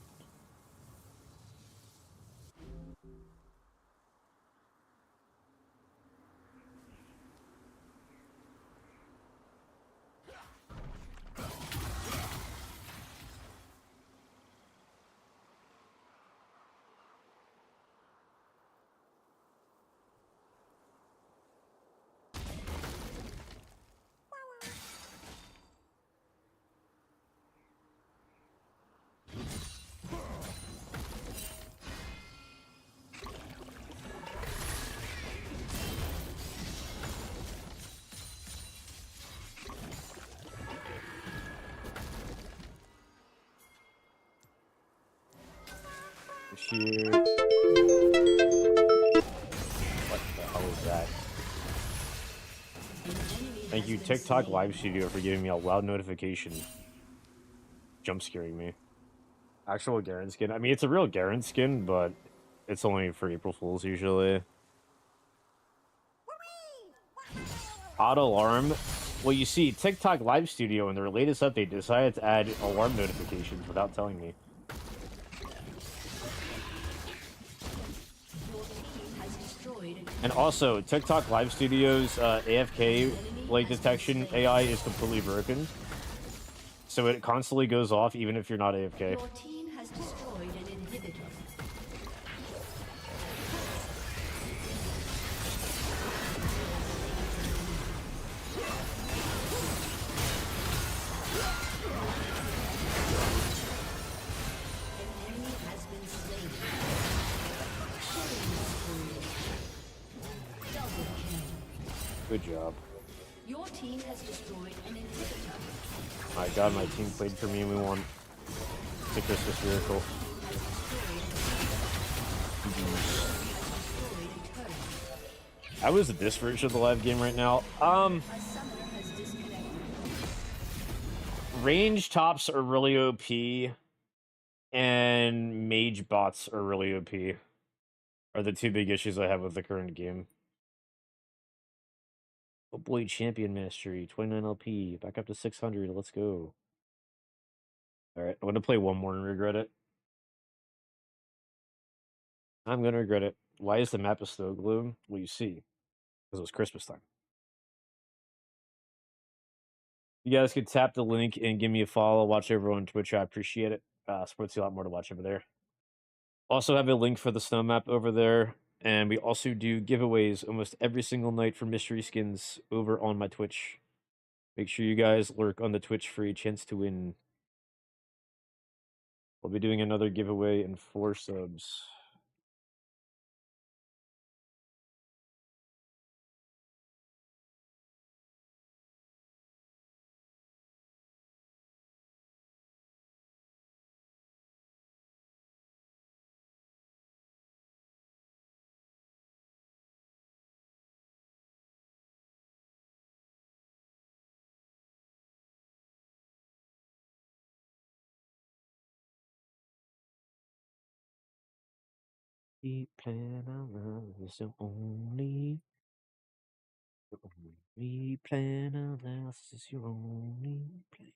appreciate. What the hell is that? Thank you, TikTok Live Studio, for giving me a loud notification. Jump scaring me. Actual Garen skin. I mean, it's a real Garen skin, but it's only for April Fools usually. Auto alarm. Well, you see, TikTok Live Studio in their latest update decided to add alarm notifications without telling me. And also, TikTok Live Studio's AFK like detection AI is completely broken, so it constantly goes off even if you're not AFK. Your team has destroyed an inhibitor. Good job. Your team has destroyed an inhibitor. My god, my team played for me and we won. It's a Christmas miracle. I was this version of the live game right now. Range tops are really OP, and mage bots are really OP. Are the two big issues I have with the current game. Oh boy, champion mastery, 29 LP, back up to 600. Let's go. All right, I'm gonna play one more and regret it. I'm gonna regret it. Why is the map a snow gloom? Well, you see, because it was Christmas time. You guys could tap the link and give me a follow. Watch over on Twitch. I appreciate it. Supports you a lot more to watch over there. Also have a link for the snow map over there. And we also do giveaways almost every single night for mystery skins over on my Twitch. Make sure you guys lurk on the Twitch for a chance to win. We'll be doing another giveaway in 4 subs. We plan our lives the only. We plan our lives is your only plan.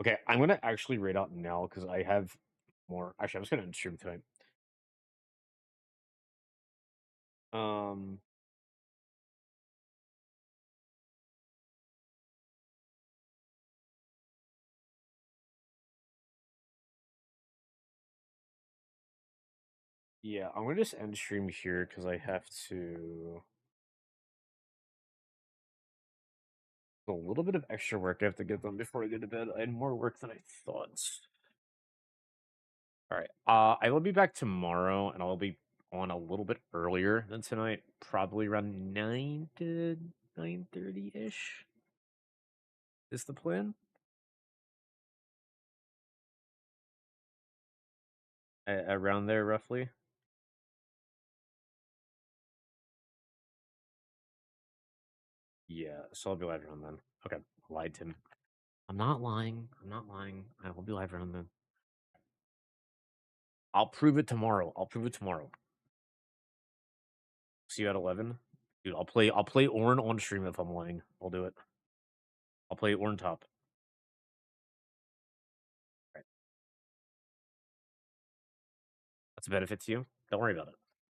Okay, I'm gonna actually rate out now because I have more. Actually, I'm just gonna stream tonight. Um, yeah, I'm gonna just end stream here because I have to. A little bit of extra work I have to get done before I go to bed. I had more work than I thought. All right. I will be back tomorrow, and I'll be on a little bit earlier than tonight, probably around 9 to 9:30 ish. Is the plan? Around there, roughly. Yeah, so I'll be live around then. Okay, I lied to him. I'm not lying. I'm not lying. I will be live around then. I'll prove it tomorrow. I'll prove it tomorrow. See you at 11. Dude, I'll play Ornn on stream if I'm lying. I'll do it. I'll play Ornn top. Right. That's a benefit to you. Don't worry about it.